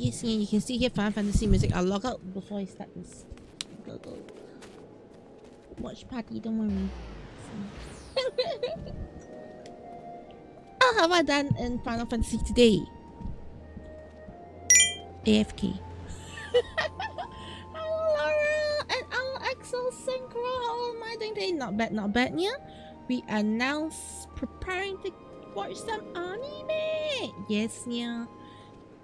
Yes, yeah, you can still hear Final Fantasy music. I'll log out before I start this. Go. Watch party, don't worry. How have I done in Final Fantasy today? AFK. Hello Laura and our Axel Synchro. How am I doing today? Not bad, yeah. We are now preparing to watch some anime. Yes, yeah.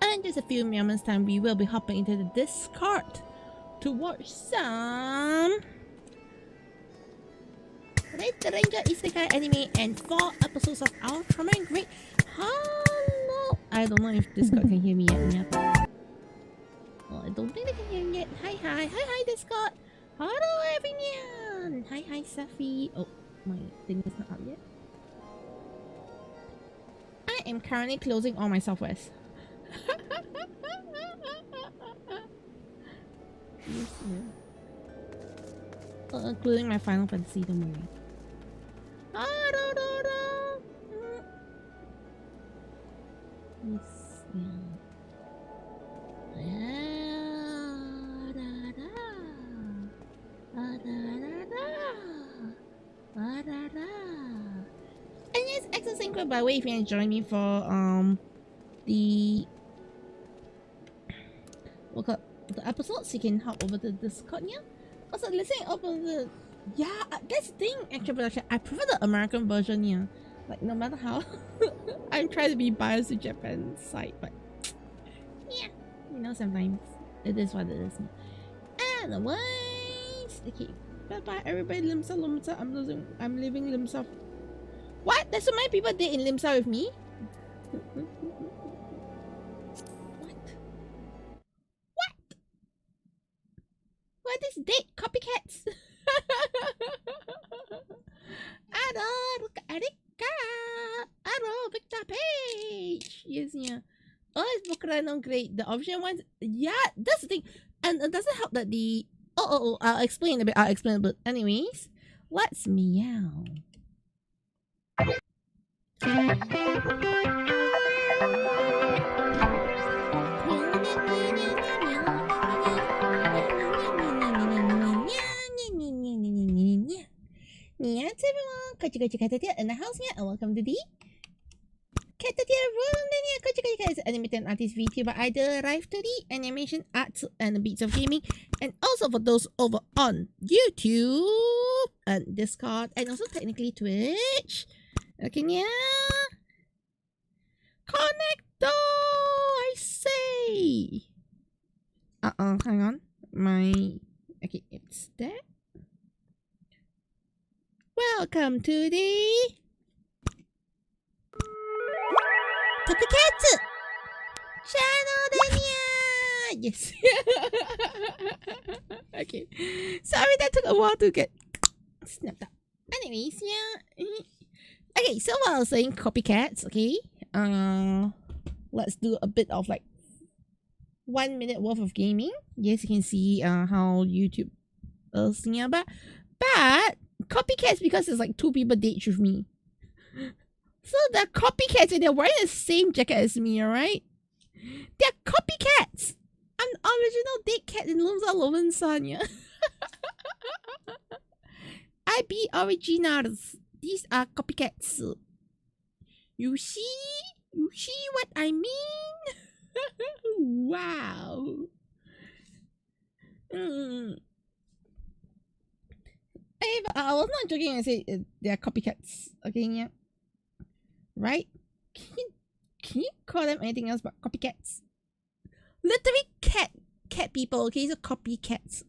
And just a few moments time, we will be hopping into the Discord to watch some Red Ranger Isekai anime and 4 episodes of Ultraman. Great. Hello. I don't know if Discord can hear me yet. Yeah. Well, I don't think they can hear me yet. Hi, Discord. Hello, everyone. Hi, Safi. Oh, my thing is not up yet. I am currently closing all my softwares. Yes, yeah. Including my Final Fantasy, don't worry. Yes, And yes, Axel Synchro, by the way, if you want to join me for the episodes, you can hop over to Discord, yeah. Also, listening over the that's the thing. Actual production, I prefer the American version, yeah. Like no matter how, I'm trying to be biased to Japan's side, but yeah, you know, sometimes it is what it is. Anyways, okay, bye everybody. Limsa. I'm leaving Limsa. What? There's so many people there in Limsa with me. What is date? Copycats. Victor Page. Yes, yeah. Oh, it's Bokurano great. The option ones, yeah, that's the thing. And it doesn't help that the I'll explain a bit. Anyways, let's meow. Yes, everyone. Caturteer in the house here, and welcome to the Caturteer room. Caturteer is an animated artist VTuber. I derive to the animation, arts, and the beats of gaming, and also for those over on YouTube and Discord, and also technically Twitch. Okay, yeah. Connecto, I say. Hang on. Okay, it's there. Welcome to the tokusatsu channel, Dania. Yes. Okay. Sorry that took a while to get snapped up. Anyways, yeah. Okay, so while I was saying copycats, okay. Let's do a bit of like 1 minute worth of gaming. Yes, you can see how YouTube is, yeah, but copycats, because it's like 2 people date with me. So they're copycats and they're wearing the same jacket as me, alright? They're copycats! I'm the original date cat in Lumsa Loven Sonia. I be originals. These are copycats. You see? You see what I mean? Wow. I was not joking when I say they are copycats. Okay, yeah. Right? Can you call them anything else but copycats? Literally cat people, okay? So copycats.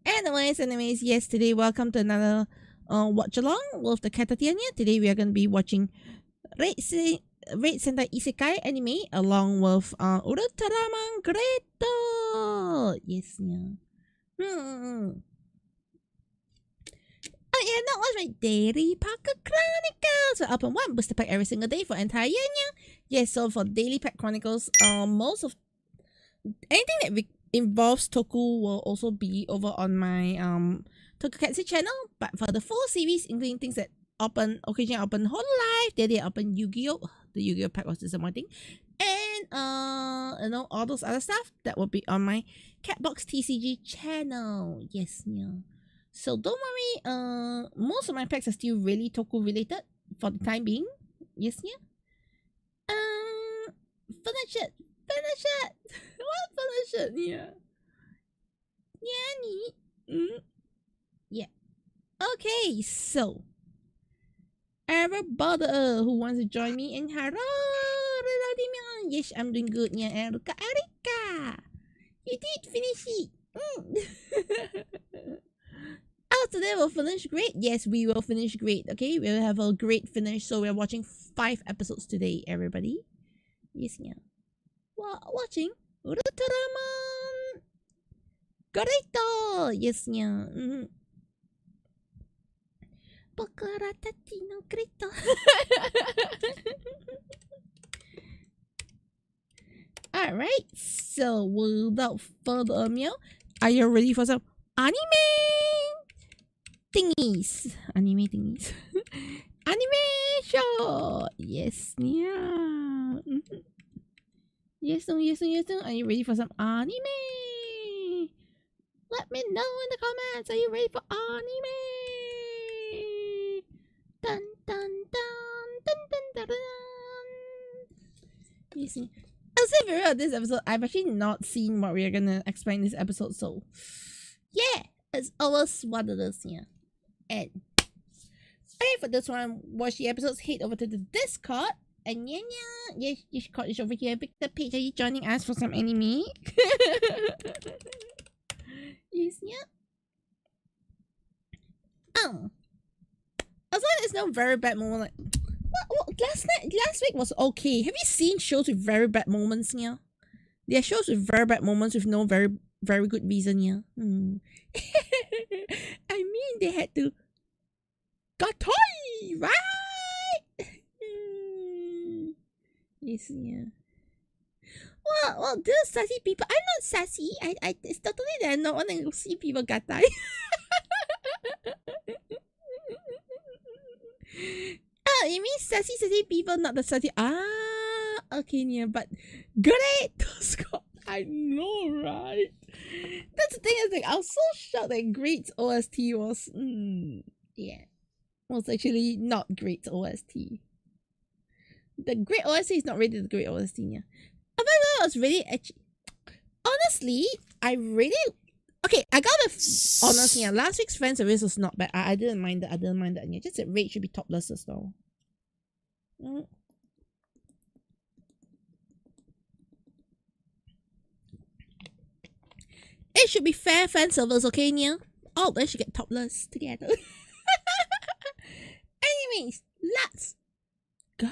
Anyways, yes, today welcome to another watch along with the Caturteer. Today we are going to be watching Red Sentai Isekai anime along with Ultraman Great. Yes, yeah. Yeah, not watch my Daily Pack Chronicles. So open 1 booster pack every single day for entire year. Yes, so for Daily Pack Chronicles, most of anything that involves Toku will also be over on my Tokukatsu channel. But for the full series, including things that occasionally open Whole Life, they open Yu-Gi-Oh! the Yu-Gi-Oh pack was disappointing. And you know, all those other stuff that will be on my Catbox TCG channel. Yes, yeah. So don't worry, most of my packs are still really Toku related for the time being. Yes, yeah. Finish it. What finish it? Yeah. Yeah. Okay, so everybody who wants to join me in hello, yes, I'm doing good. Yeah, Erika, you did finish it. Oh, today we'll finish great. Yes, we will finish great. Okay, we'll have a great finish. So we're watching 5 episodes today, everybody. Yes, yeah. Watching Ultraman. Great. Yes, yeah. Alright, so without further ado, are you ready for some anime thingies? Anime show. Yes, yeah. Yes, no. Are you ready for some anime? Let me know in the comments. Are you ready for anime? Dun dun dun dun dun dun dun. You see, I'll say very well this episode. I've actually not seen what we're gonna explain this episode, so yeah, it's always what it is, yeah. And okay, for this one, watch the episodes. Head over to the Discord. And yes, Discord is over here. Pick the page. Are you joining us for some anime? Yes, yeah. As long as it's no very bad moment, like last week was okay. Have you seen shows with very bad moments? Yeah, there are shows with very bad moments with no very good reason. Yeah. I mean, they had to got toy, right? Yes, yeah. Well, those sassy people. I'm not sassy. It's totally that I not want to see people gatai. Oh, you mean sassy people, not the sassy. Okay, yeah, but great. I know, right? That's the thing. Is like I was so shocked that Great OST was, was actually not Great OST. The Great OST is not really the Great OST, yeah. But I was really honestly, I gotta honestly, yeah, last week's fan service was not bad. I didn't mind that. Yeah, just that Raid should be topless as well. It should be fair fan service, okay, Nia? Oh, they should get topless together. Anyways, let's go.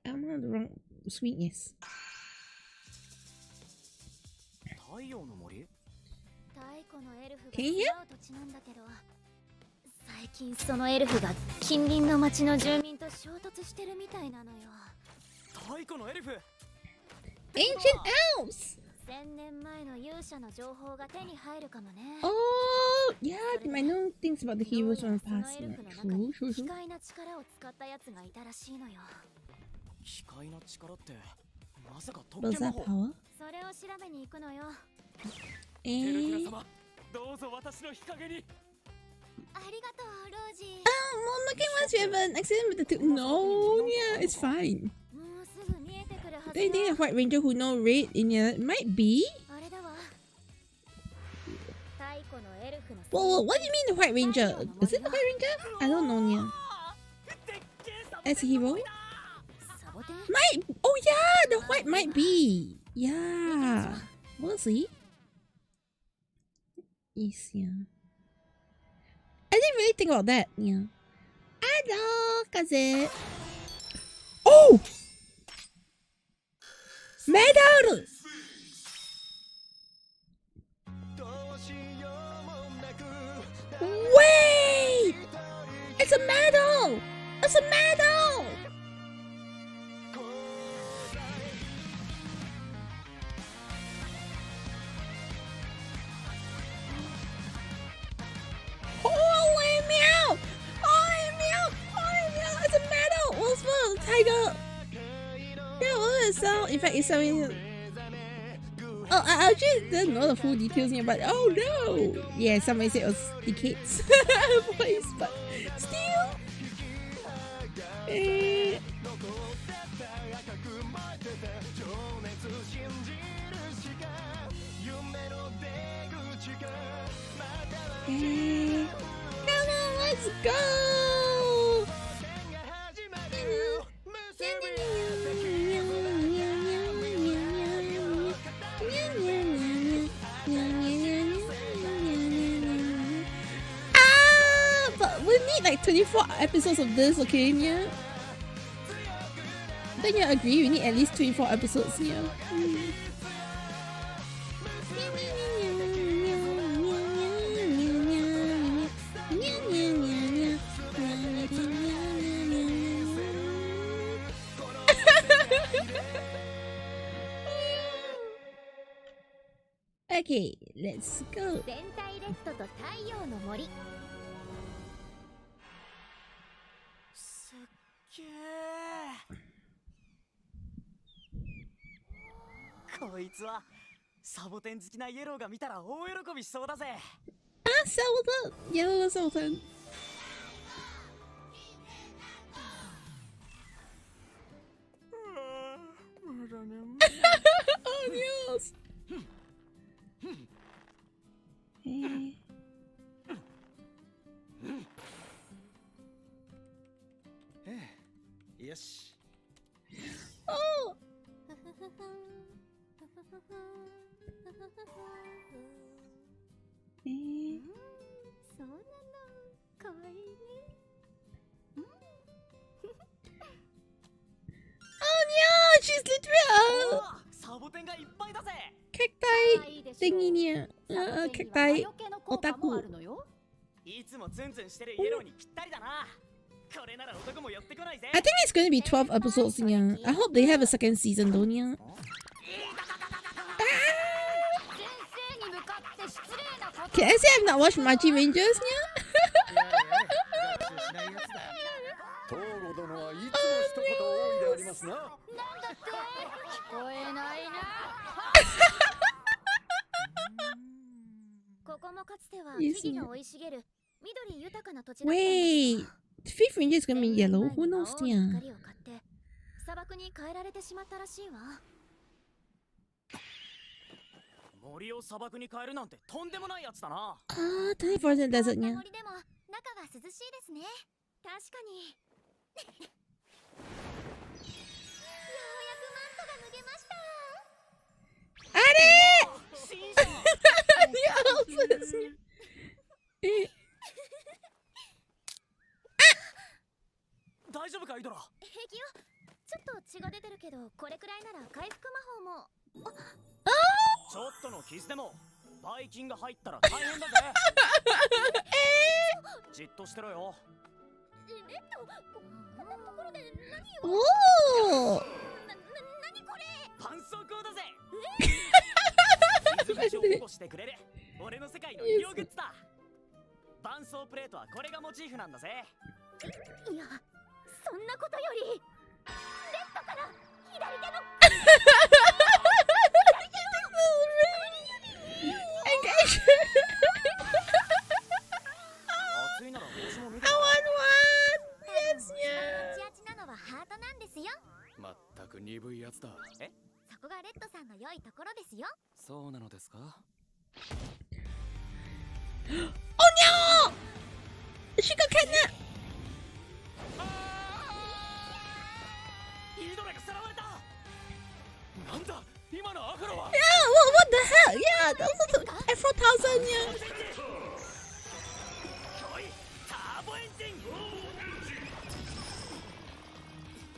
I'm on the wrong screen, yes. Can you hear? 最近そのエルフが近隣の町の住民と衝突してるみたいなのよ。太古のエルフ Ancient Elves! 1000年前の勇者の情報が手に入るかもね。Oh, yeah, I know things about the heroes from the past. True. 機械な力を使ったやつがいたらしいのよ。機械な力ってまさか Was that power? それを調べに行くのよ。テルクラ様、どうぞ私の日陰に。ありがとう、ロージー。Oh, look at us, we have an accident with the No, yeah, it's fine. もうすぐ見えてくるはずよ。 They think a White Ranger who know Raid in here might be. あれだわ。太古のエルフの。Well, what do you mean the White Ranger? Is it the White Ranger? I don't know, Nia. As a hero? Might. Oh yeah, the White might be. Yeah. We'll see. Yes, yeah. I didn't really think about that. Yeah. Hello, Kaze. Oh! Medal! Wait! It's a medal! It's a medal! Holy meow! Holy sound effect is something. Oh, I actually didn't know the full details here, but oh no! Yeah, somebody said it was the kids' voice, but still. Come on, let's go! But we need like 24 episodes of this, okay, yeah? Don't you agree? We need at least 24 episodes, yeah? Okay, let's go. 全体レッドと太陽の森。すっげえ。こいつはサボテン好きなイエローが見たら大喜びしそうだぜ。Ah, Sultan! Yellow Sultan. Oh, Dios! Yoし。Oh! そうなの。かわいいね。Oh no! She's literally サボテンがいっぱいだぜ。cacti thingy niya. Cacti otaku. いつもツンツンしてるイエローにぴったりだな。これなら男も寄ってこないぜ。I think it's going to be 12 episodes, yeah. I hope they have a second season, though, yeah. Can I say I've not watched Machi Rangers, yeah? Wait, the fifth ranger is gonna be yellow. Who knows, yeah? 砂漠に変えられてしまったらしいわ。森を砂漠に変えるなんてとんでもないやつだな。Ah, 24% desert, yeah. 森でも中は涼しいですね。確かに。ようやくマントが脱げました。あれ大丈夫かイドラ。平気よ。ちょっと血が出てるけど、これくらいなら回復魔法も。ちょっとの傷でもバイキンが入ったら大変だぜ。じっとしてろよ。レッド、こんなところで何おを。お。何これ。絆創膏だぜ。傷口を保護してくれる俺の世界の医療グッズだ。絆創プレートはこれがモチーフなんだぜ。いや、そんなことよりレッドから左手の暑いなら私も見 I て。 want one! Yes, チアチなのはハートなんですよ。まったく鈍いやつだ。え、そこがレッドさんの良いところですよ。そうなのですか。 Oh no! She got kidnapped! イドラがさらわれた。なんだ今のアフロは。 Yeah, what the hell? Yeah, that was the Afro 1000, yeah. ターボエンジン。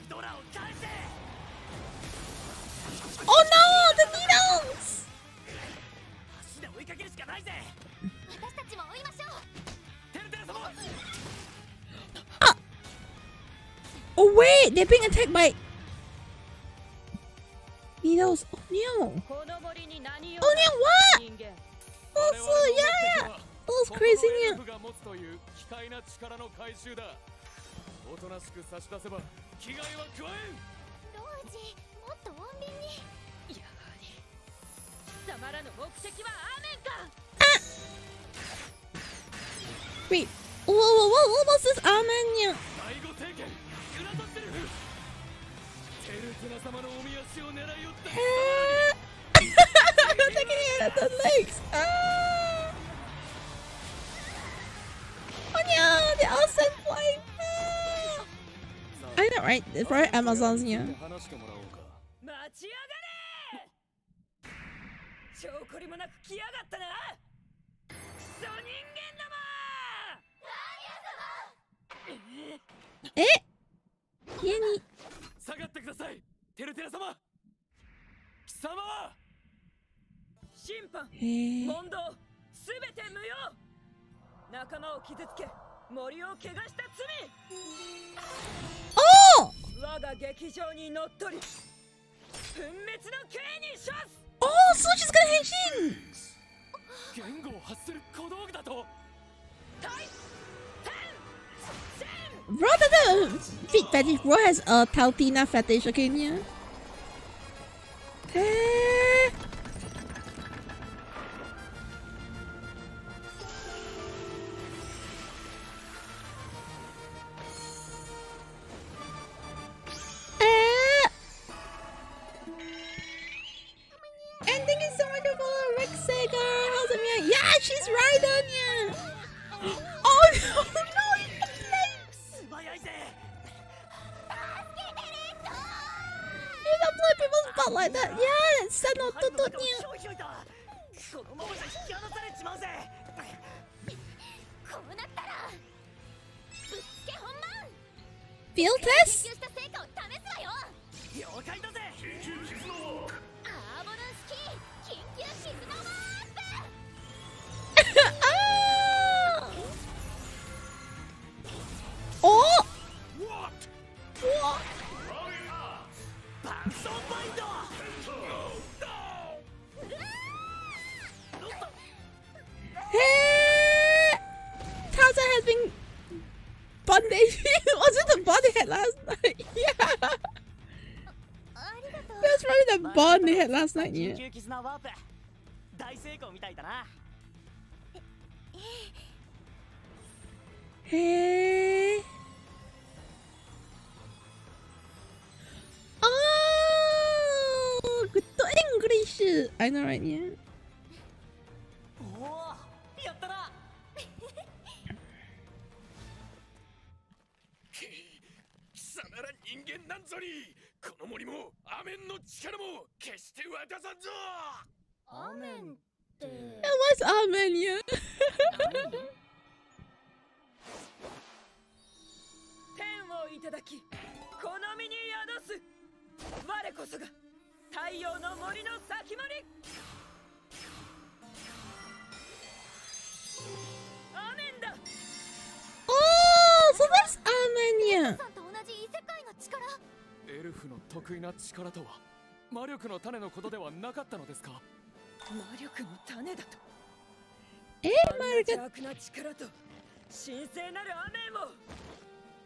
ドラを返せ。 Oh no, the needles! 足で追いかけるしかないぜ。私たちも追いましょう。テルテル様。 Oh wait, they're being attacked by needles. Oh no! Oh no, what? Also, yeah, that was crazy, yeah. が持つという奇怪な力の回収だ。おとなしく差し出せば危害は加えん。ロージ、っと穏便に。やはり貴様らの目的はアーメンか。 Wait, what was this Armenia? 迷子政権グラトセルフテルテナ様のおみ足を狙い寄った I'm taking it at the legs. Oh no, the awesome flame. I know, right? It's probably Amazon's, yeah. 話してもらおうか。待ちやがれ。証拠りもなく来やがったな。クソ人間ども。え、家に下がってくださいテルテナ様。貴様は審判、へー問答、すべて無用。仲間を傷つけ、森を汚した罪。おー我が劇場にのっとり、粉滅の刑に処す。おー、スーチが変身。言語を発する小道具だと。対天戦。 Bro, the feet fetish. Bro has a Tautina fetish, okay, yeah. Hey. And thank you so much for follow Rick Sager. How's it, Mia? Yeah, she's right on you. Oh no, no,素早いぜ。 you don't play people's butt like that. Yeah, it's not 針の to 中を you. ひょいひょいだ。このままじゃ引き離されちまうぜ。こうなったらぶっつけ本番。 Field 研 test? 究した成果を試すわよ。了解だぜ。アーボルンスキー緊急絆ワープ。 Oh! 爆走バインド。 Hey! Tarzan has been bondage. Was it the bond they had last night? Yeah. ありがとう。 That's probably the bond they had last night, 緊 yeah. 急絆ワープ。大成功みたいだな。 Hey. Oh, good English. I know, right? Yeah. おお、やったな。貴様ら人間なんぞに、この森もアメンの力も決して渡さんぞ。アーメンって That was Armenia. 天をいただき、この身に宿す。我こそが太陽の森の先森。アメンだ。 Oh, so that's Armenia. さんと同じ異世界の力。エルフの得意な力とは魔力の種のことではなかったのですか。魔力の種だと。Eh, あんな my 邪 god. 悪な力と神聖なるアメンを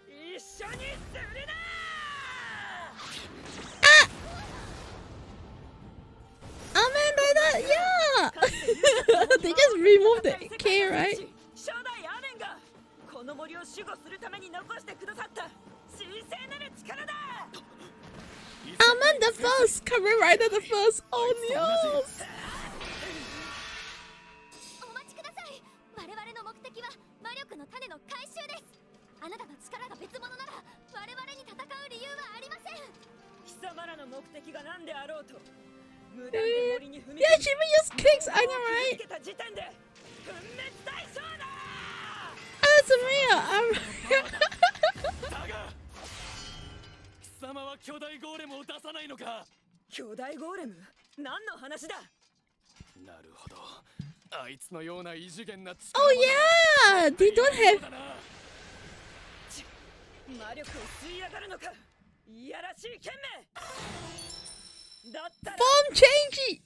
一緒にするな。 Armen like that, yeah. They just removed the K, right? 初代アメンがこの森を守護するために残してくださった神聖なる力だ。 Armen the first, Kamen Rider the first. Oh no. お待ちください。我々の目的は魔力の種の回収です。あなたの力が別物なら我々に戦う理由はありません。貴様らの目的が何であろうと無断で森に踏み Yeah, she even used kicks, I know, 傷 right? つけた時点で粉滅対象だ。 That's real. だが貴様は巨大ゴーレムを出さないのか。巨大ゴーレム、何の話だ。なるほど。あいつのような異次元な Oh yeah, they don't have だな。魔力を吸い上がるのか。いやらしい剣名だったら form change.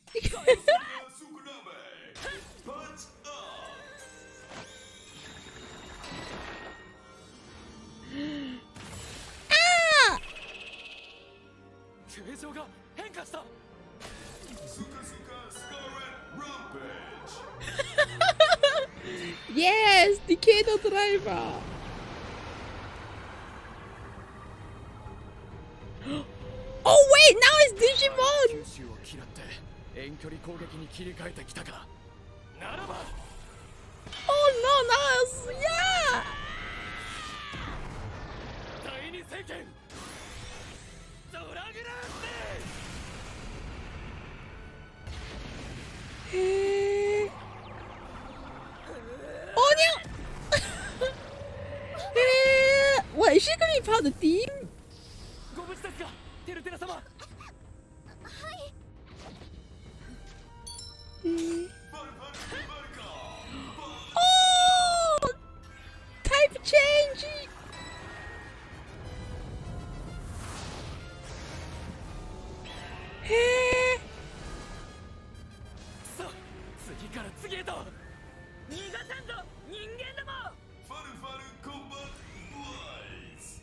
形状が Decay the driver. Oh wait, now it's Digimon. 九州を嫌って遠距離攻撃に切り替えてきたか。ならば Oh no, no, yeah. 第二聖剣ドラグランス。Hey. Oh no. Hey. What, is she gonna be part of the team? ご無事ですか、テルテラ様。Oh! Type change! Hey! さあ、次から次へと。逃がさんぞ人間ども。ファルファルコンバットボーイズ。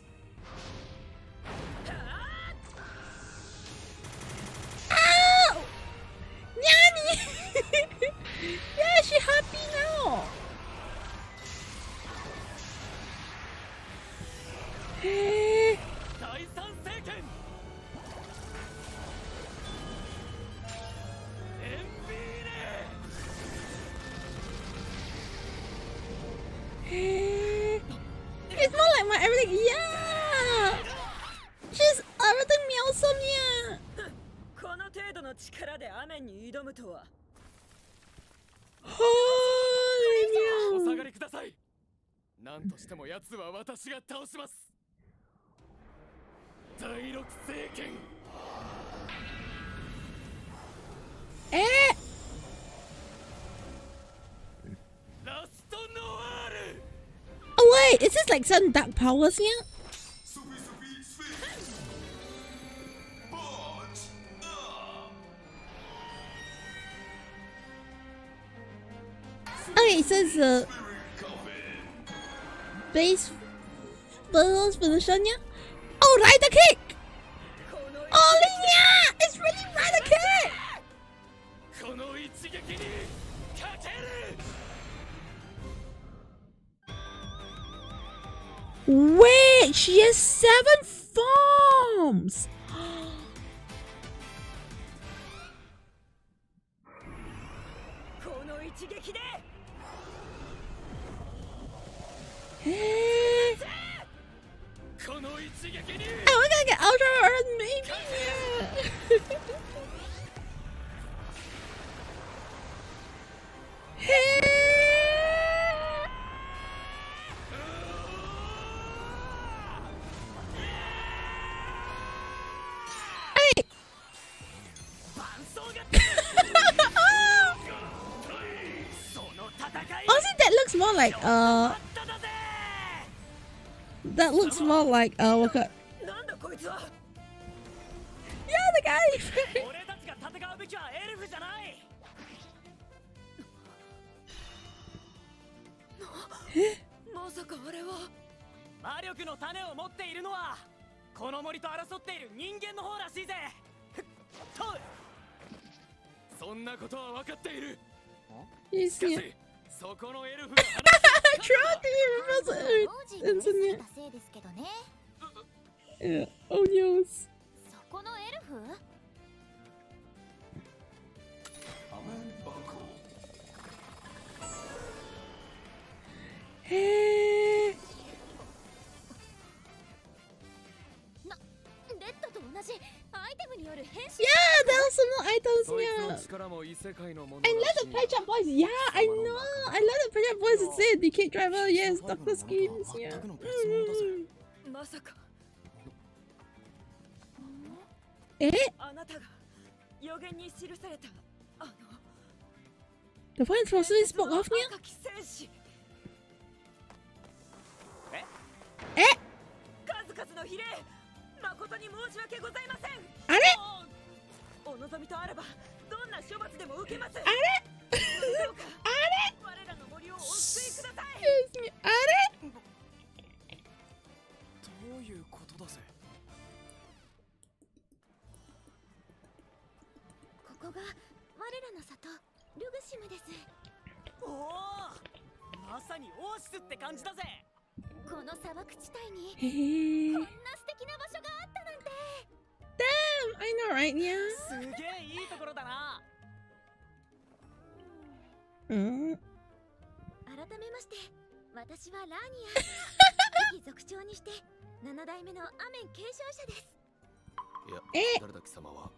Ow! Nyani! Yeah, she happy now! Hey! 第三聖剣エンビーレ。 Hey! It's more like my everything. Yeah! She's everything me awesome, yeah! この程度の力で雨に挑むとは。お Holy 下 no! がりください。何としても奴は私が倒します。第六聖剣。Eh! ラストノワール。 Oh wait, is this like some dark powers here? Okay, so it's a base balance position, yeah? Oh, rider kick! Oh, yeah! It's really rider kick! この一撃にかける。 Wait, she has 7 forms! この一撃で。 Hey! この一撃に。 Oh, we're gonna get Ultra Earth, maybe? Yeah. Hey! Hey! 伴奏が。その戦い。 Honestly, that looks more like that looks more like what? なんだこいつは。 Yeah, the guy. 俺たちが戦うべきはエルフじゃない。まさかあれは魔力の種を持っているのはこの森と争っている人間の方らしいぜ。とそんなことは分かっている。 You しか see し it. そこのエルフが Caturteer remembers it, isn't it? せいですけどね。 Yeah. Oh no. そこのエルフ？ Hey. レッドと同じアイテムによる変身。 Yeah, there are some more items そいつの here. 力も異世界のもの I ら love し the い Page Up Boys. Yeah, I know. I love the Page Up Boys. It said Decay Driver. Yes, Doctor Schemes. Yeah. Mm. まさか Eh? あなたが予言に記されたあの The one from Swiss spoke of here? 赤き戦士。 Eh? 数々の比例誠に申し訳ございません。あれ？お望みとあればどんな処罰でも受けます。あれ？どうかあれ？我らの森をお救いください。 Excuse me. あれ？どういうことだぜ。ここが我らの里ルグシムです。おお、まさにオアシスって感じだぜ。この砂漠地帯にへえ。こんな素敵な場所があったなんて。 Damn, I know, right? Yeah. すげえいいところだな。Mm. 改めまして、私はラーニア。次期族長にして7代目のアメン継承者です。いや、え誰だ貴様は。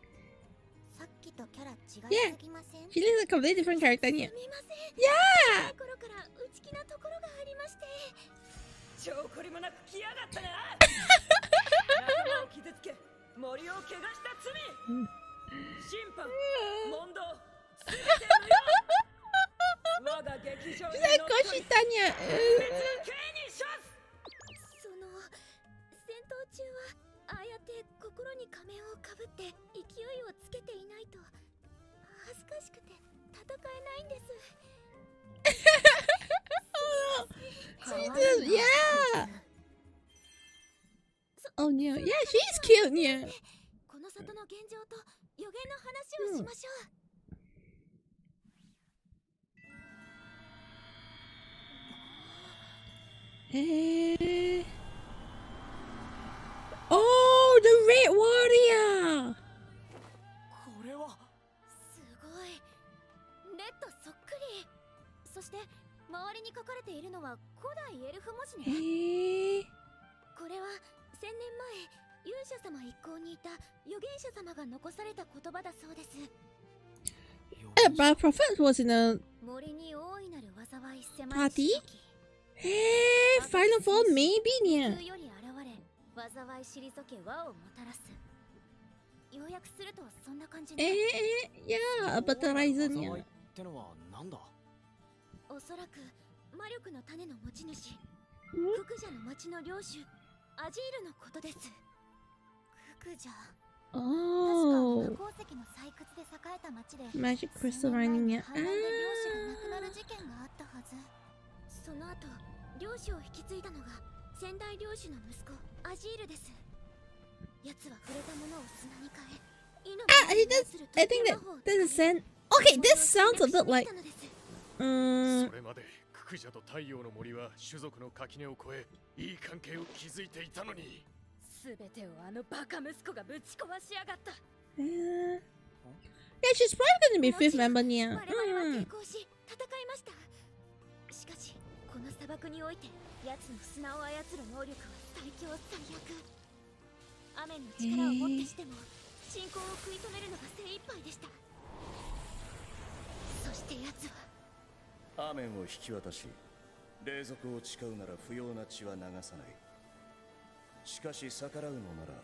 さっきとキャラ違いすぎません？ She looks like a completely different character. す Yeah. みません。 Yeah. 頃から内気なところがありまして。超こりもなく来やがったな。仲間を傷つけ、森を怪我した罪。審判、問答、すべて無用。我が劇場に乗っ取り、別の刑に処す。その戦闘中はああやって心に仮面をかぶって勢いをつけていないと恥ずかしくて戦えないんです。Jesus, yeah. Oh no, yeah, she's cute, yeah. この里の現状と予言の話をしましょう。Hey. Oh, the Red Warrior. これはすごい。レッドそっくり。そして周りに書かれているのは古代エルフ文字ね。 Hey. これは1000年前勇者様一行にいた預言者様が残された言葉だそうです。 But Prophet was in a 森に大いなる災い迫 party? りし時、 Hey, Final Form maybe, 空 yeah. より現れ災い退け和をもたらす。要約するとそんな感じね。 Yeah, about the Ryzen, 災い yeah. ってのはなんだ。おそらく魔力の種の持ち主、んククジャの町の領主アジールのことです。ククジャ、確 Oh, か鉱石の採掘で栄えた町で Magic 数 Crystal 年 Running, 前に yeah. 反乱で領主が亡くなる事件があったはず。その後領主を引き継いだのが先代領主の息子アジールです。奴は触れたものを砂に変え、He does. I think that this is Sen. Okay, this sounds a bit like. それまでククジャと太陽の森は種族の垣根を越えいい関係を築いていたのに。すべてをあのバカ息子がぶち壊しやがった。 Yeah, she's probably gonna be fifth member, yeah. 我々は抵抗し戦いました。しかしこの砂漠において奴の砂を操る能力は最強最悪。雨の力をもってしても進行を食い止めるのが精一杯でした。そして奴はアーメンを引き渡し、霊族を誓うなら不要な血は流さない。しかし逆らうのなら、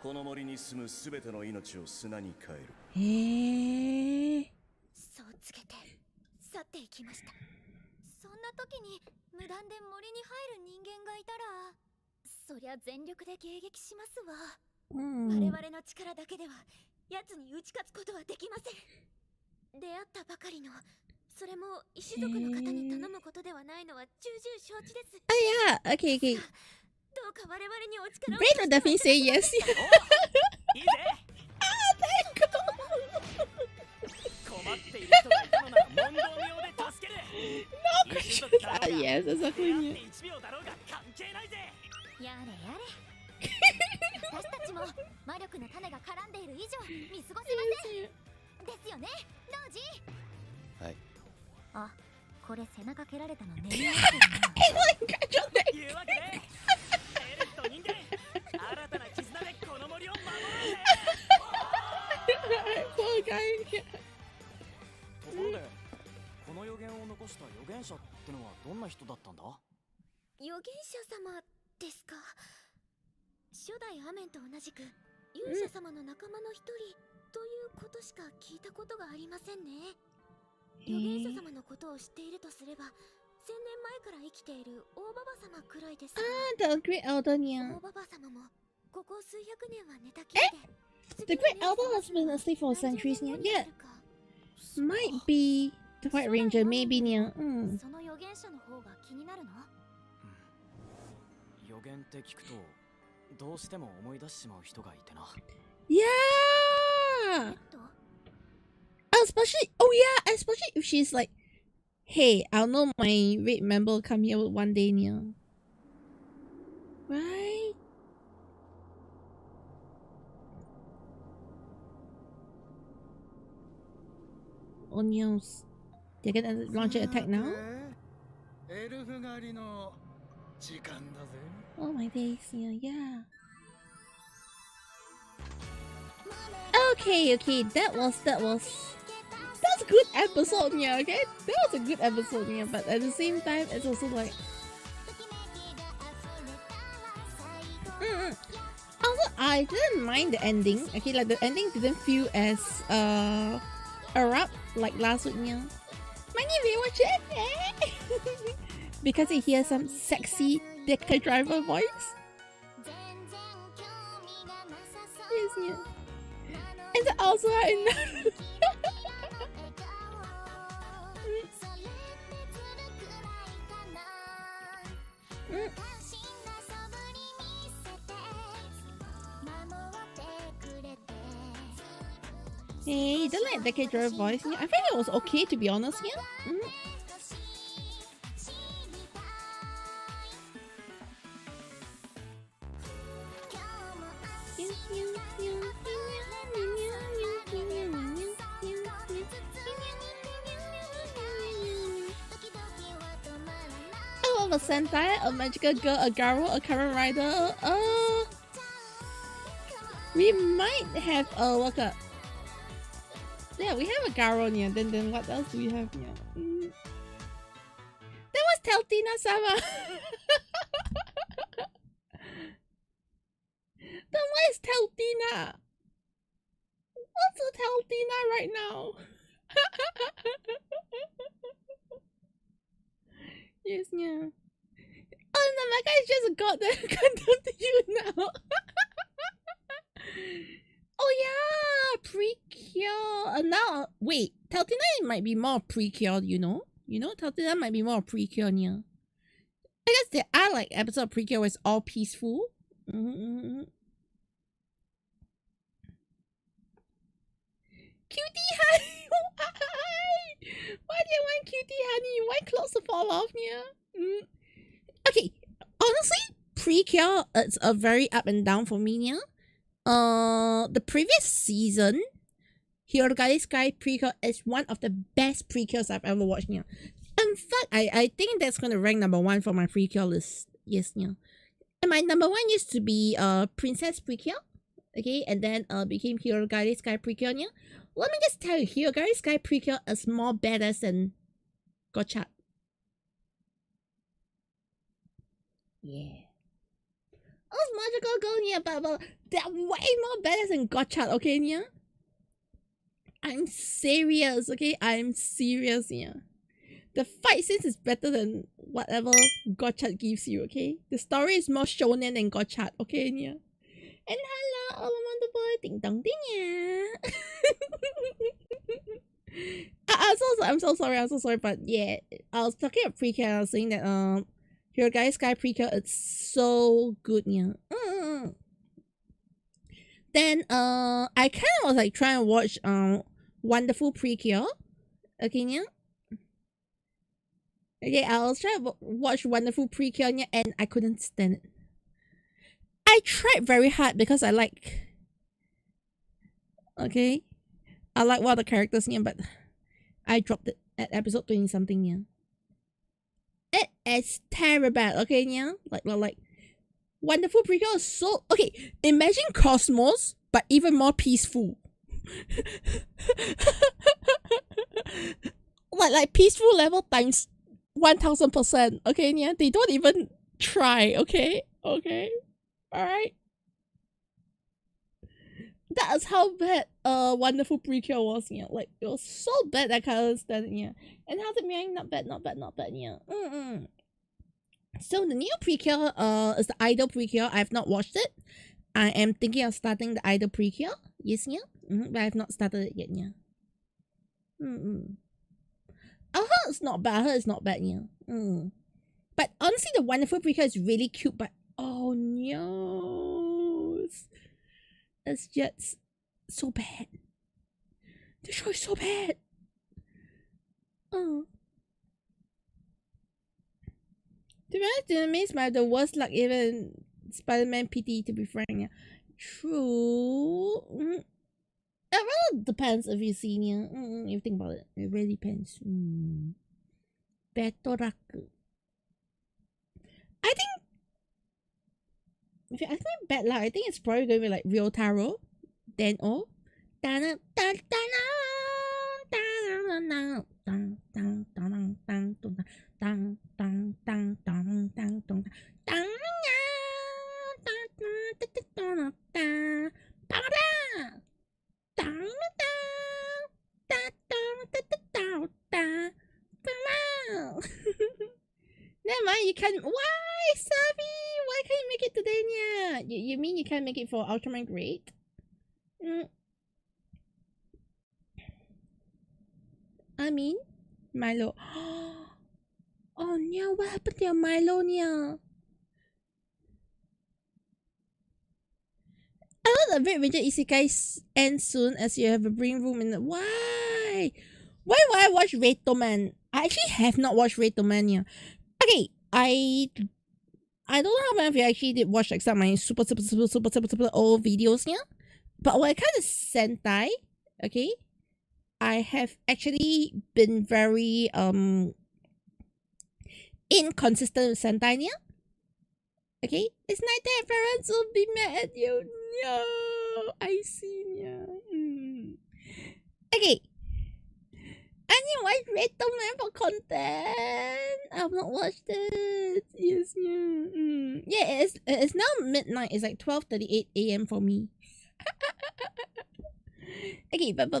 この森に住むすべての命を砂に変える。Hey. そうつけて去っていきました。そんな時に無断で森に入る人間がいたら、そりゃ全力で迎撃しますわ。我 Mm. 々の力だけでは奴に打ち勝つことはできません。出会ったばかりの、それも石族の方に頼むことではないのは重々承知です。 Oh yeah. Okay, okay. どうか我々にお力を。 Rain will definitely say yes. いいぜ。困っている人がいたのなら問答無用で助ける。石族だろうが Yes, exactly. 出会って Yeah. 1秒だろうが関係ないぜ。やれやれ。私たちも魔力の種が絡んでいる以上見過ごせません。ですよね、ノージー。はい。あ、これ背中蹴られたのね。いうわけでエルフと人間、新たな絆でこの森を守ろうぜ。 Poor guy. ところでこの予言を残した預言者ってのはどんな人だったんだ。預言者様ですか。初代アメンと同じく勇者様の仲間の一人ということしか聞いたことがありませんね。預言者様のことを知っているとすれば、1000年前から生きている大ババ様くらいです。 Ah, the Great Elder, yeah. 大ババ様もここ数百年は寝たきりで。 The Great Elder has been asleep for centuries, yeah. Yeah, might be the White Ranger, maybe, yeah. Mm. その預言者の方が気になるの？予言って聞くとどうしても思い出ししまう人がいてな。 Yeah! Especially, oh yeah, especially if she's like Hey, I'll know my raid member will come here one day, yeah. Right? Oh news. They're gonna launch an attack now? Oh my days, yeah. Okay, that was that's a good episode, yeah, okay? That was a good episode, yeah, but at the same time, it's also like... Also, I didn't mind the ending, okay? Like, the ending didn't feel as, erupt like last week, yeah. Might you rewatch it? Because you hear some sexy Deco driver voice. Yes, yeah. And also, I know... Hey, you don't like Deco driver voice? Yeah, I think it was okay, to be honest, yeah. I love a Sentai, a magical girl, a garo, a Kamen rider. We might have a worker. Yeah, we have a garo here. Then what else do we have here? That was Teltina-sama. Then what is Teltina? What's a Teltina right now? Yes, yeah. Oh no, my guy just got the content to you now. Oh yeah, pre-cure. Now, wait, Teltina might be more pre-cure, you know? Teltina might be more pre-cure, yeah. I guess there are like episodes of pre-cure where it's all peaceful. Cutie honey, why? Why do you want cutie honey? Why clothes to fall off, yeah? Okay, honestly, pre-cure, it's a very up and down for me, yeah. The previous season, Hirogane Sky pre-cure is one of the best pre-cures I've ever watched, yeah. In fact, I think that's gonna rank number 1 for my pre-cure list. Yes, yeah. And my number 1 used to be Princess pre-cure. Okay, and then became Hirogane Sky pre-cure, yeah. Let me just tell you, Hirogane Sky pre-cure is more badass than Gotcha. Yeah. Oh, magical girl, yeah, but they're way more badass than Gotcha, okay, yeah? I'm serious, okay? I'm serious, yeah. The fight scenes is better than whatever Gotcha gives you, okay? The story is more shonen than Gotcha, okay, yeah? And hello, oh, wonderful, ding dong ding, yeah. I'm so sorry, but yeah, I was talking about pre-cure, I was saying that, your guys' Sky pre-cure, it's so good, yeah. Then, I kind of was like trying to watch, Wonderful pre-cure. Okay, yeah. Okay, I was trying to watch Wonderful pre-cure, yeah, and I couldn't stand it. I tried very hard because I like... Okay? I like one of the characters, yeah, but I dropped it at episode 20-something, yeah. It is terrible, okay, yeah? Like, Wonderful pre-cure is so... Okay, imagine Cosmos, but even more peaceful. like peaceful level times 1000%, okay, yeah? They don't even try, okay? Okay? Alright? That is how bad Wonderful pre-cure was, yeah. Like, it was so bad I can't understand it, yeah. And how's it mean? Not bad, yeah. So the new pre-cure is the Idol pre-cure. I have not watched it. I am thinking of starting the Idol pre-cure. Yes, yeah. But I have not started it yet, yeah. I heard it's not bad. Yeah. But honestly, the Wonderful pre-cure is really cute, but oh no. It's just so bad. The show is so bad. To be honest, the Maze might have the worst luck even Spider-Man PT, to be frank. Yeah. True. It really depends if you've seen it. If you think about it, it really depends. Betoraku. I think if you ask me bad luck, I think it's probably going to be like Ryotaro, Den-O. Never mind, you can't. Why, Savi? Why can't you make it today, Nia? You mean you can't make it for Ultraman Great? I mean, Milo. Oh, Nia, what happened to your Milo, Nia? I know the Red Ranger Isekai ends soon as you have a brain room in the. Why? Why would I watch Retoman? I actually have not watched Retoman, yeah. Okay, I don't know how many of you actually did watch like some of my super old videos, yeah. But when it comes to Sentai, okay, I have actually been very inconsistent with Sentai, yeah. Okay, it's nighttime. Parents will be mad at you. No, I see, yeah. Okay. I didn't watch Retoman for content. I've not watched it. Yes, yeah. Yeah, it's now midnight. It's like 12:38 a.m. for me. Okay, but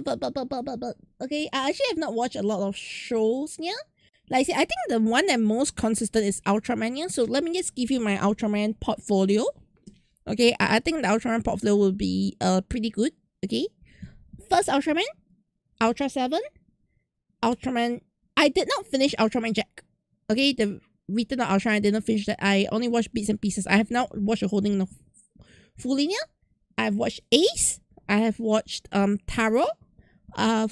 okay, I actually have not watched a lot of shows, yeah. Like I said, I think the one that most consistent is Ultraman, yeah. So let me just give you my Ultraman portfolio. Okay, I think the Ultraman portfolio will be pretty good. Okay, first Ultraman, Ultra 7. Ultraman. I did not finish Ultraman Jack. Okay, the Return of Ultraman, I didn't finish that. I only watched bits and pieces. I have not watched the whole thing of full linear. I've watched Ace. I have watched Taro. I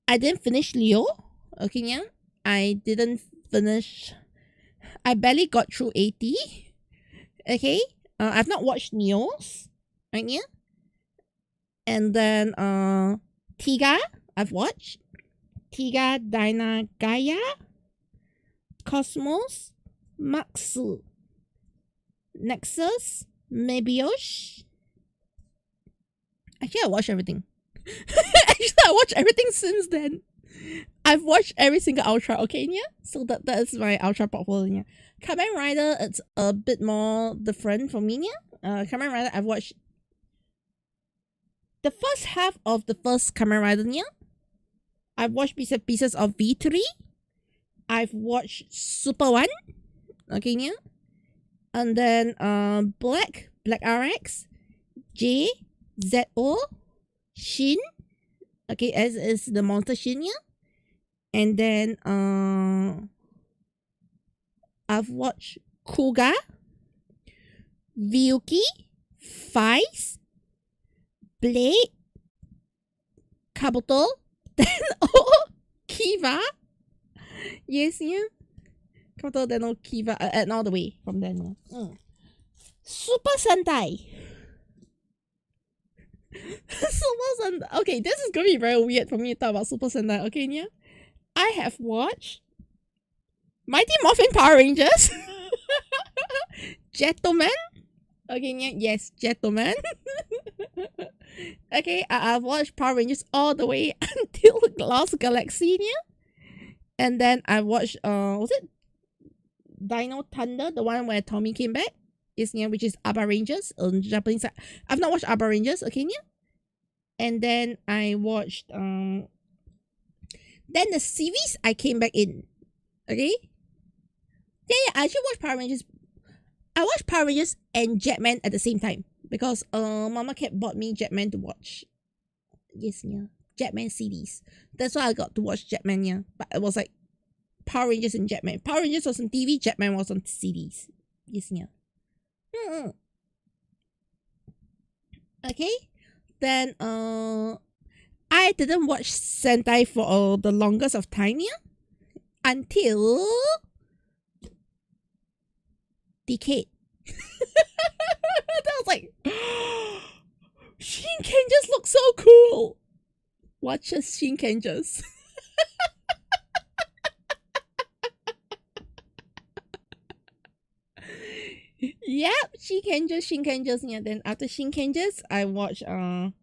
didn't finish Leo. Okay, yeah. I didn't finish. I barely got through 80. Okay. I've not watched Neos. Right, yeah. And then Tiga, I've watched. Tiga Dyna Gaia, Cosmos, Maxu, Nexus, Mebiyosh. Actually, I watched everything. I watched everything since then. I've watched every single Ultra, okay, yeah? So that is my Ultra portfolio, yeah. Kamen Rider, it's a bit more different for me, yeah? Kamen Rider, I've watched the first half of the first Kamen Rider, yeah? I've watched pieces of V3. I've watched Super 1. Okay, yeah. And then Black RX, J, ZO, Shin. Okay, as is the monster Shin, yeah. And then I've watched Kuga, Vyuki, Fice, Blade, Kabuto, then Kiva. Yes, yeah. Kabuto, then Kiva, and all the way from then. Super Sentai. Super Sentai. Okay, this is gonna be very weird for me to talk about Super Sentai. Okay, yeah. I have watched Mighty Morphin Power Rangers, Gentleman. Okay, yeah, yes, Gentleman. Okay, I've watched Power Rangers all the way until Lost Galaxy, yeah. And then I watched was it Dino Thunder, the one where Tommy came back? Yes, yeah, which is Aba Rangers on Japanese side. I've not watched Aba Rangers, okay, yeah. And then I watched then the series I came back in. Okay? Yeah, I actually watched Power Rangers. I watched Power Rangers and Jetman at the same time. Because Mama kept bought me Jetman to watch. Yes, yeah. Jetman CDs. That's why I got to watch Jetman, yeah. But it was like Power Rangers and Jetman. Power Rangers was on TV, Jetman was on CDs. Yes, yeah. Okay? Then I didn't watch Sentai for the longest of time, yeah, until decade. I was like, Shinken just looks so cool. Watch us, Shinken just. Yep, Shinkenjas. Yeah, then after Shinkenjas, I watched the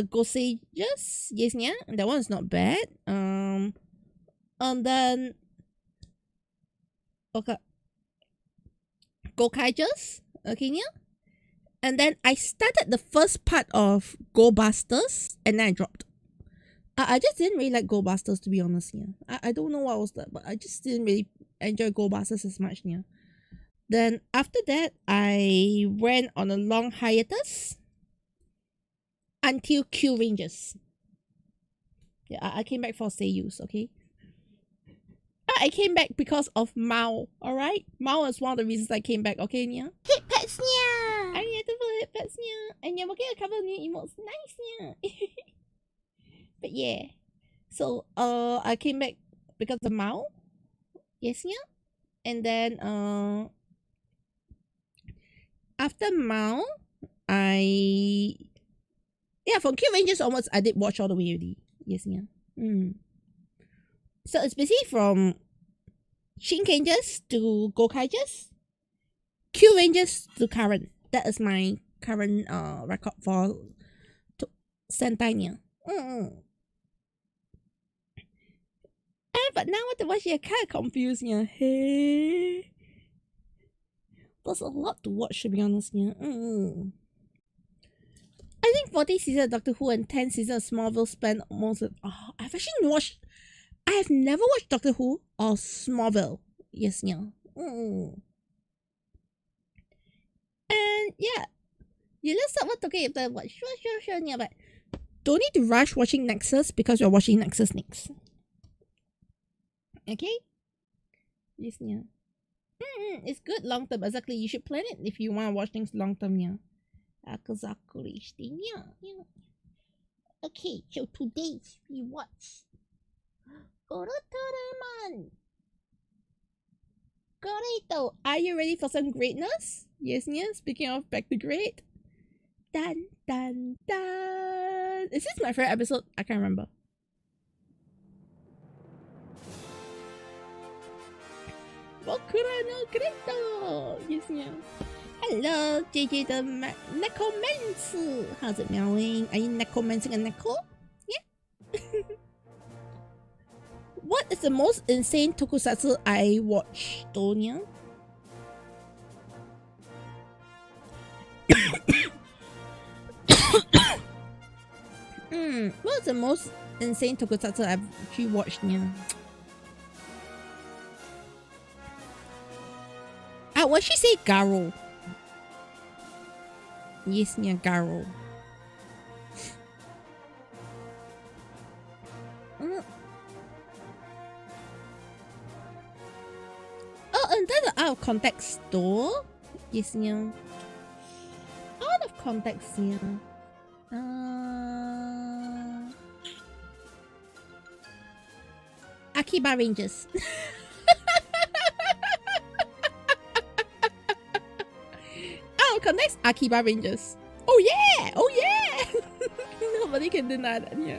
Goseijas. Yes, yeah, that one's not bad. And then okay, Gokaijas. Okay, yeah. And then I started the first part of Go Busters, and then I dropped. I just didn't really like Go Busters, to be honest. Yeah, I don't know what was that, but I just didn't really enjoy Go Busters as much. Yeah. Then after that, I went on a long hiatus until Q Rangers. Yeah, I came back for Seiyus, okay? I came back because of Mao, alright? Mao is one of the reasons I came back, okay, Nia? Hit pets, Nia! AriNyaTou hit pets, Nia! And you're working a couple of new emotes, nice, Nia! But yeah, so, I came back because of Mao. Yes, Nia? And then, after Mao, from Q Rangers onwards, I did watch all the way already. Yes, yeah. So it's basically from Shinkenjas to Gokaijas, Q Rangers to current. That is my current record for Sentai. But now what to watch, you're kind of confused. Yeah. Hey. There's a lot to watch, to be honest. Yeah. I think 40 seasons of Doctor Who and 10 seasons of Smallville spent almost. I have never watched Doctor Who or Smallville. Yes, yeah. And yeah. Let's start with talking about what. Sure, yeah. But don't need to rush watching Nexus because you're watching Nexus next. Okay? Yes, yeah. It's good long term. Exactly. You should plan it if you want to watch things long term. Yeah. Exactly. Yeah. Okay. So today we watch Ultraman. Great. Are you ready for some greatness? Yes. Yeah. Speaking of back to great. Dun dun dun. Is this my favorite episode? I can't remember. Bokura no Greto! Yes, yeah. Hello, JJ the Necromancer! How's it meowing? Are you necromancing a Neko? Yeah. What is the most insane tokusatsu I watched, Tonya? What's the most insane tokusatsu I've actually watched, yeah? What she say? Garo. Yes, yeah, Garo. Oh, and that's an out of context store. Yes, yeah. Out of context, yeah. Akiba Rangers. Next, Akiba Rangers. Oh yeah! Nobody can deny that. Yeah.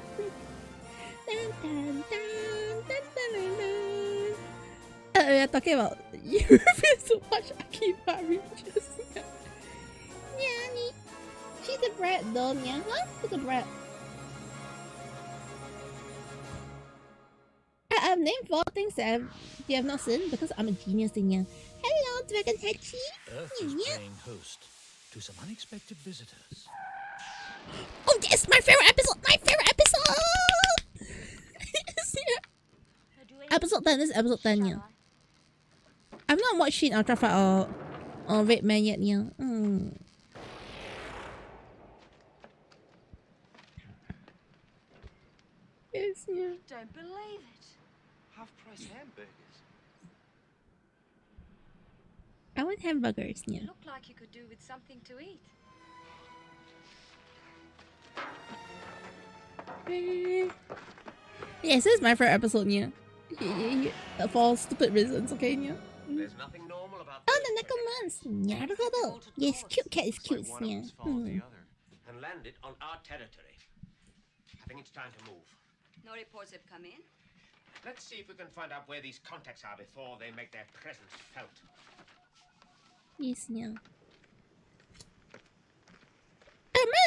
We're talking about you refuse to watch Akiba Rangers. Yeah, she's a brat though. Yeah, huh? She's a brat. I've named 4 things that you have not seen because I'm a genius in here. Hello, Dragon Hachi. Earth is playing host to some unexpected visitors. Oh yes, my favorite episode! Episode 10, this is episode 10, yeah. I've not watched Shin Ultra Fight or Red Man yet, yeah. Yes, yeah. Don't believe it. Half-price hamburgers. I want hamburgers, yeah. You look like you could do with something to eat. Yes, this is my favorite episode, yeah. For stupid reasons, okay, yeah. There's nothing normal about Oh, the Nakamans. Naruhodo. Yes, cute cat is cute. Yeah. And landed on our territory. I think it's time to move. No reports have come in. Let's see if we can find out where these contacts are before they make their presence felt. Yes, yeah.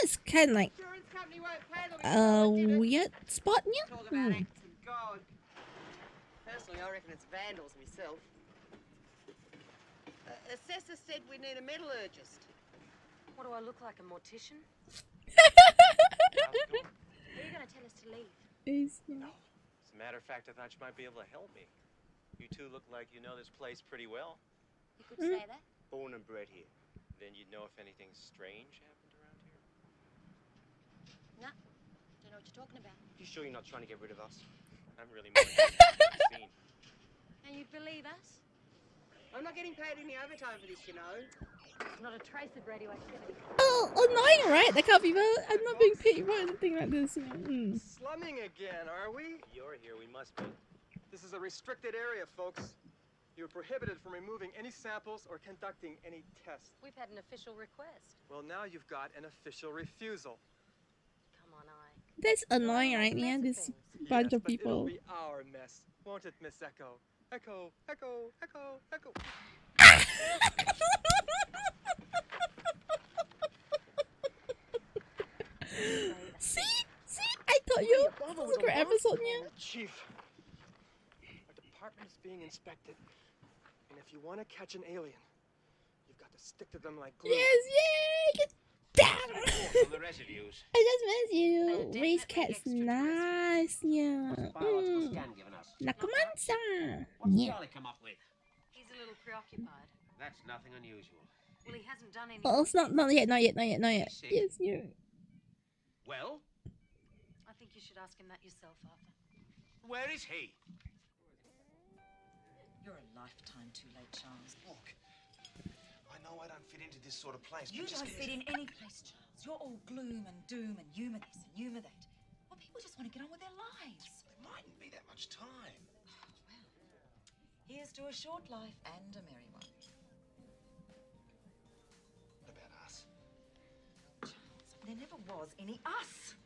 It's kind of like weird spot, yeah. Talk about acts of God. Personally, I reckon it's vandals myself. Assessor said we need a metallurgist. What do I look like, a mortician? Are you going to tell us to leave? Yes, yeah. As a matter of fact, I thought you might be able to help me. You two look like you know this place pretty well. You could say that. Born and bred here. Then you'd know if anything strange happened around here. No, don't know what you're talking about. You sure you're not trying to get rid of us? I'm really more interested in the scene. And you'd believe us? I'm not getting paid any overtime for this, you know. There's not a trace of radioactivity. Oh, annoying, right? That kind of people. I'm not being paid for anything like this. Slumming again, are we? You're here, we must be. This is a restricted area, folks. You're prohibited from removing any samples or conducting any tests. We've had an official request. Well, now you've got an official refusal. Come on, Ike. That's annoying, right? Yeah, this bunch of But it'll people. be our mess, won't it, Miss Echo? Echo, Echo, Echo, Echo. See, I told you. This is a great episode, yeah. Chief, our department is being inspected, and if you want to catch an alien, you've got to stick to them like glue. Yes, yay! Get down! On the residues. I just miss you. Race cat's nice, yeah. What's the biological scan given us? Nakaman-san. What did Yeah. Charlie come up with? He's a little preoccupied. That's nothing unusual. Well, he hasn't done any. Oh, it's not yet. Yes, yeah. Well, I think you should ask him that yourself, Arthur. where is he? You're a lifetime too late, Charles. Look, I know I don't fit into this sort of place. You but just don't fit in any place, Charles. You're all gloom and doom and humour this and humour that. Well, people just want to get on with their lives. There mightn't be that much time. Well, here's to a short life and a merry one. What about us? Charles, there never was any us.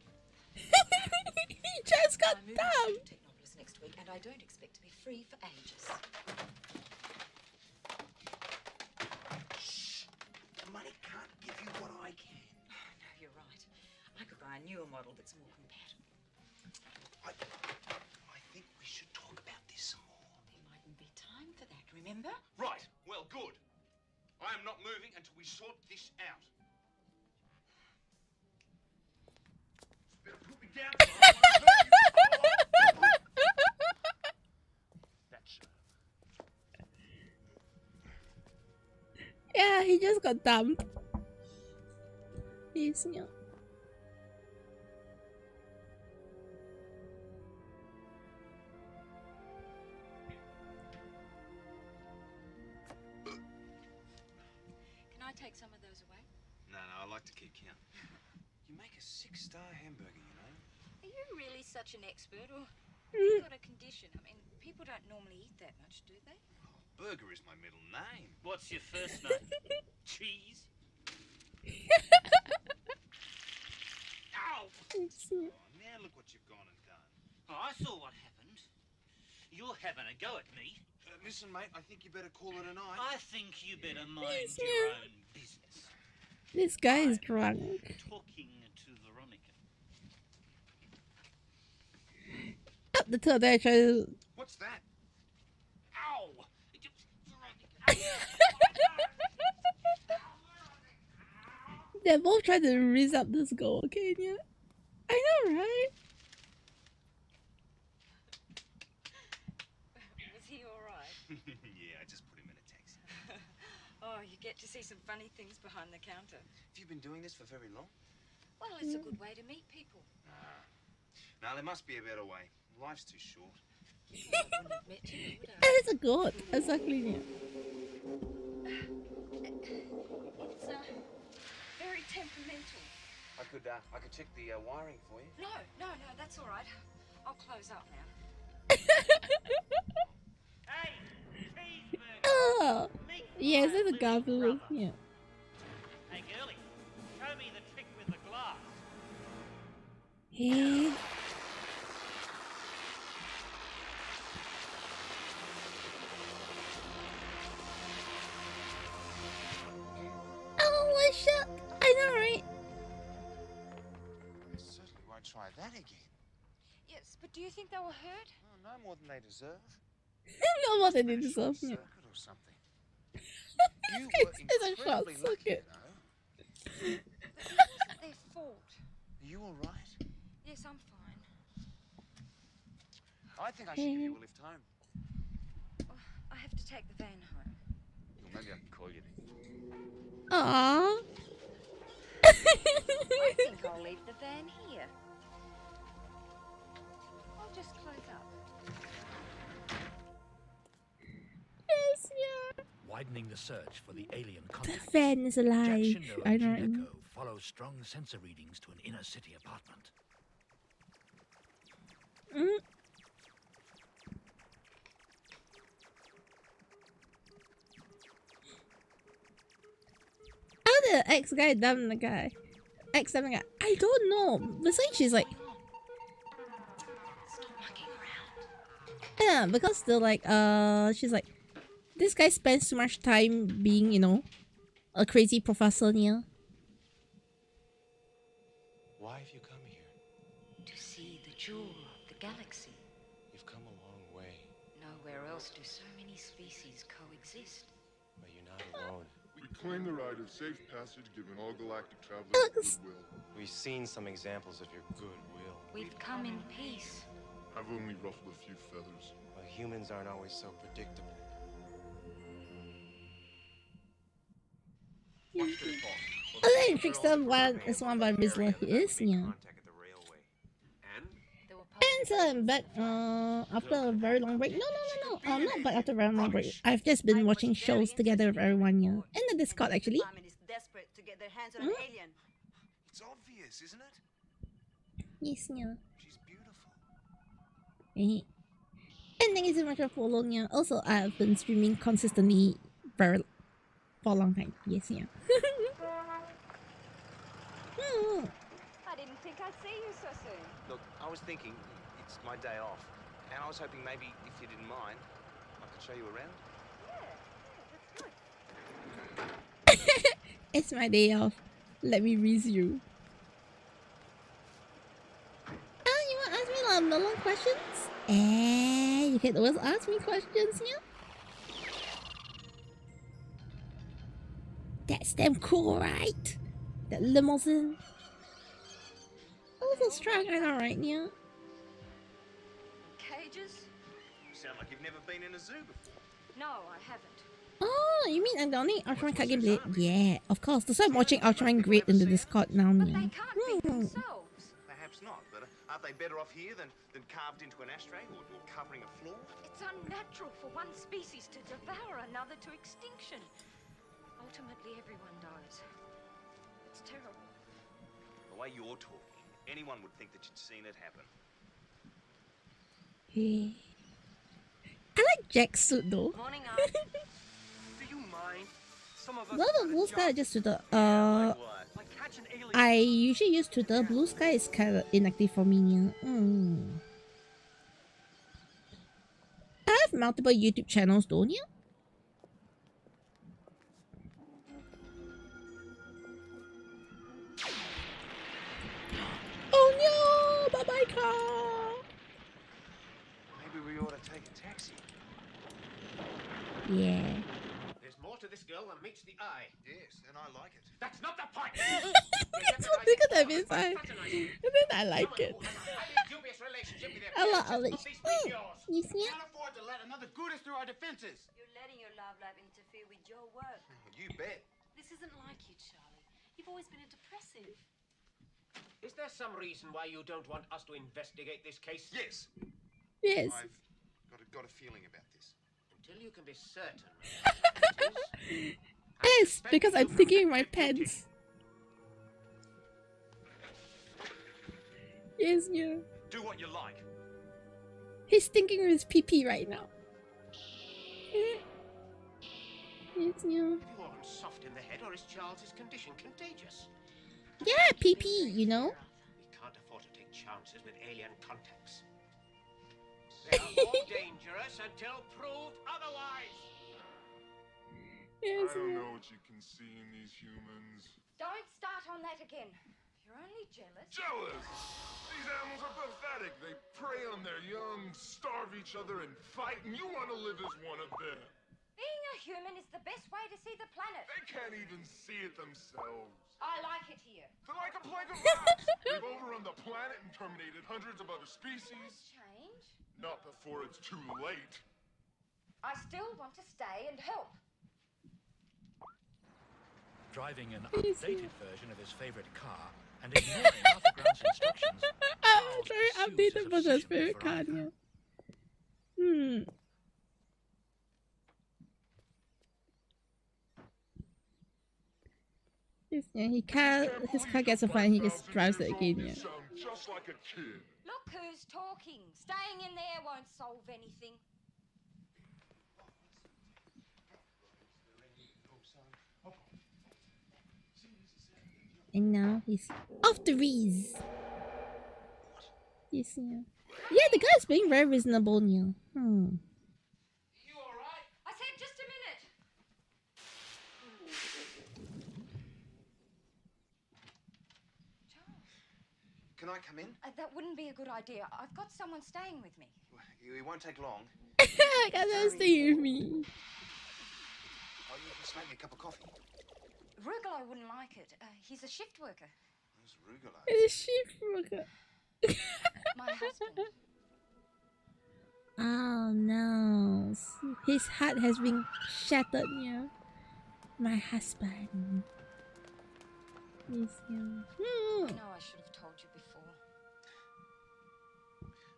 He just got I'm moving dumb. to Technopolis next week, and I don't expect to be free for ages. Shh. The money can't give you what I can. No, you're right. I could buy a newer model that's more compatible. I think we should talk about this some more. There mightn't be time for that, remember? Right, well, good. I am not moving until we sort this out. Better put me down. That's Yeah, he just got dumped. Yes, yeah. Can I take some of those away? No, I like to keep count. You make a 6-star hamburger, you know. Are you really such an expert, or have you got a condition? I mean, people don't normally eat that much, do they? Burger is my middle name. What's your first name? Cheese? Ow! Oh, now look what you've gone and done. Oh, I saw what happened. You're having a go at me. Listen, mate, I think you better call it a night. I think you better mind Yes, your yeah. own business. This guy is drunk. Talking to Veronica. Up the top there, try to. What's that? Ow! They're both trying to raise up this goal, okay, yeah? I know, right? Was he all right? Yeah, I just put him in a taxi. Oh, you get to see some funny things behind the counter. Have you been doing this for very long? Well, it's a good way to meet people. No, there must be a better way. Life's too short. Well, I wouldn't admit to you, would I? That is a good. Exactly, yeah. It's very temperamental. I could check the wiring for you. No, that's all right. I'll close up now. Hey! Cheeseburger! Oh! Meat Yes, there's a gabu. Yeah. Hey, girlie, show me the trick with the glass. Hey. Oh, what shit? I know, right? I certainly won't try that again. Yes, but do you think they will hurt? Oh, no more than they deserve. No more than they deserve. Yeah. Circuit or something. You were incredibly lucky, you know. But it wasn't their fault. Are you all right? Yes, I'm fine. I think I should give you a lift home. Oh, I have to take the van home. Well, maybe I can call you then. Aww. I think I'll leave the van here. I'll just close up. Yes, yeah. Widening the search for the alien The contact. fan is alive. Shindo I and know. Deco follow strong sensor readings to an inner city apartment. How the ex guy dumb the guy? Ex dumb the guy? I don't know. Besides, she's like, yeah, because they're like, she's like, this guy spends too much time being, you know, a crazy professor here. Why have you come here? To see the jewel of the galaxy. You've come a long way, Nowhere else do so many species coexist. but you're not alone. We claim the right of safe passage given all galactic travelers goodwill. We've seen some examples of your goodwill. We've come in peace. I've only ruffled a few feathers. But humans aren't always so predictable. Oh, then Trickster one is one by Rizzler. He is, yeah. And so I'm back after a very long break. No. Not back after a very long break. I've just been watching shows together with everyone, yeah. In the Discord, actually. Is desperate to get their hands on an alien. It's obvious, isn't it? Yes, yeah. She's beautiful. And thank you so much for following, yeah. Also, I've been streaming consistently for a long time. Yes, yeah. I didn't think I'd see you so soon. Look, I was thinking it's my day off, and I was hoping maybe if you didn't mind, I could show you around. Yeah, that's good. It's my day off. Let me resume. You want to ask me a lot of long questions? You can always ask me questions, yeah? That's damn cool, right? That limousine. Also strong, I know, right, yeah? Cages? You sound like you've never been in a zoo before. No, I haven't. Oh, you mean I'm the only Ultraman card gameplay? Yeah, of course. That's why I'm watching Ultraman Great in the Discord now, But yeah. they can't be themselves. Perhaps not, but aren't they better off here than carved into an ashtray or covering a floor? It's unnatural for one species to devour another to extinction. Ultimately, everyone dies. It's terrible. The way you're talking, anyone would think that you'd seen it happen. Hey. I like Jack's suit though. Morning, Do you mind? Some of us. No, the blue sky is just Twitter. Like catch an alien. I usually use Twitter. Blue sky is kind of inactive for me. Yeah. I have multiple YouTube channels, don't you? Oh no! Bye bye car. Maybe we ought to take a taxi. Yeah. There's more to this girl than meets the eye. Yes, and I like it. That's not the point. That's what they could have been saying. And then I like it. Dubious relationship with I love it. You see it? Can't afford to let another Goudas through our defenses. You're letting your love life interfere with your work. You bet. This isn't like you, Charlie. You've always been a depressive. Is there some reason why you don't want us to investigate this case? Yes. Yes. I've got a feeling about this. Until you can be certain. Yes, because I'm thinking in my pants. Yes, yeah. Do what you like. He's thinking of his PP right now. Yes, yeah. Have you all soft in the head, or is Charles's condition contagious? Yeah, PP, you know? We can't afford to take chances with alien contacts. They are all dangerous until proved otherwise. I don't know what you can see in these humans. Don't start on that again. You're only jealous. Jealous! These animals are pathetic. They prey on their young, starve each other, and fight, and you want to live as one of them. Being a human is the best way to see the planet. They can't even see it themselves. I like it here. They're like a plague of rats. They've overrun the planet and terminated hundreds of other species. Change? Not before it's too late. I still want to stay and help. Driving an updated version of his favorite car and ignoring Arthur Grant's instructions. Very updated version of his favorite car, yeah. Yes, yeah, his car gets a fine, he just drives it again, yeah. Just like a kid. Look who's talking. Staying in there won't solve anything. And now he's off the rees. Yes, yeah. Yeah, the guy's being very reasonable, yeah. You alright? I said just a minute. Can I come in? That wouldn't be a good idea. I've got someone staying with me. It won't take long. I got to stay with me. Oh, you can just make me a cup of coffee. Rugolo wouldn't like it. He's a shift worker. Who's Rugolo? It's a shift worker. My husband. Oh no. His heart has been shattered, yeah. My husband. Yes, yeah. I know I should have told you before.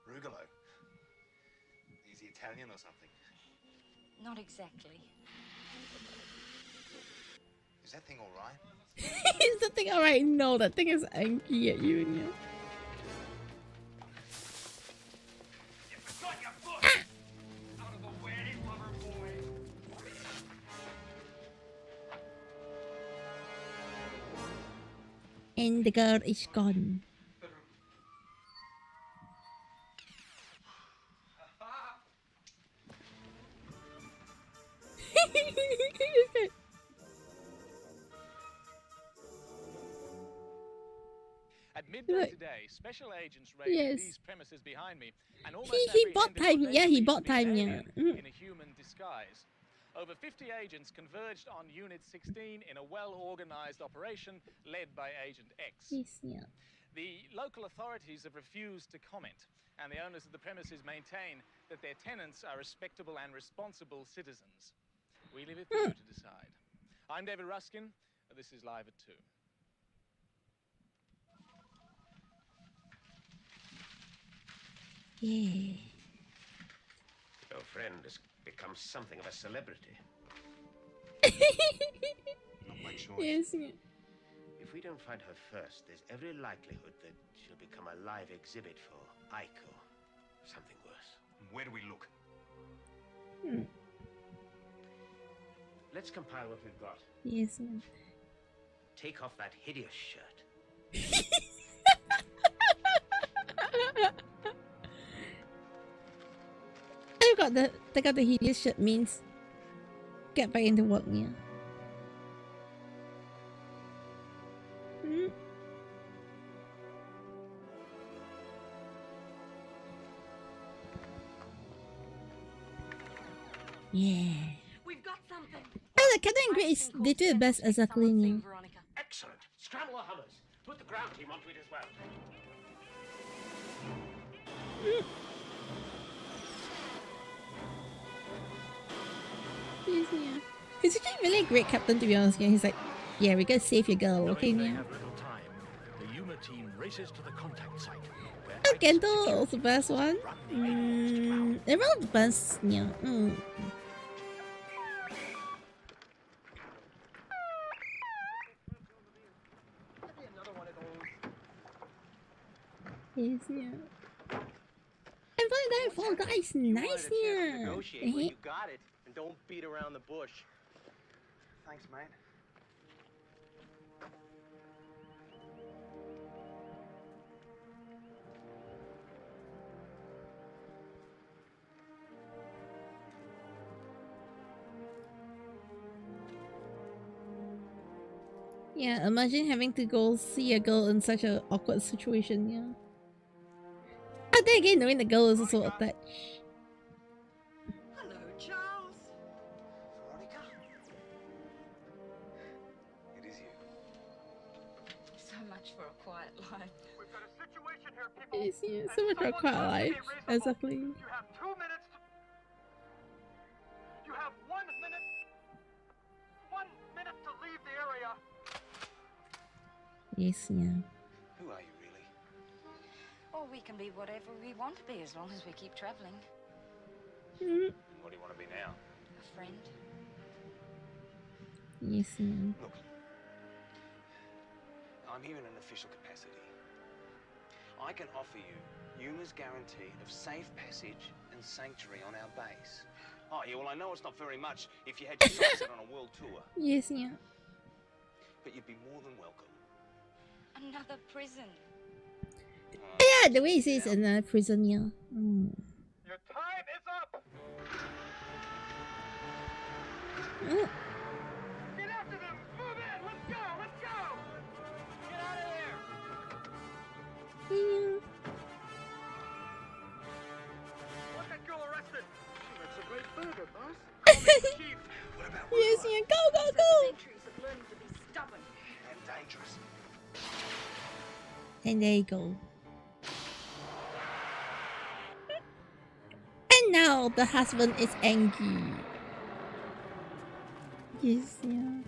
Rugolo? Is he Italian or something? Not exactly. Is that thing alright? Is the thing alright? No, that thing is angry at you, yeah. And the girl is gone. At midday today, special agents raided these premises behind me and almost he bought time. Yeah, he bought time. Yeah. In a human disguise. Over 50 agents converged on Unit 16 in a well-organized operation led by Agent X. Yes, yeah. The local authorities have refused to comment, and the owners of the premises maintain that their tenants are respectable and responsible citizens. We leave it to you to decide. I'm David Ruskin. This is Live at 2. Yeah. Your friend has become something of a celebrity. Not my choice. Yes, yeah. If we don't find her first, there's every likelihood that she'll become a live exhibit for Aiko. Something worse. Where do we look? Let's compile what we've got. Yes, yeah. Take off that hideous shirt. They got the hideous shirt means get back into work, yeah. Yeah. We've got something. Oh, the Captain and Grace, they do the best exactly, yeah. Excellent. Scramble the hummers. Put the ground team onto it as well. He's actually really a great captain, to be honest. Yeah, he's like, yeah, we gotta save your girl, okay, They yeah. have little time. The Yuma team races to the contact site. Oh, Gendo was the best one. They're all the best, yeah. Yes, yeah. And finally, that Fall Guys, nice, yeah. Negotiate when you got it, and don't beat around the bush. Thanks, mate. Yeah, imagine having to go see a girl in such an awkward situation, yeah. But then again, knowing the girl is also attached. Hello, Charles. Veronica? It is you. So much for a quiet life. We've got a situation here, people. Yes, yeah, so much for a quiet life. Exactly. You have 2 minutes to... You have 1 minute... 1 minute to leave the area. Yes, yeah. Who are you really? Or we can be whatever we want to be as long as we keep traveling. Mm. What do you want to be now? A friend. Yes, yeah. Look, I'm here in an official capacity. I can offer you Yuma's guarantee of safe passage and sanctuary on our base. Oh, yeah, well, I know it's not very much if you had your sights set on a world tour. Yes, yeah. But you'd be more than welcome. Another prison. Yeah, the way he says another prison, yeah. Mm. Your time is up. Oh. Get after them. Move in. Let's go. Let's go. Get out of there. Yeah. Want that girl arrested. She makes a great burger, boss. What about Yes, yeah. Go, go, go. Centuries of learning to be stubborn. and dangerous? And there you go. And now the husband is angry. Yes, yeah.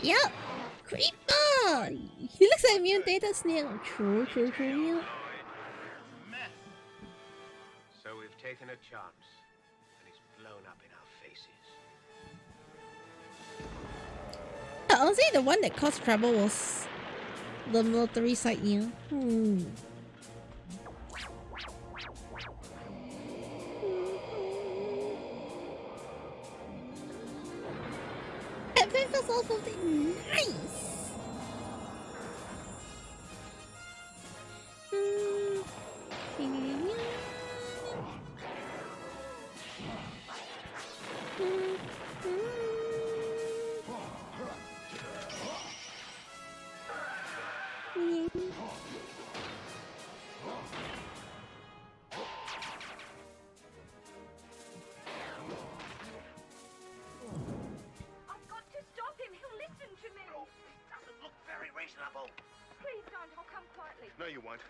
Yep. Creeper! He looks like a mutated snail. True, true, true. Yeah. So we've taken a chance, and it's blown up in our faces. Honestly, the one that caused trouble was the military side, yeah. Adventures also nice. No, you won't.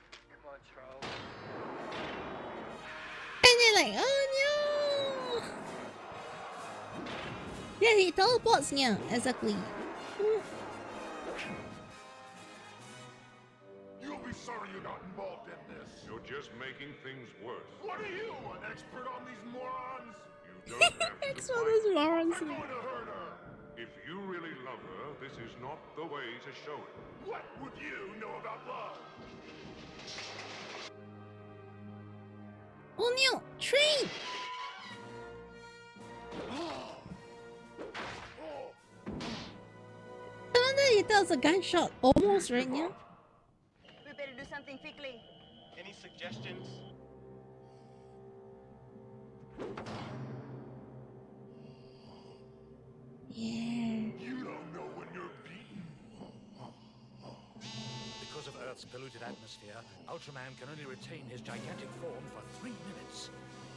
Come on, Charles. And they're like, oh no! Yeah, he teleports, yeah, exactly. You'll be sorry you got involved in this. You're just making things worse. What are you, an expert on these morons? You don't have to Expert on these morons. I'm going to hurt her. If you really love her, this is not the way to show it. What would you know about love? Oh no! Train! I wonder if that was a gunshot. Almost, right now. We better do something quickly. Any suggestions? Yeah. You don't know when you're beaten. Because of Earth's polluted atmosphere, Ultraman can only retain his gigantic form for 3 minutes.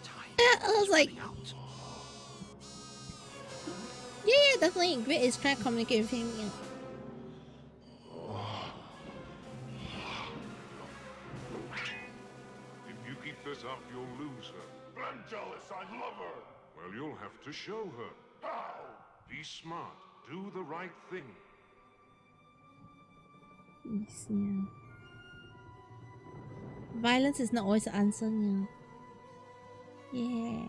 Time Yeah, I was like, out. yeah, definitely. Grit is trying to communicate with him. Yeah. If you keep this up, you'll lose her. I'm jealous. I love her. Well, you'll have to show her. How? Be smart. Do the right thing. Yes, yeah. Violence is not always the answer, yeah. Yeah.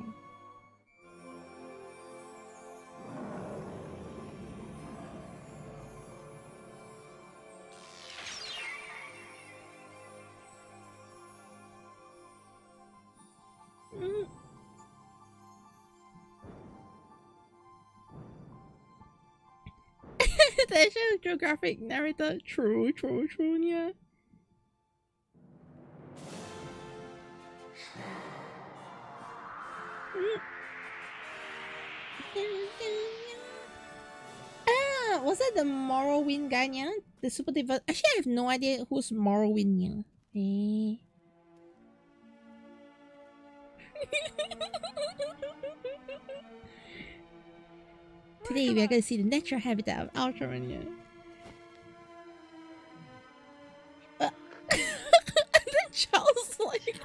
National Geographic narrator. True, yeah. Ah, was that the Morrowind guy, yeah? The super developed. Actually, I have no idea who's Morrowind, yeah. Eh. Today we are going to see the natural habitat of Ultraman, yeah. And then Charles like...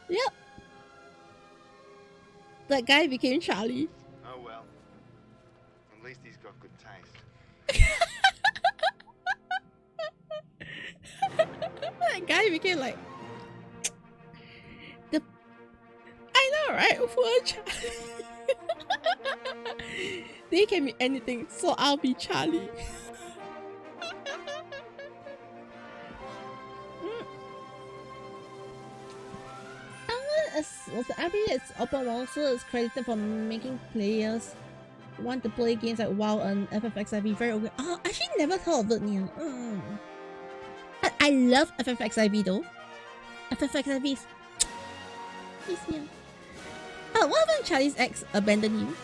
Yep. That guy became Charlie. Oh well. At least he's got good taste. That guy became like... I know, right? Poor Charlie. They can be anything, so I'll be Charlie. Also, it's open world, so it's credited for making players want to play games like WoW and FFXIV very okay. Oh, I actually never heard of it, yeah. I love FFXIV though. FFXIV is... yeah. Oh, what happened Charlie's ex abandoned him?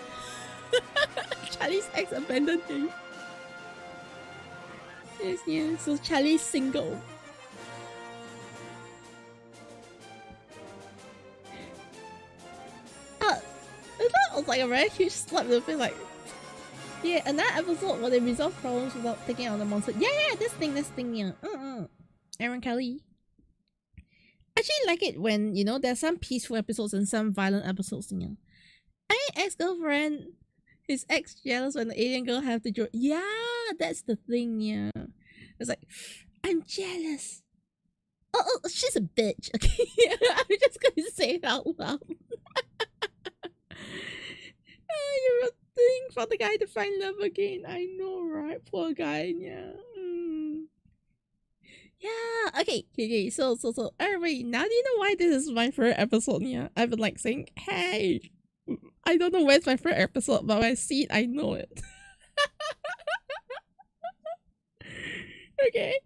Charlie's ex abandoned him. Yes, yeah. So Charlie's single. That was like a very huge slap in the face, like... Yeah, another episode where they resolve problems without taking out the monster. Yeah, this thing, yeah. Aaron Kelly. I actually like it when, you know, there's some peaceful episodes and some violent episodes, you know. I mean, ex-girlfriend, his ex jealous when the alien girl have to join. Yeah, that's the thing, yeah. It's like, I'm jealous. Oh, she's a bitch, okay? I'm just gonna say it out loud. You're a thing for the guy to find love again. I know, right? Poor guy, yeah. Yeah, okay. So, everybody, now do you know why this is my favorite episode, yeah? I've been like saying, hey, I don't know where's my favorite episode, but when I see it, I know it. Okay.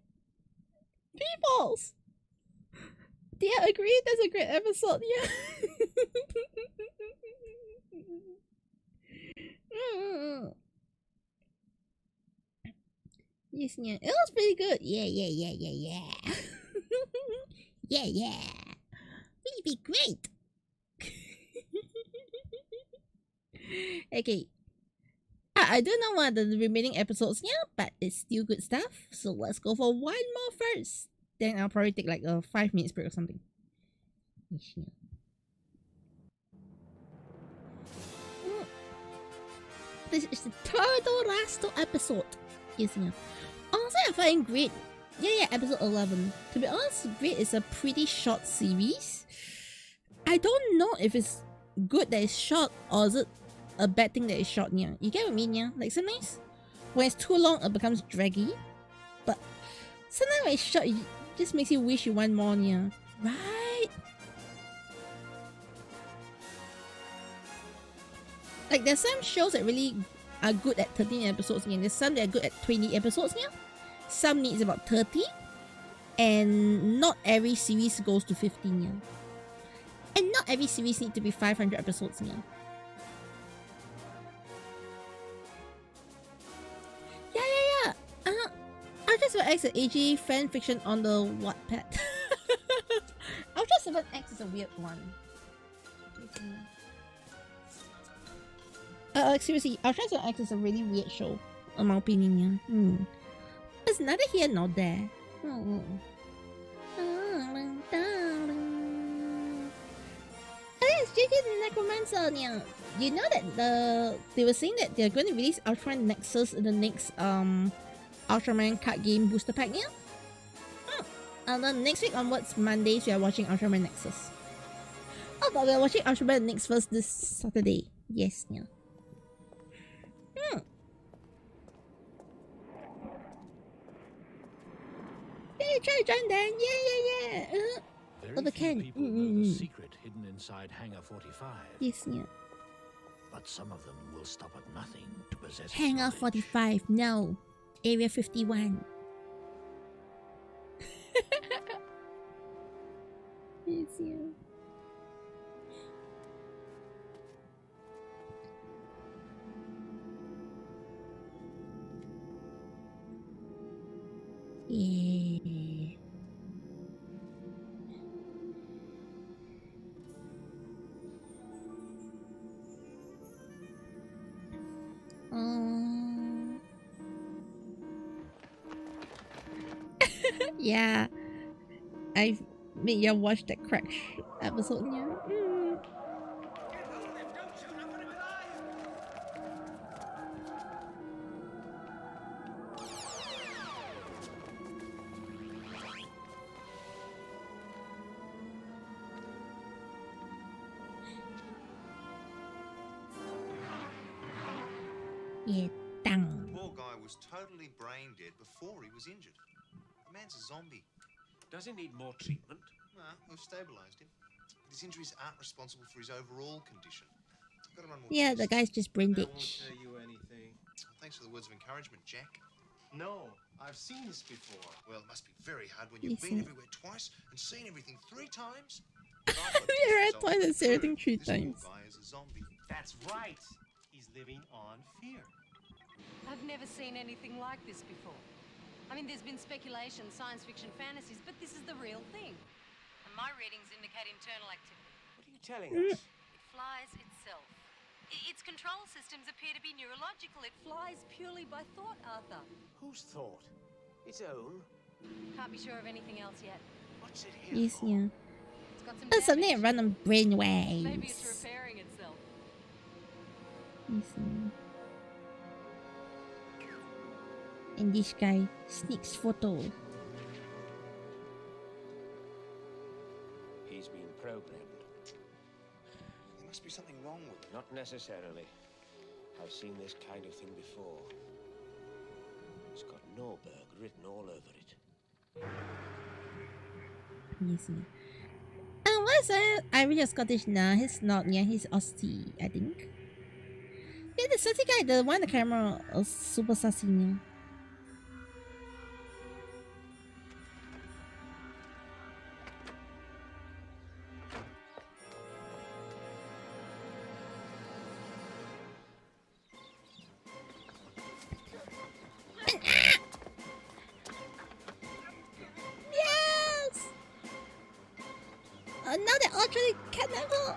Peoples! Do you agree that's a great episode, yeah? Yes, yeah. It was pretty good. Yeah. Yeah. Really great. Okay. I don't know what the remaining episodes, yeah, but it's still good stuff. So let's go for one more first. Then I'll probably take like a 5 minutes break or something. Yes, yeah. This is the third last episode. Yes, yeah. Honestly, I find Grid. Yeah, episode 11. To be honest, Grid is a pretty short series. I don't know if it's good that it's short or is it a bad thing that it's short, yeah. You get what I mean, yeah? Like sometimes when it's too long, it becomes draggy. But sometimes when it's short, it just makes you wish you want more, yeah. Right? Like there's some shows that really are good at 13 episodes, and there's some that are good at 20 episodes, yeah. Some needs about 30, and not every series goes to 15, yeah. And not every series need to be 500 episodes, yeah. Yeah. Ultra7X and AG fan fiction on the Wattpad. Ultra7X is a weird one. Seriously, Ultra7X is a really weird show, in my opinion, yeah. It's neither here nor there. It's JJ the Necromancer, yeah. You know that they were saying that they're going to release Ultraman Nexus in the next Ultraman card game booster pack, yeah? And then next week onwards, Mondays, we are watching Ultraman Nexus. Oh, but we are watching Ultraman Nexus first this Saturday. Yes, yeah. Hey, try to join then. Yeah. Very Oh, the few can. people know the secret hidden inside Hangar 45. Yes, yeah. but some of them will stop at nothing to possess its Hangar knowledge. 45, no. Area 51. It's you. Yeah. Yeah. I made you watch that crash episode, yeah. Yeah, dang. The poor guy was totally brain dead before he was injured. The man's a zombie. Does he need more treatment? No, we've stabilised him. But his injuries aren't responsible for his overall condition. I've got to run more Yeah, the tests. guy's just brain That dead. won't tell you anything. Thanks for the words of encouragement, Jack. No, I've seen this before. Well, it must be very hard when you've Listen. been everywhere twice and seen everything 3 times. You read twice and see everything 3 times. This poor guy is a zombie. That's right. He's living on fear. I've never seen anything like this before. I mean, there's been speculation, science fiction, fantasies, but this is the real thing. And my readings indicate internal activity. What are you telling us? It flies itself. Its control systems appear to be neurological. It flies purely by thought, Arthur. Whose thought? Its own? Can't be sure of anything else yet. What's it here Yes, for? yeah. It's got some That's something that damage. run on brain Maybe it's waves. repairing itself. Yes, yeah. And this guy sneaks photo. He's been programmed. There must be something wrong with him. Not necessarily. I've seen this kind of thing before. It's got Norberg written all over it. Yes, yeah. What's that? I really Scottish now. He's not, yeah, he's Aussie, I think. Yeah, the sassy guy, the one on the camera is super sassy, yeah. Yes! Another Ultraman.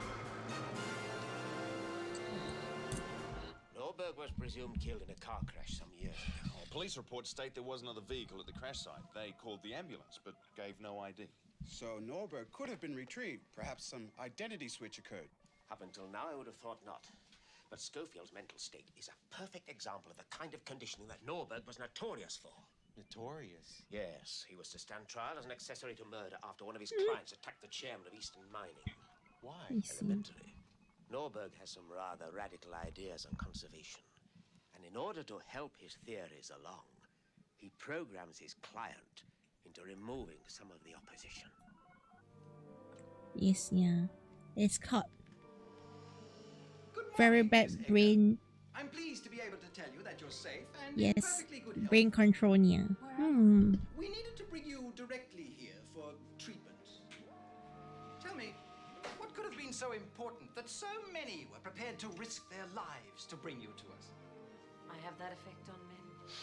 Norberg was presumed killed in a car crash some years ago. Police reports state there was another vehicle at the crash site. They called the ambulance, but gave no ID. So Norberg could have been retrieved. Perhaps some identity switch occurred. Up until now, I would have thought not. But Schofield's mental state is a perfect example of the kind of conditioning that Norberg was notorious for. Notorious? Yes, he was to stand trial as an accessory to murder after one of his clients attacked the chairman of Eastern Mining. Why? Elementary. Norberg has some rather radical ideas on conservation. And in order to help his theories along, he programs his client into removing some of the opposition. Yes, yeah. It's caught. Very bad brain. I'm pleased to be able to tell you that you're safe and in Yes. perfectly good health. Brain control, yeah. We needed to bring you directly here for treatment. Tell me, what could have been so important that so many were prepared to risk their lives to bring you to us? I have that effect on men.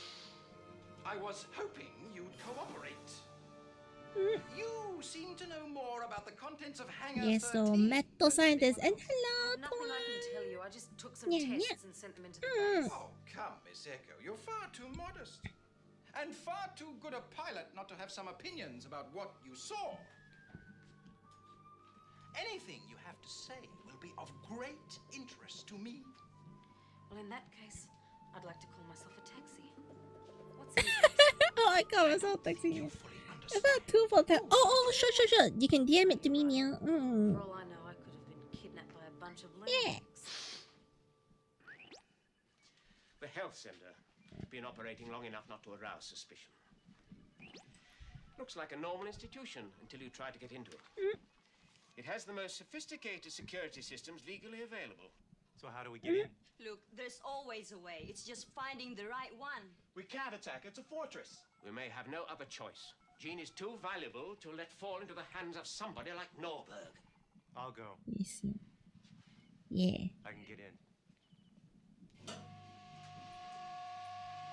I was hoping you'd cooperate. You seem to know more about the contents of Hangar Yes, so 13. metal scientist and hello, Nothing I can tell you. I just took some Yeah, tests yeah. and sent them into the base. Oh, come, Miss Echo. You're far too modest. And far too good a pilot not to have some opinions about what you saw. Anything you have to say will be of great interest to me. Well, in that case, I'd like to call myself a taxi. What's Oh, I got myself texting. I got 2 for that. Oh, sure. You can DM it to me, Nia. For all I know, I could have been kidnapped by a bunch of lunatics. The health center been operating long enough not to arouse suspicion. Looks like a normal institution until you try to get into it. It has the most sophisticated security systems legally available. So how do we get in? Look, there's always a way. It's just finding the right one. We can't attack. It's a fortress. We may have no other choice. Jean is too valuable to let fall into the hands of somebody like Norberg. I'll go. Yeah. I can get in.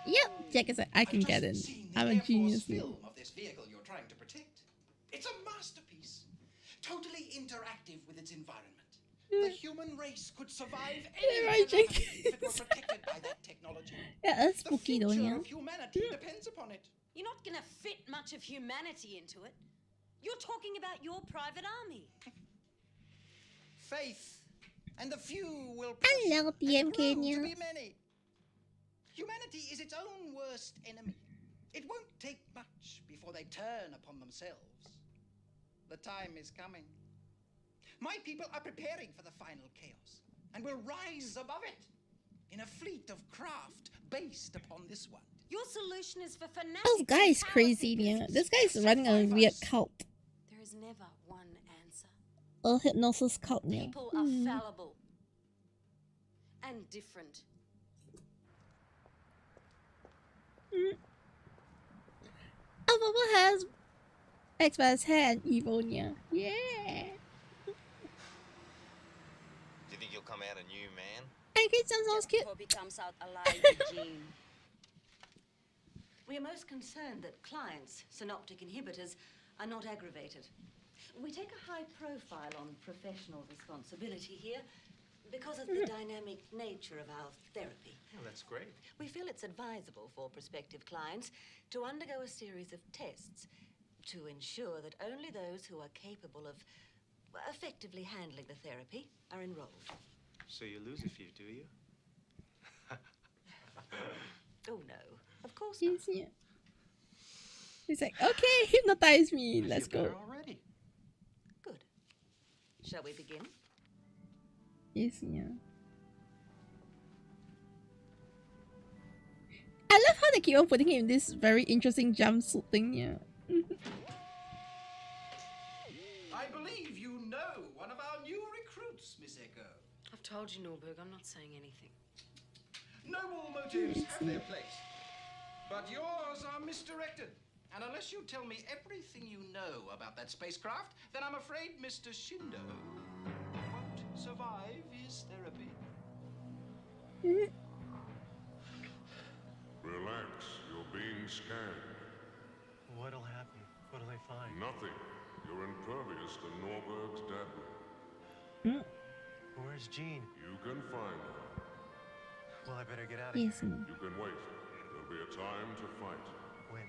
Yep, Jack is like, I can get in. I'm a genius. Film of this vehicle you're trying to protect. It's a masterpiece. Totally interactive with its environment. The human race could survive any calamity if it were protected by that technology. Yeah, that's spooky though, The yeah. future of humanity depends upon it. You're not gonna fit much of humanity into it. You're talking about your private army. Faith and the few will Hello, TM to Kenya. be many. Humanity is its own worst enemy. It won't take much before they turn upon themselves. The time is coming. My people are preparing for the final chaos and will rise above it in a fleet of craft based upon this one. Your solution is for fanatics. This guy is crazy, yeah. This guy is running a weird cult. There is never one answer. A hypnosis cult, yeah. People are fallible and different. Alpha has X-Man's hand, evil, yeah. Yeah. Do you think you'll come out a new man? I get some sounds cute. Before becomes out alive with Jean. We are most concerned that clients' synoptic inhibitors are not aggravated. We take a high profile on professional responsibility here because of the dynamic nature of our therapy. Oh, that's great. We feel it's advisable for prospective clients to undergo a series of tests to ensure that only those who are capable of effectively handling the therapy are enrolled. So you lose a few, do you? Oh, no. Of course He's here. He's like, okay, hypnotize me. Let's go. Already. Good. Shall we begin? Yes, yeah. I love how they keep on putting him in this very interesting jumpsuit thing, yeah. I believe you know one of our new recruits, Miss Echo. I've told you, Norberg, I'm not saying anything. Noble motives have their place, but yours are misdirected. And unless you tell me everything you know about that spacecraft, then I'm afraid Mr. Shindo won't survive his therapy. Relax, you're being scanned. What'll happen? What'll they find? Nothing. You're impervious to Norberg's dad. Where's Jean? You can find her. Well, I better get out of Yes, here. You can wait. There'll be a time to fight. When?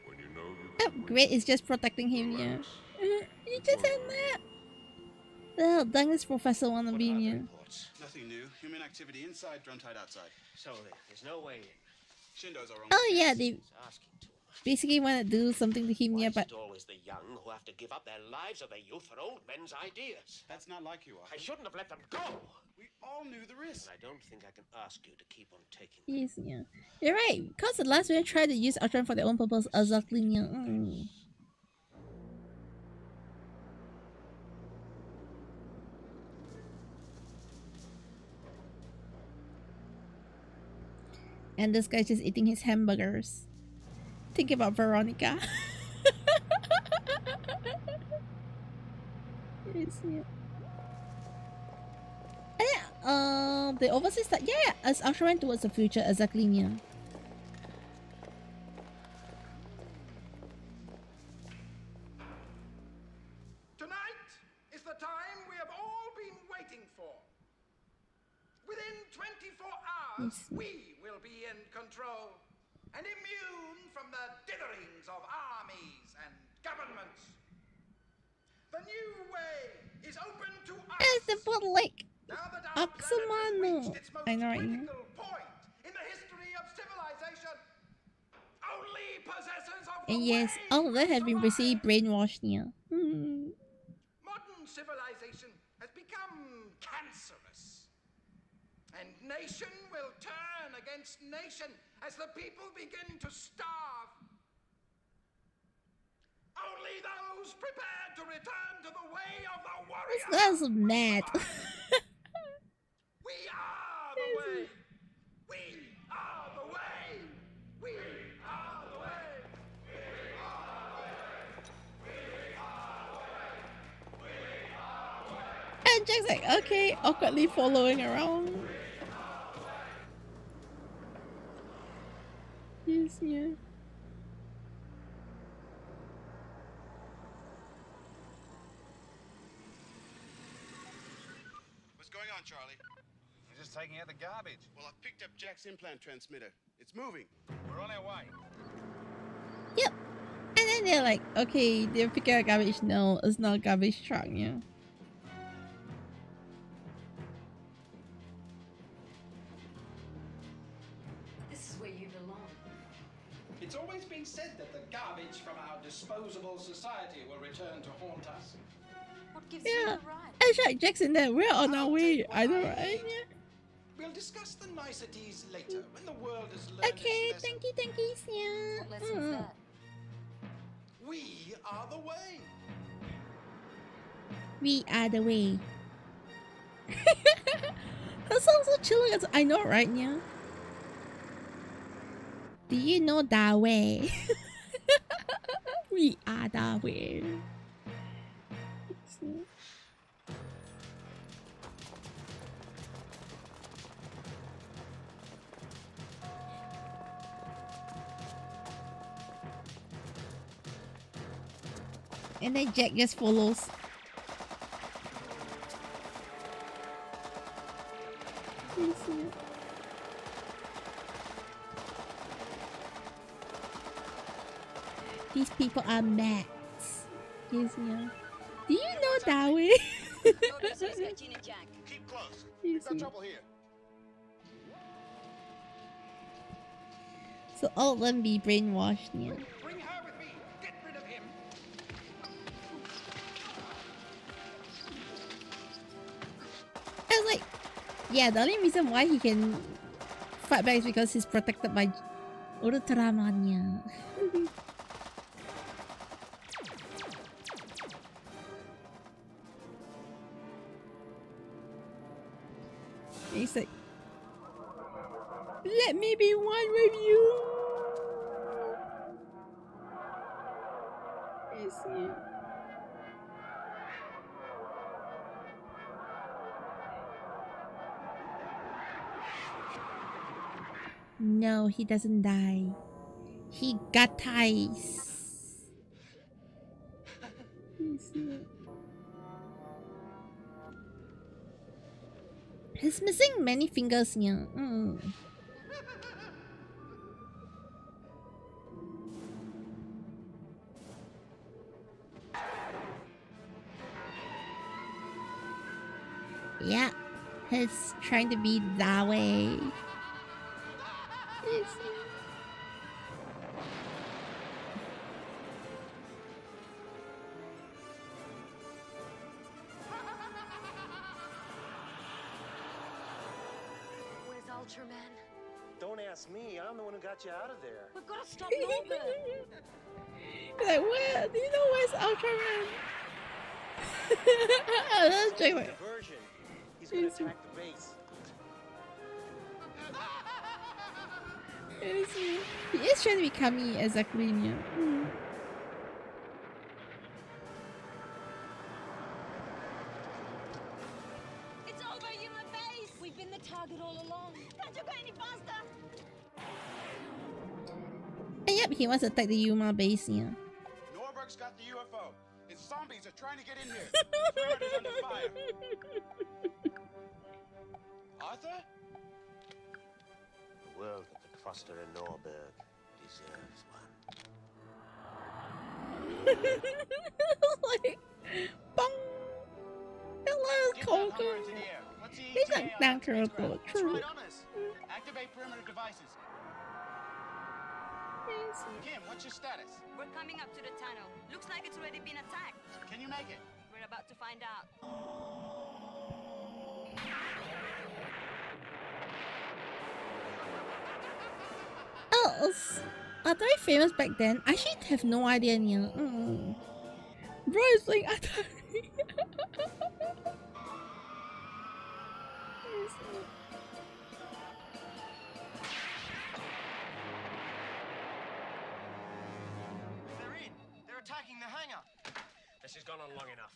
When you know you Oh, can win. great, it's just protecting him, yeah. You just said that. The youngest professor wanna be, yeah. Nothing new. Human activity inside, drum tight outside. So there's no way in. Shindo's our own. Oh yeah, they He's asking too much. basically want to do something to him, yeah, Is but it always the young who have to give up their lives or their youth for old men's ideas? That's not like you, I shouldn't have let them go. We all knew the risk. And I don't think I can ask you to keep on taking. yes, yeah. You're right, because the last one tried to use Ultraman for their own purpose, exactly, yeah. And this guy's just eating his hamburgers. Think about Veronica. Yes, yeah. The overseas stuff, yeah, as Ultraman towards the future, exactly, yeah. Tonight is the time we have all been waiting for. Within 24 hours, Yes. we will be in control and immune from the ditherings of armies and governments. The new way is open to us. It's the foot like Now that our planet has Axumano. reached its most I know, right? critical point in the history of civilization, only possessors of the And yes, way all of them have been survive. received brainwashed, yeah. Modern civilization has become cancerous. And nation will turn against nation as the people begin to starve. Only those prepared to return to the way of the warrior. That's mad. We then Jack's like, okay, awkwardly following around. Yes, yeah. What's going on, Charlie? We're just taking out the garbage. Well, I've picked up Jack's implant transmitter. It's moving. We're on our way. Yep. And then they're like, okay, they're picking up garbage. No, it's not a garbage truck, yeah. This is where you belong. It's always been said that the garbage from our disposable society will return to haunt us. What gives Yeah. you the right? It's like Jackson there. We're on our way. I know, right? Yeah. We'll discuss the niceties later when the world has learned Okay, its lesson. thank you, yeah. What lesson's that? We are the way. We are the way. That sounds so chilling. I know, right, yeah? Do you know that way? We are the way. And then Jack just follows. These people are mad. Yes, yeah. Do you know that way? Keep close. We've got trouble here. So all of them be brainwashed, yeah. Bring her with me. Get rid of him. I was like, yeah, the only reason why he can fight back is because he's protected by Ultraman, yeah. He's like, let me be one with you. Yes, yeah. No, he doesn't die. He got ties. He's missing many fingers here. Yeah, he's trying to be that way. Where's Ultraman? Don't ask me. I'm the one who got you out of there. We've got to stop Norbert. Like, where? Do you know where's Ultraman? That's Jake like, Diversion. He's gonna attack the base. he is trying to be Kami exactly, yeah. It's over, human base. We've been the target all along. Can't you go any faster? And yep, he wants to attack the Yuma base, yeah. Norberg's got the UFO. His zombies are trying to get in here. The perimeter's under fire. Arthur? The world that could foster a Norberg deserves one. Like, bong! Hello, Coco! He's like down to a boat, true. Activate perimeter devices. Kim, what's your status? We're coming up to the tunnel. Looks like it's already been attacked. Can you make it? We're about to find out. Oh, are they famous back then? I actually have no idea, yeah. Bro, it's like Atari. They're in. They're attacking the hangar. This has gone on long enough.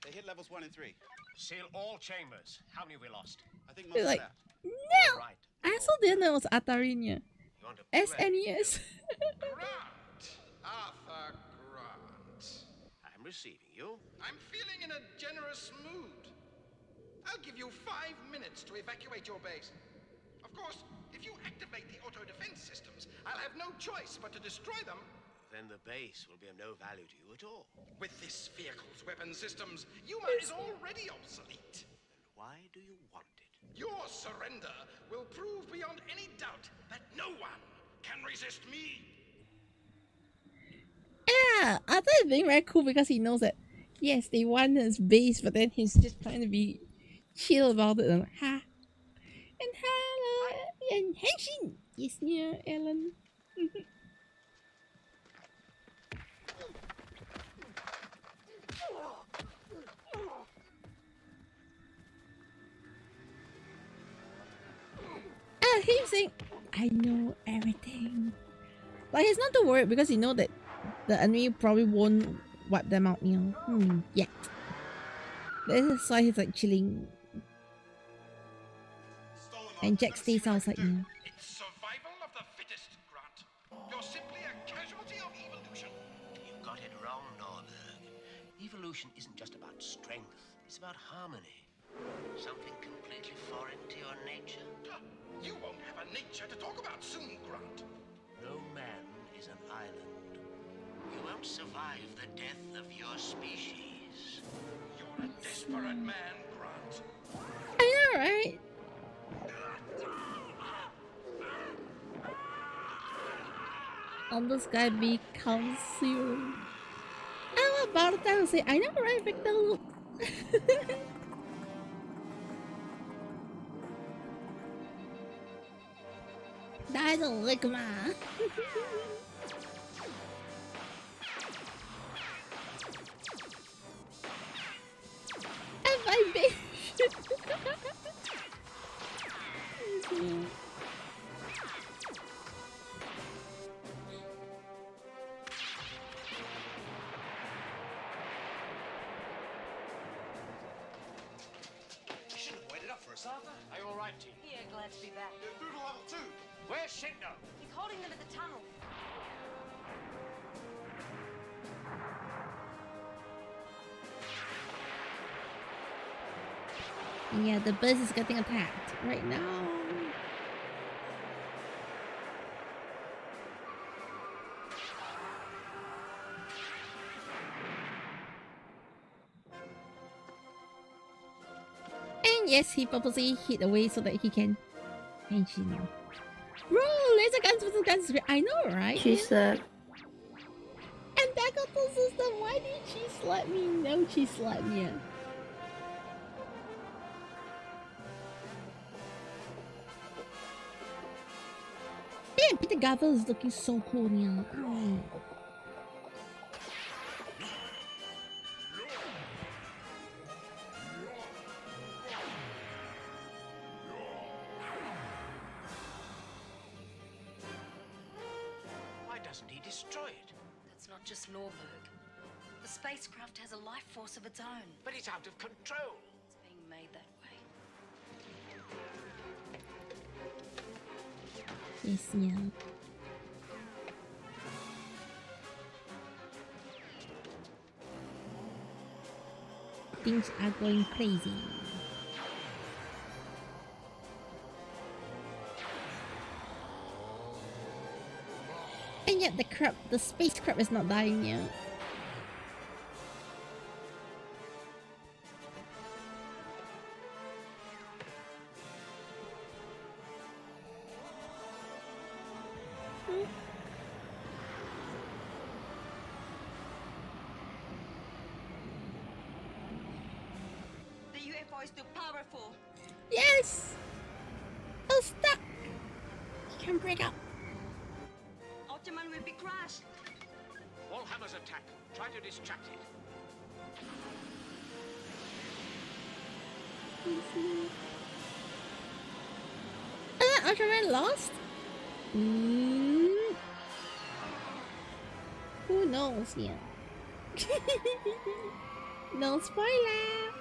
They hit levels 1 and 3. Seal all chambers. How many have we lost? I think It's most like, of that. no! Right. I also didn't know it was AriNyaTou. You want to play? SNES. Arthur Grant. I'm receiving you. I'm feeling in a generous mood. I'll give you 5 minutes to evacuate your base. Of course, if you activate the auto-defense systems, I'll have no choice but to destroy them. Then the base will be of no value to you at all. With this vehicle's weapon systems, Yuma is already obsolete. Then why do you want it? Your surrender will prove beyond any doubt that no one can resist me. Yeah, I thought it's being very cool because he knows that, yes, they want his base, but then he's just trying to be chill about it. And, ha. And hello, and Henshin! Yes, yeah, Ellen. He's saying, I know everything. Like, he's not too worried because he knows that the enemy probably won't wipe them out, you know. Yet. That's why he's like chilling. And Jack stays outside, you know. It's survival of the fittest, Grant. You're simply a casualty of evolution. You got it wrong, Norberg. Evolution isn't just about strength. It's about harmony. Something completely foreign to your nature. You won't have a nature to talk about soon, Grant. No man is an island. You won't survive the death of your species. You're a desperate man, Grant. I know, right? On this guy becomes soon. I'm about to say, I know, right, Victor? Look. Die the Ligma. And my baby. You shouldn't have waited up for us, Arthur. Are you all right, team? Yeah, glad to be back. Through to level 2. Where's Shinno? He's holding them at the tunnel. Yeah, the bus is getting attacked right now. And yes, he purposely hit away so that he can. And she know. Bro, laser guns with the guns. I know, right? She said. And Deco system. Why did she slap me? No, she slapped me. Damn, Peter Gavel is looking so cool now. Oh. Why doesn't he destroy it? That's not just Norberg. The spacecraft has a life force of its own. But it's out of control. It's being made that way. Yes, yeah. Things are going crazy. And yet the spacecraft is not dying yet. The UFO is too powerful. Yes! Oh, stop! He can break up. Ultraman will be crushed. Wallhammer's attack. Try to distract it. Ultraman lost? Who knows, yeah. No spoiler!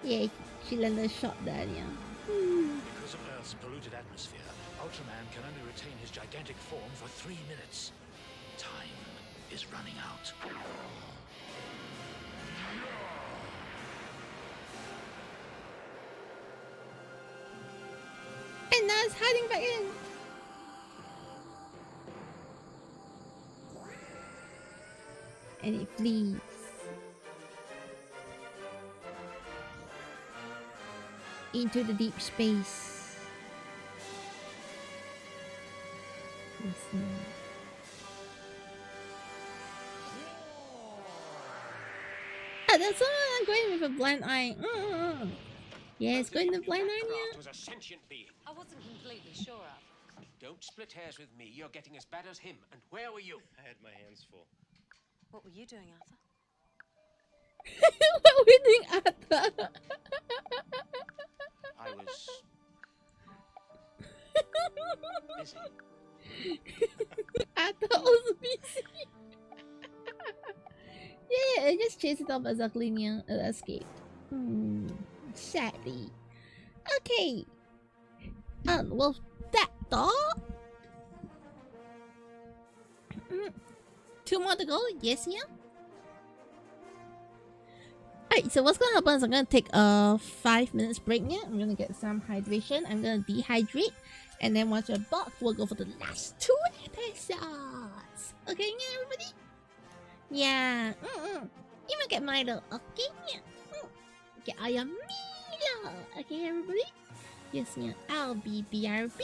Yeah, she landed a shot there, yeah. Because of Earth's polluted atmosphere, Ultraman can only retain his gigantic form for 3 minutes. Time is running out. And now it's hiding back in. And it flees. Into the deep space. Ah, that's someone I'm going with a blind eye. Yeah, it's going to blind eye, yeah. Was a sentient being. I wasn't completely sure of. Don't split hairs with me. You're getting as bad as him. And where were you? I had my hands full. What were you doing, Arthur? What were you doing, Arthur? I was busy. Arthur also busy. Yeah, I just chased it off as a linear escape. Sadly. Okay. Well, that thought. 2 more to go. Yes, yeah. Alright, so what's gonna happen is I'm gonna take a 5 minutes break here. I'm gonna get some hydration. I'm gonna dehydrate. And then once we're back, we'll go for the last 2 episodes. Okay, yeah, everybody? Yeah. Even get Milo. Okay, yeah. Get Ayamila. Okay, everybody? Yes, yeah. I'll be BRB.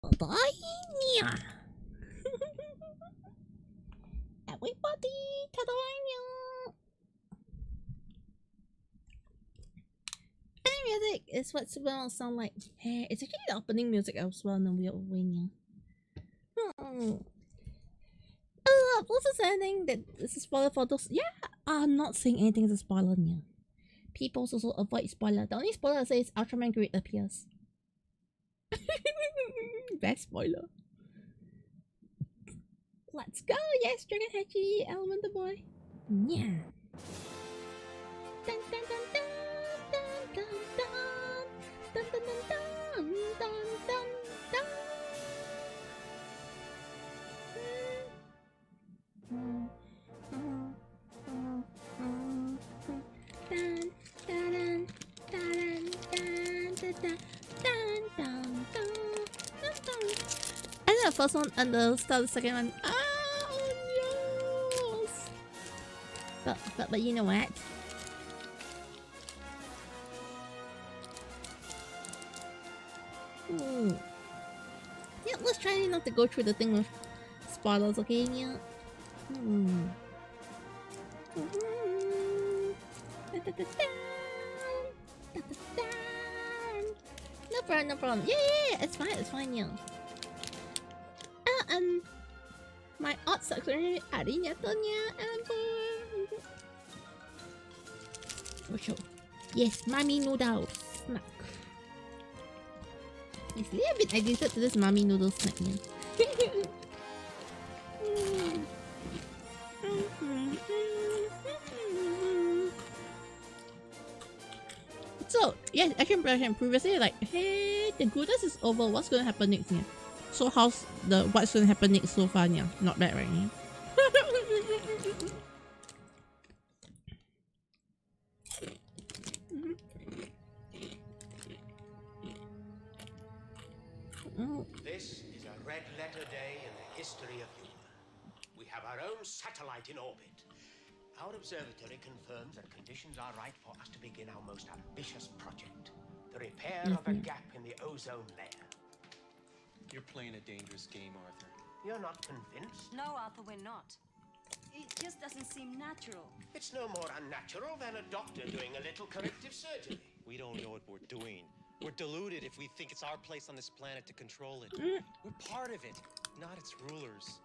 Tadanya. Everybody, Tadanya. Any music is what will sound like. Hey, it's actually the opening music as well in a weird way. Also saying that this is spoiler for those. Yeah, I'm not saying anything is a spoiler. Yeah. People also avoid spoiler. The only spoiler I say is Ultraman Grid appears. Best spoiler. Let's go! Yes, Dragon Hachi, Elemental Boy. Yeah. Dun, dun, dun, dun, dun, dun, dun, dun, dun, dun, dun, dun, dun. I know the first one and the start of the second one. Oh yes. But you know what? Yeah, let's try not to go through the thing with spoilers, okay? Yeah. No problem, no problem. Yeah, it's fine, yeah. My art section, AriNyaTou, and yes, mommy noodles snack. It's a little bit addicted to this mommy noodles snack, yeah. So, yes, action progression previously, like, hey, the goodness is over, what's gonna happen next year? So how's the what's gonna happen next so far? Yeah, not bad, right? Yeah? This is a red letter day in the history of humor. We have our own satellite in orbit. Our observatory confirms that conditions are right for us to begin our most ambitious project, the repair of a gap in the ozone layer. You're playing a dangerous game, Arthur. You're not convinced? No, Arthur, we're not. It just doesn't seem natural. It's no more unnatural than a doctor doing a little corrective surgery. We don't know what we're doing. We're deluded if we think it's our place on this planet to control it. We're part of it, not its rulers. So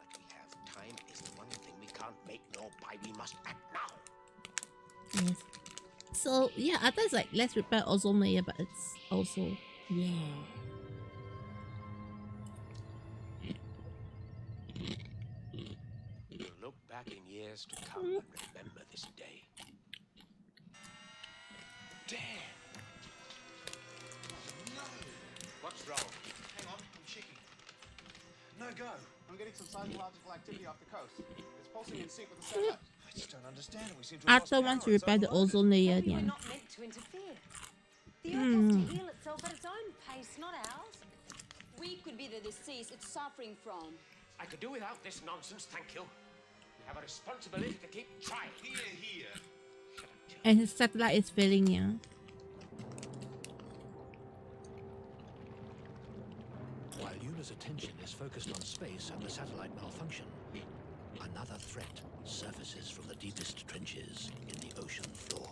that we have time is the one thing we can't make nor buy. We must act now. Yes. So yeah, I thought it's like let's repair ozone layer, but it's also We'll look back in years to come and remember this day. Damn! What's wrong? Hang on, I'm checking. No go. I'm getting some seismological activity off the coast. It's pulsing in sync with the satellite. I just don't understand it. We seem to have Arthur wants to repair the ozone layer. Maybe Yeah. we're not meant to interfere. The Earth has to heal itself at its own pace, not ours. We could be the disease it's suffering from. I could do without this nonsense, thank you. We have a responsibility to keep trying. Here. And his satellite is failing. Yeah. While Yuna's attention is focused on space and the satellite malfunction, another threat surfaces from the deepest trenches in the ocean floor.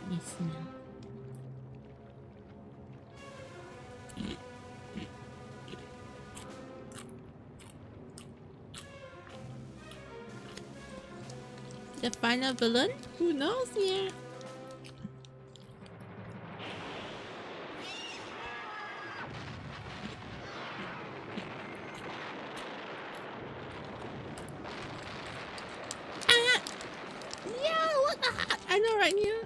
Yes, ma'am. The final villain? Who knows? Yeah. Yeah, what the heck? I know, right? Yeah.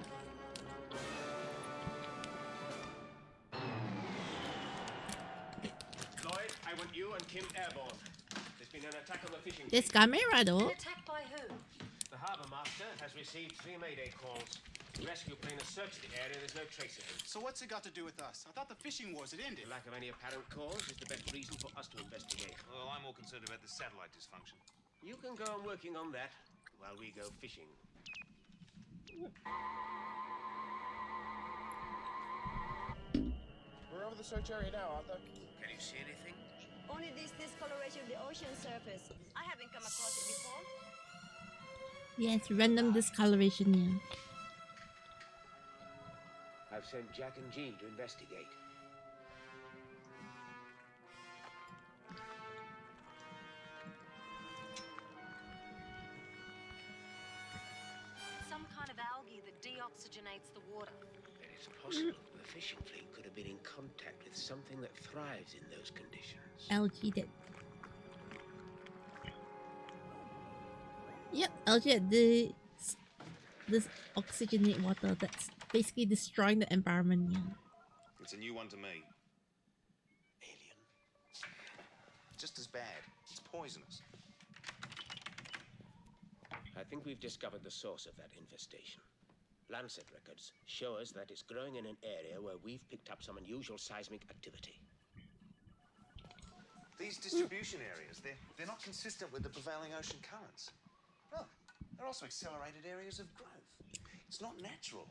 Lloyd, I want you and Kim airborne. There's been an attack on the fishing This fleet. camera though. Attacked by who? The harbour master has received 3 mayday calls. The rescue plane has searched the area. There's no trace of him. So what's it got to do with us? I thought the fishing wars had ended. The lack of any apparent cause is the best reason for us to investigate. Well, I'm more concerned about the satellite dysfunction. You can go on working on that while we go fishing. We're over the search area now, Arthur. Can you see anything? Only this discoloration of the ocean surface. I haven't come across it before. Yeah, it's random discoloration, yeah. I've sent Jack and Jean to investigate. Some kind of algae that deoxygenates the water. And it's possible the fishing fleet could have been in contact with something that thrives in those conditions. Algae that. Yep, algae that this oxygenate water that's basically destroying the environment. Yeah. It's a new one to me. Alien. Just as bad. It's poisonous. I think we've discovered the source of that infestation. Lancet records show us that it's growing in an area where we've picked up some unusual seismic activity. These distribution areas, they're not consistent with the prevailing ocean currents. Look, they're also accelerated areas of growth. It's not natural.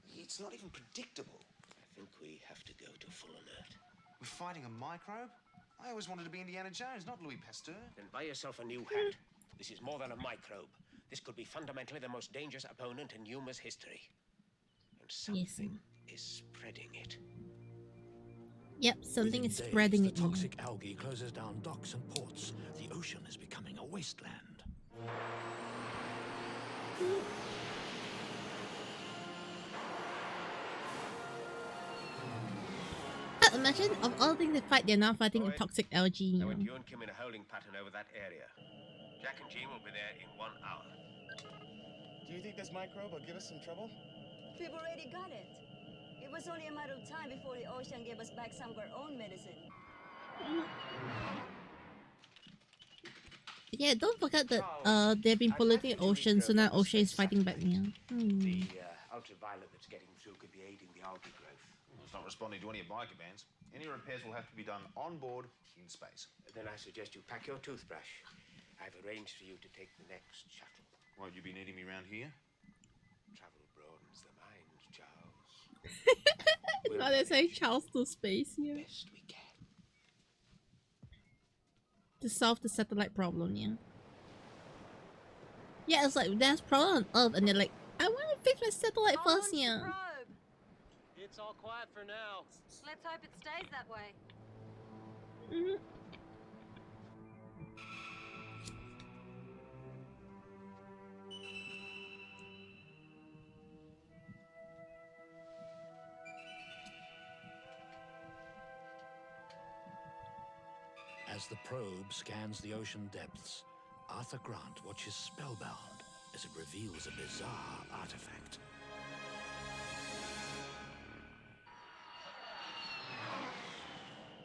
It's not even predictable. I think we have to go to full alert. We're fighting a microbe? I always wanted to be Indiana Jones, not Louis Pasteur. Then buy yourself a new hat. This is more than a microbe. This could be fundamentally the most dangerous opponent in human history. And something is spreading it. Yep, something Within is days, spreading the it. toxic algae closes down docks and ports. The ocean is becoming a wasteland. Imagine of all things they fight, they're now fighting a toxic algae. I want you and Kim in a holding pattern over that area. Jack and Jean will be there in 1 hour. Do you think this microbe will give us some trouble? We've already got it. It was only a matter of time before the ocean gave us back some of our own medicine. Yeah, don't forget that they've been polluting the ocean, so now ocean is fighting back now. The ultraviolet that's getting through could be aiding the algae growth. It's not responding to any of my commands. Any repairs will have to be done on board in space. Then I suggest you pack your toothbrush. I've arranged for you to take the next shuttle. Won't you be needing me around here? Travel broadens the mind, Charles. Now they're saying Charles to space here. Best we can. To solve the satellite problem, yeah. Yeah, it's like there's problem on Earth and they're like, I want to fix my satellite first, yeah. It's all quiet for now. Let's hope it stays that way. As the probe scans the ocean depths, Arthur Grant watches spellbound as it reveals a bizarre artifact.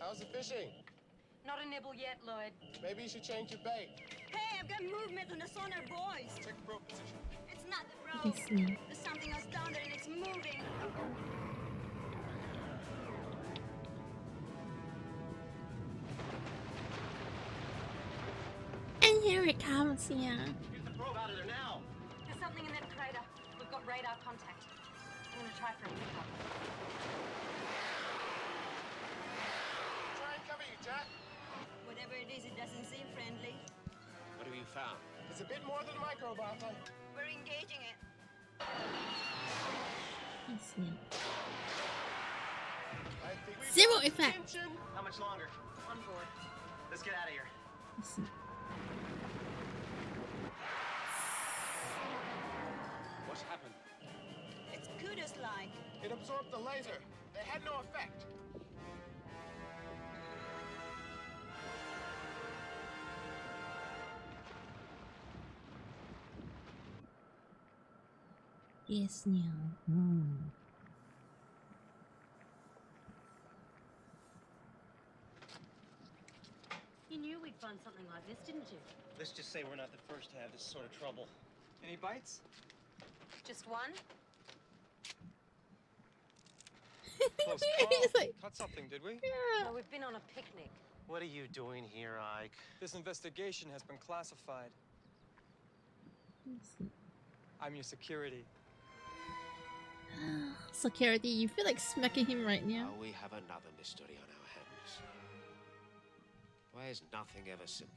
How's the fishing? Not a nibble yet, Lloyd. Maybe you should change your bait. Hey, I've got movement on the sonar, boys. Check the probe position. It's not the probe. There's something else down there and it's moving. And here it comes, yeah. Get the probe out of there now. There's something in that crater. We've got radar contact. I'm gonna try for a pickup. Try and cover you, Jack. Whatever it is, it doesn't seem friendly. What have you found? It's a bit more than a microbe, Arthur. We're engaging it. I think we've Zero got effect. attention. How much longer? On board. Let's get out of here. What's happened? It's Kudos-like. It absorbed the laser. They had no effect. Yes, now. You knew we'd find something like this, didn't you? Let's just say we're not the first to have this sort of trouble. Any bites? Just one? Close It's call. like- Caught something, did we? No, we've been on a picnic. What are you doing here, Ike? This investigation has been classified. I'm your security. Security, you feel like smacking him right now. Now we have another mystery on our hands. Why is nothing ever simple?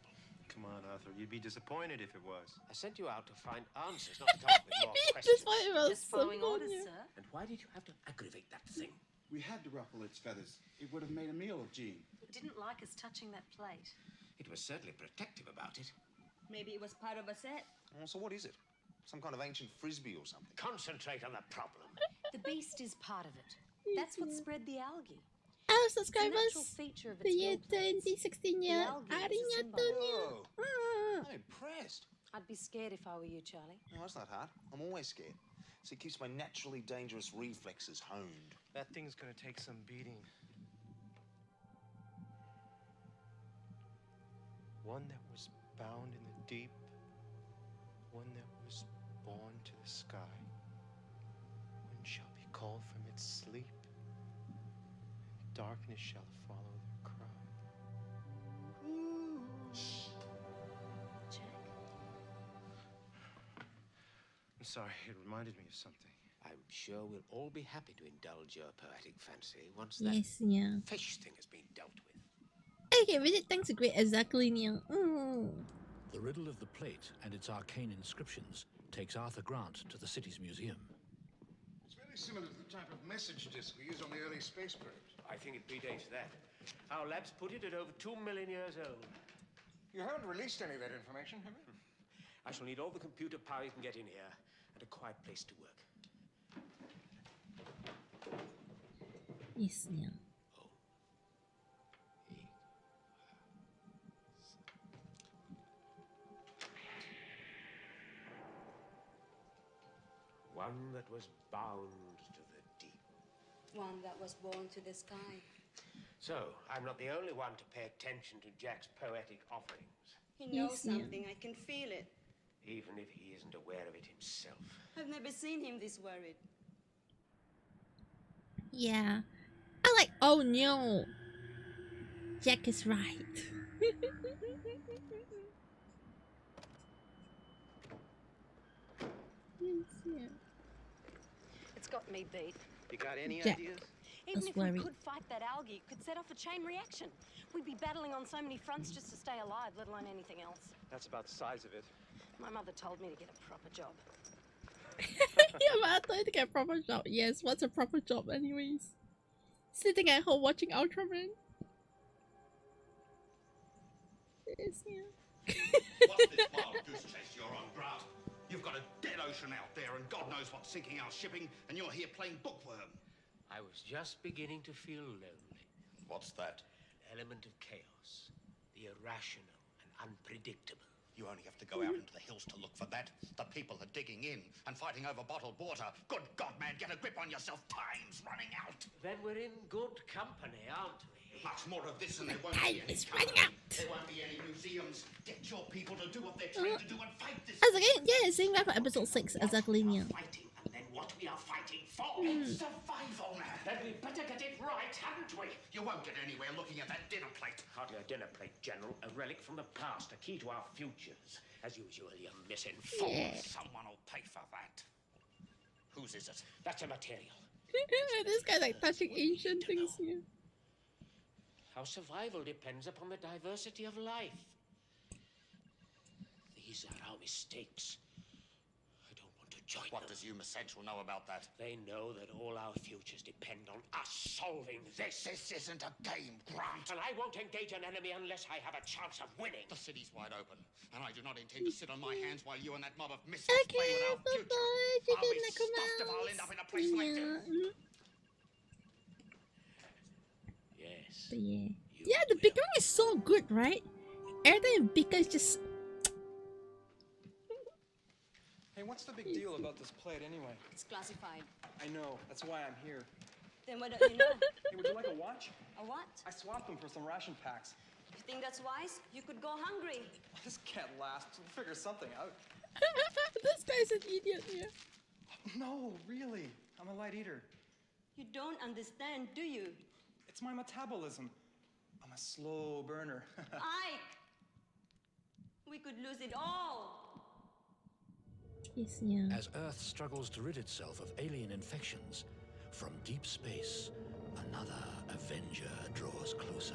Come on, Arthur. You'd be disappointed if it was. I sent you out to find answers, not to come up with more questions. Just following orders, sir. And why did you have to aggravate that thing? We had to ruffle its feathers. It would have made a meal of Jean. It didn't like us touching that plate. It was certainly protective about it. Maybe it was part of a set. Oh, so what is it? Some kind of ancient frisbee or something? Concentrate on the problem. The beast is part of it. That's what spread the algae. Our It's a natural subscribers, feature of the its year build plates. 2016 The year, algae is a symbol. AriNyaTou. Whoa. I'm impressed. I'd be scared if I were you, Charlie. No, that's not hard. I'm always scared. So it keeps my naturally dangerous reflexes honed. That thing's gonna take some beating. One that was bound in the deep, one that was born to the sky. One shall be called from its sleep, and darkness shall follow their cry. Jack. I'm sorry, it reminded me of something. I'm sure we'll all be happy to indulge your poetic fancy once Yes, that yeah. fish thing has been dealt with. Okay, visit thanks a great exactly Neil. The riddle of the plate and its arcane inscriptions takes Arthur Grant to the city's museum. It's very similar to the type of message disc we used on the early space probes. I think it predates that. Our labs put it at over 2 million years old. You haven't released any of that information, have you? I shall need all the computer power you can get in here and a quiet place to work. Yes, Neil. One that was bound to the deep. One that was born to the sky. So, I'm not the only one to pay attention to Jack's poetic offerings. He knows Yes, ma'am. something. I can feel it. Even if he isn't aware of it himself. I've never seen him this worried. Yeah. I like, oh no. Jack is right. Yes, yeah. It's got me beat. You got any Jack. ideas? Even That's if we worried. could fight that algae, it could set off a chain reaction. We'd be battling on so many fronts just to stay alive, let alone anything else. That's about the size of it. My mother told me to get a proper job. Yeah, but I thought to get a proper job. Yes, what's a proper job anyways? Sitting at home watching Ultraman. Yes, yeah. What's this wild goose chase you're on, Grant? You've got a dead ocean out there and God knows what's sinking our shipping, and you're here playing bookworm. I was just beginning to feel lonely. What's that? Element of chaos. The irrational and unpredictable. You only have to go out into the hills to look for that. The people are digging in and fighting over bottled water. Good God, man, get a grip on yourself. Time's running out. Then we're in good company, aren't we? Much more of this and there won't Time be any is running out. There won't be any museums. Get your people to do what they're trained to do and fight this. As again, yeah, same for episode 6 exactly Neil. Fighting, and then what we are fighting for. Survival, man. Then we better get it right, hadn't we? You won't get anywhere looking at that dinner plate. Hardly a dinner plate, General. A relic from the past, a key to our futures. As usual, you're misinformed. Yeah. Someone will pay for that. Whose is it? That's a material. This guy's like touching ancient things here. Our survival depends upon the diversity of life. These are our mistakes. I don't want to join What them. does Hume Essential know about that? They know that all our futures depend on us solving this. This isn't a game, Grant. And I won't engage an enemy unless I have a chance of winning. The city's wide open, and I do not intend to sit on my hands while you and that mob of misfits play with our future. bye-bye, I'll chicken be stuffed if I'll end up in a place like this. Yes. But yeah. Yeah, the bickering is so good, right? Every time Bicker is just... Hey, what's the big deal about this plate anyway? It's classified. I know, that's why I'm here. Then why don't you know? Hey, would you like a watch? A what? I swapped them for some ration packs. You think that's wise? You could go hungry. This can't last. We'll figure something out. This guy's an idiot here. No, really. I'm a light eater. You don't understand, do you? It's my metabolism. I'm a slow burner. Ike! We could lose it all. Yes, yeah. As Earth struggles to rid itself of alien infections, from deep space, another Avenger draws closer.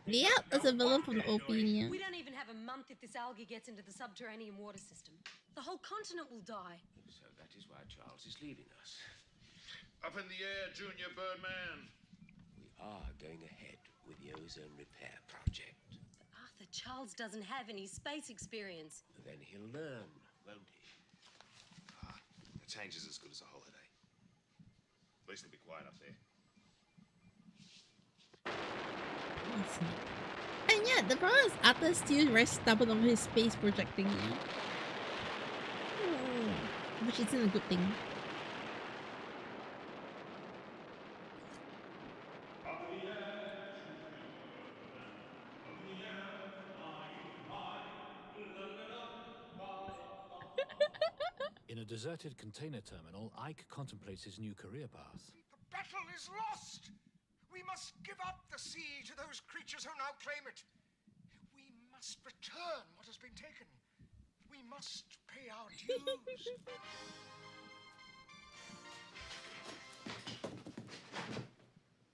Yep, that's a villain from the opinion. We don't even have a month if this algae gets into the subterranean water system. The whole continent will die. So that is why Charles is leaving us. Up in the air, Junior Birdman. We are going ahead with the ozone repair project. But Arthur, Charles doesn't have any space experience. Then he'll learn, won't he? A change is as good as a holiday. At least it'll be quiet up there. And yeah, the problem is Arthur's still very stubborn over his space projecting, yeah. Which isn't a good thing. In a deserted container terminal, Ike contemplates his new career path. The battle is lost! We must give up the sea to those creatures who now claim it. We must return what has been taken. We must pay our dues.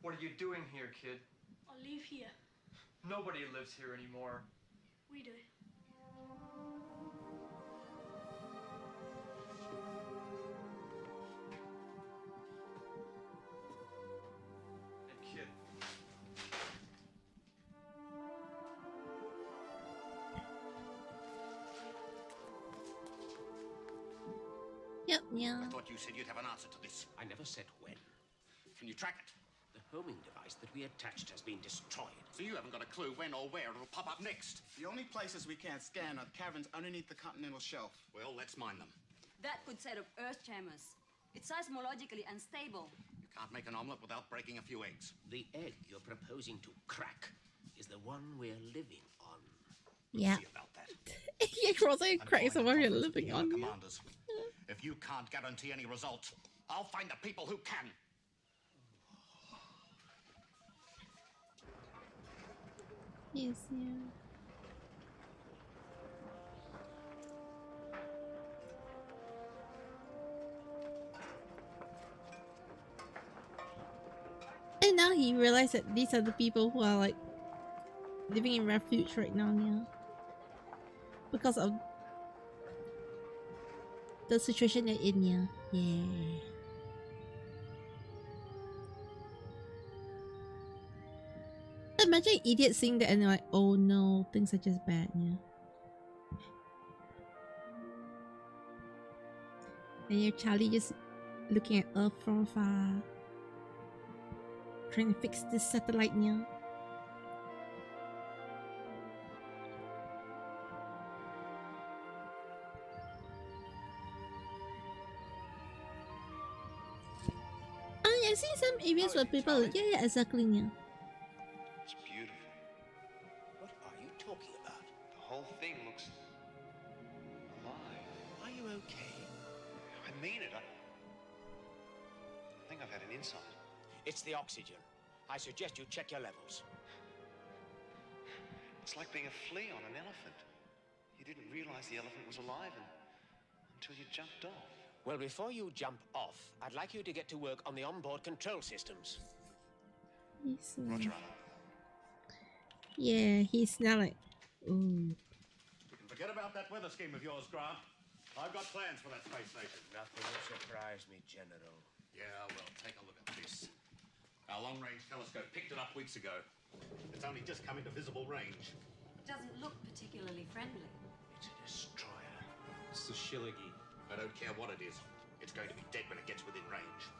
What are you doing here, kid? I live here. Nobody lives here anymore. We do. Hey, kid. Yep, yeah. I thought you said you'd have an answer to this. I never said when. Can you track it? The homing device that we attached has been destroyed. So you haven't got a clue when or where it'll pop up next. The only places we can't scan are the caverns underneath the continental shelf. Well, let's mine them. That could set up earth jammers. It's seismologically unstable. You can't make an omelet without breaking a few eggs. The egg you're proposing to crack is the one we're living on. Yeah. See about that. Yeah, Rosa cracks the one you're living on. Commanders. If you can't guarantee any results, I'll find the people who can. Yes, yeah. And now he realized that these are the people who are like living in refuge right now, yeah. Because of the situation they're in, yeah. Yeah. Imagine an idiot seeing that and they're like, oh no, things are just bad, yeah. And your Charlie just looking at Earth from afar, trying to fix this satellite, yeah. Oh yeah, I've seen some areas where people, yeah, exactly, yeah. It's beautiful. What are you talking about? The whole thing looks alive. Are you okay? I mean it. I think I've had an insight. It's the oxygen. I suggest you check your levels. It's like being a flea on an elephant. You didn't realize the elephant was alive until you jumped off. Well, before you jump off, I'd like you to get to work on the onboard control systems. Roger. Yeah, he's now like, ooh. We can forget about that weather scheme of yours, Grant. I've got plans for that space station. Nothing will surprise me, General. Yeah, well, take a look at this. Our long-range telescope picked it up weeks ago. It's only just come into visible range. It doesn't look particularly friendly. It's a destroyer. It's the Shilligi. I don't care what it is. It's going to be dead when it gets within range.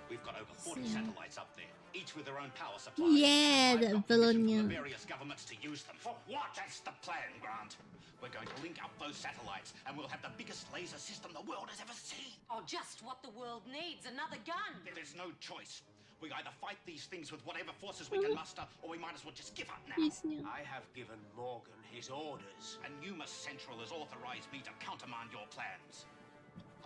We've got over 40 Yeah. satellites up there, each with their own power supply. Yeah, I've the got permission villain, from the yeah. various governments to use them. For what? That's the plan, Grant. We're going to link up those satellites, and we'll have the biggest laser system the world has ever seen. Oh, just what the world needs, another gun! There's no choice. We either fight these things with whatever forces we can muster, or we might as well just give up now. Yes, yeah. I have given Morgan his orders. And Numa Central has authorized me to countermand your plans.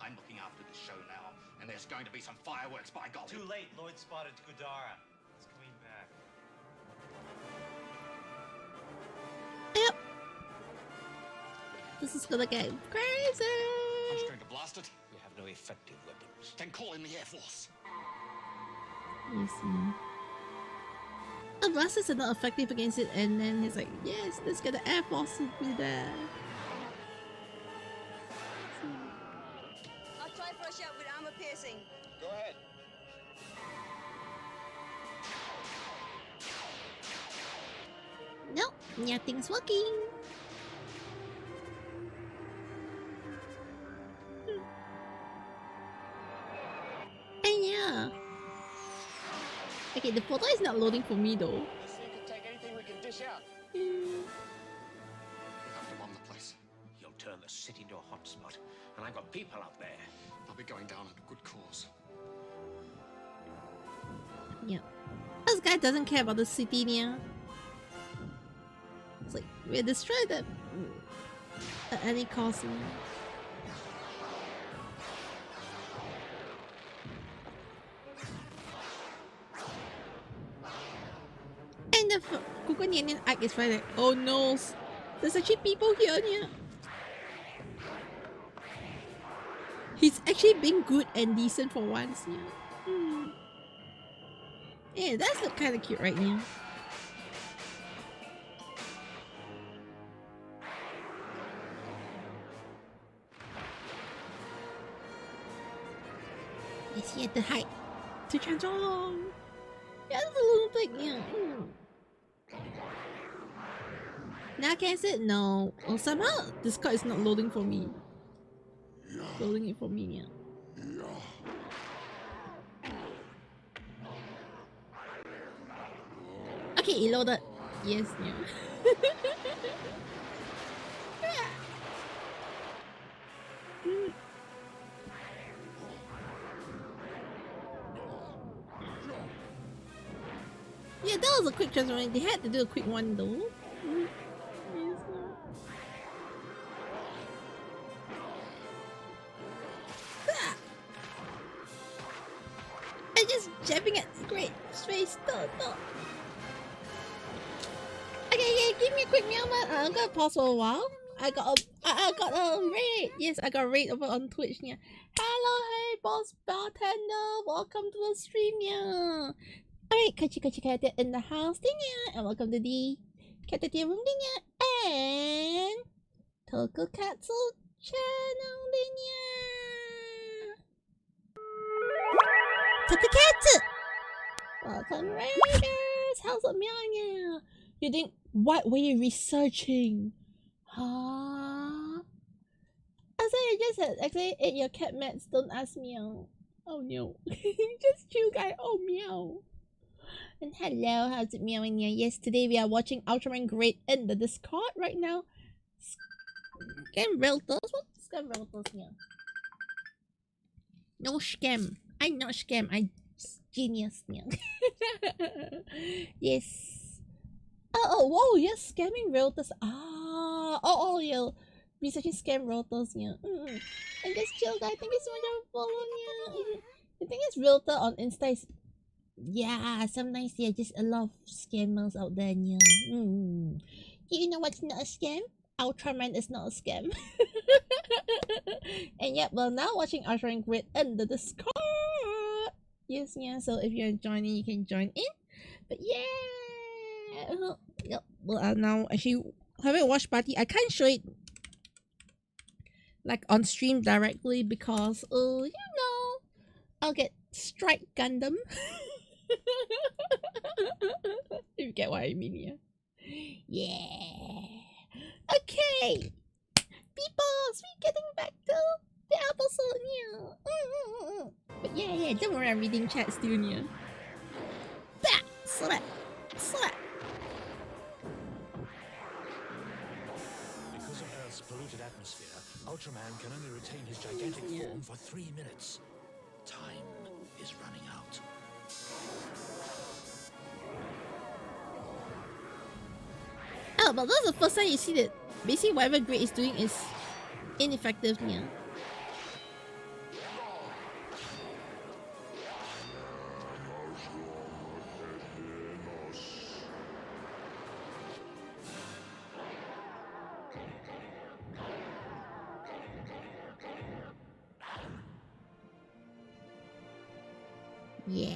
I'm looking after this show now, and there's going to be some fireworks, by golly. Too late. Lloyd spotted Kudara. He's coming back. This is gonna get crazy. I'm just going to blast it. You have no effective weapons. Then call in the Air Force. You see. The blasters are not effective against it, and then he's like, yes, let's get the Air Force to be there. I'll try for a shot with armor piercing. Go ahead. Nope, nothing's working. And yeah. Okay, the photo is not loading for me though. This thing can take anything we can dish out. We have to bomb the place. You'll turn the city into a hotspot, and I've got people up there. They'll be going down at a good cause. Yeah. This guy doesn't care about the city near. It's like, we'll destroy them at any cost. And the Google Nyan Ike is right like, oh no, there's actually people here. Yeah. He's actually being good and decent for once. Yeah, yeah, that's kind of cute right now. Yes, he had the height to transform. Yeah, that's a little bit, yeah. Now can I say no? Oh, somehow this card is not loading for me. Loading it for me, yeah. Okay, it loaded. Yes, yeah. Yeah, that was a quick transformation. They had to do a quick one though. I'm just jabbing at great space. No. Okay, give me a quick meow man. I'm gonna pause for a while. I got a raid. Yes, I got a raid over on Twitch. Yeah. Hello, hey, boss bartender. Welcome to the stream. Yeah. Alright, Caturteer in the house, yeah, and welcome to the Caturteer room, yeah, and tokusatsu channel, yeah. Tokusatsu! Welcome, Raiders! How's it meow? You think, what were you researching? Huh? I said you just said, actually ate your cat mats, don't ask meow. Oh no. Just chill guy, oh meow. And hello, how's it meowing here? Yes, today we are watching Ultraman Great in the Discord right now. Scam realtors? What scam realtors here? No scam. I'm not scam. I'm genius here. Yes. Oh, whoa, you're scamming realtors. Ah, oh, you're researching scam realtors here. And just chill, guys. Thank you so much for following here. The thing is, realtor on Insta is, yeah, sometimes there are just a lot of scammers out there. Yeah. You know what's not a scam? Ultraman is not a scam. And yet, we're now watching Ultraman Great in the Discord. Yes, yeah. So if you're joining, you can join in. But yeah, yep. Well, now actually having a watch party. I can't show it like on stream directly because, you know, I'll get Strike Gundam. If you get what I mean, yeah. Yeah. Okay. Peoples, we're getting back to the episode, yeah. But yeah, don't worry, I'm reading chat still, yeah. Slap. Because of Earth's polluted atmosphere, Ultraman can only retain his gigantic form for 3 minutes. Time is running out. Oh, but that's the first time you see that basically whatever Great is doing is ineffective, yeah. Yeah.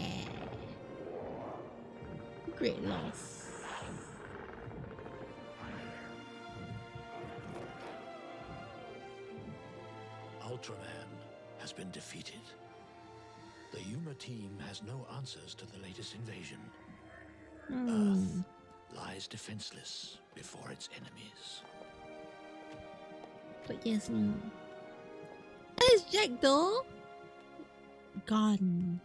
Great loss. Ultraman has been defeated. The Yuma team has no answers to the latest invasion. Earth lies defenseless before its enemies. But yes, no. Where's Jack though? Gone.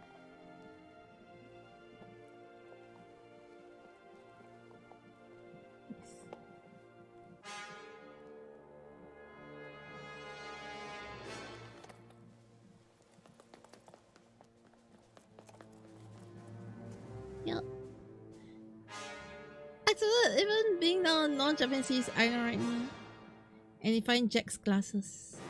Yep. Actually, even being now non-Japanese iron right now. And you find Jack's glasses.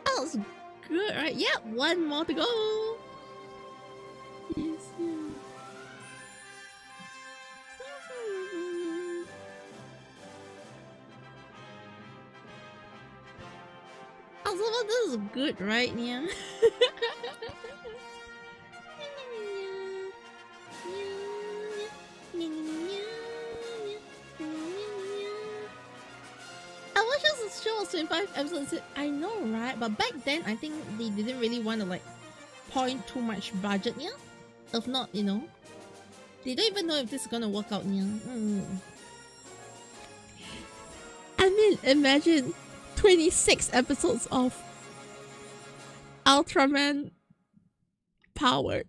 That was good, right? Yeah, one more to go. Yes, yeah. Also, this is good, right? Yeah. I watched this show was 25 episodes. I know, right? But back then, I think they didn't really want to like point too much budget, yeah. If not, you know, they don't even know if this is gonna work out, yeah. I mean, imagine 26 episodes of Ultraman powered.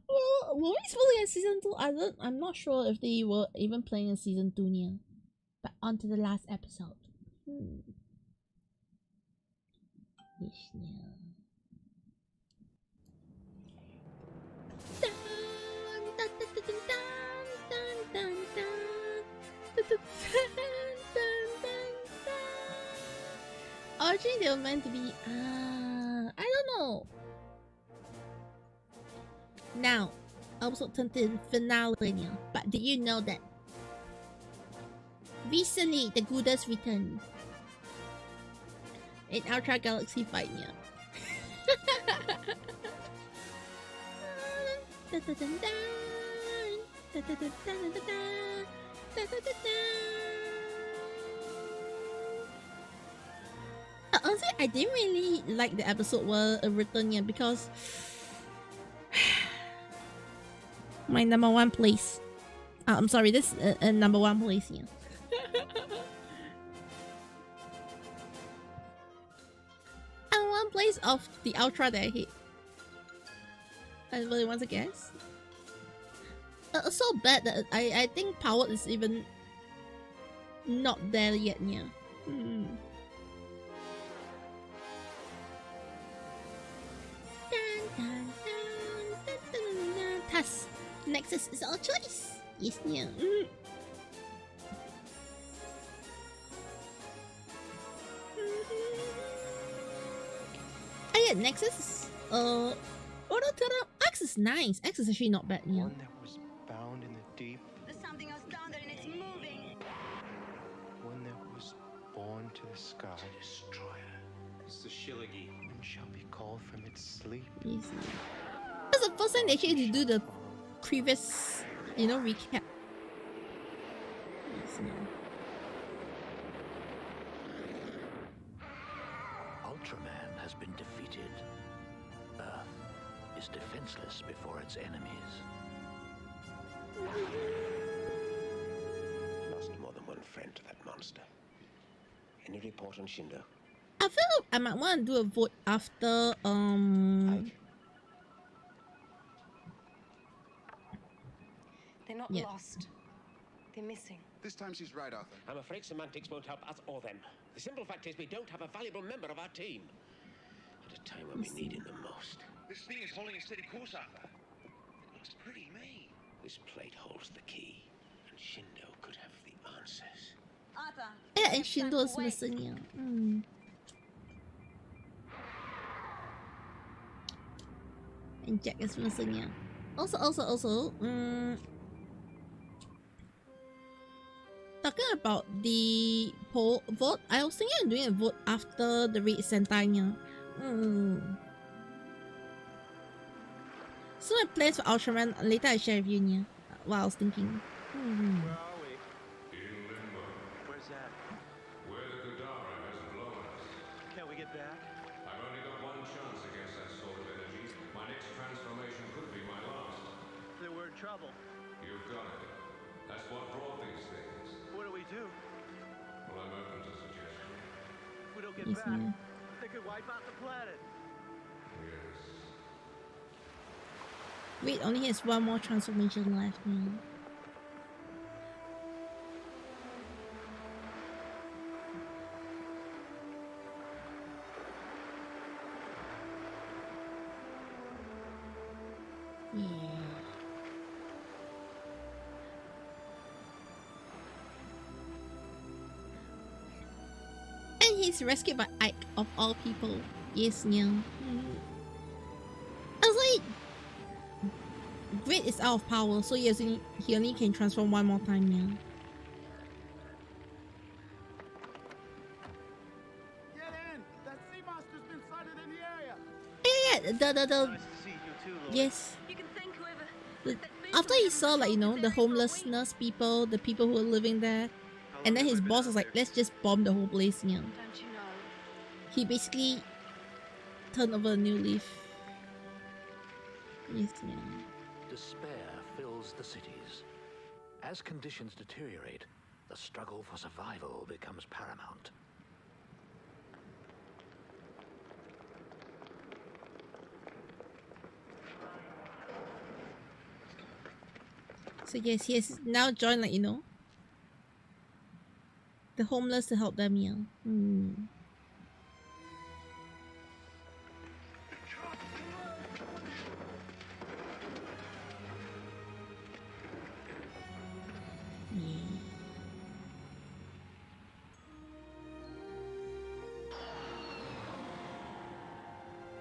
Well, were we supposed to get season 2? I'm not sure if they were even playing in season 2 near. But on to the last episode. Yes, yeah. Originally they were meant to be I don't know. Now episode 20 finale now. But did you know that recently the Goudas returned in Ultra Galaxy fight now? Honestly, I didn't really like the episode where written yet because my number one place. I'm sorry, this number one place here. And one place of the Ultra that I hate. Anybody wants to guess? So bad that I think power is even not there yet, yeah. Thus, Nexus is our choice. Yes, yeah. Oh yeah, Nexus. X is nice. X is actually not bad, yeah. One that was bound in the deep. There's something else down there and it's moving. One that was born to the sky. The destroyer. It's the Shilligi. One shall be called from its sleep. Easy. That's the first time they actually do the previous, you know, recap. Yes, yeah. Ultraman has been defeated. Earth is defenseless before its enemies. Lost more than one friend to that monster. Any report on Shindo? I feel like I might want to do a vote after They're not yeah. lost. They're missing. This time she's right, Arthur. I'm afraid semantics won't help us or them. The simple fact is we don't have a valuable member of our team. At a time when we need him the most. This thing is holding a steady course, Arthur. It looks pretty mean. This plate holds the key, and Shindo could have the answers. Arthur. Yeah, and Shindo is missing, yeah. And Jack is missing, yeah. Also, talking about the poll vote, I was thinking of doing a vote after the read Sentai. So my plans for Ultraman, later I share with you, Nia, what I was thinking. Where are we? In limbo. Where's that? Where the Gadara has blown us. Can't we get back? I've only got one chance against that sort of energy. My next transformation could be my last. Then we're in trouble. You've got it. That's what brought these things. What do we do? Well, I'm open to suggestion. If we don't get Yes, back, Nia. they could wipe out the planet. Yes. Wait, only has one more transformation left, Nia. Yeah. And he's rescued by Ike of all people. Yes, Nia. I was like, Grid is out of power, so he only can transform one more time, Nia. Get in! That sea monster's been sighted in the area! Yeah, the Nice to see you too, Lloyd. yes. You can thank whoever. After he saw, like, you know, the homelessness people, the people who were living there, and then his boss was like, let's just bomb the whole place, you know. Don't you know? He basically turned over a new leaf. Yes, yeah. Despair fills the cities. As conditions deteriorate, the struggle for survival becomes paramount. So yes, he has now joined, like, you know, the homeless to help them, yeah.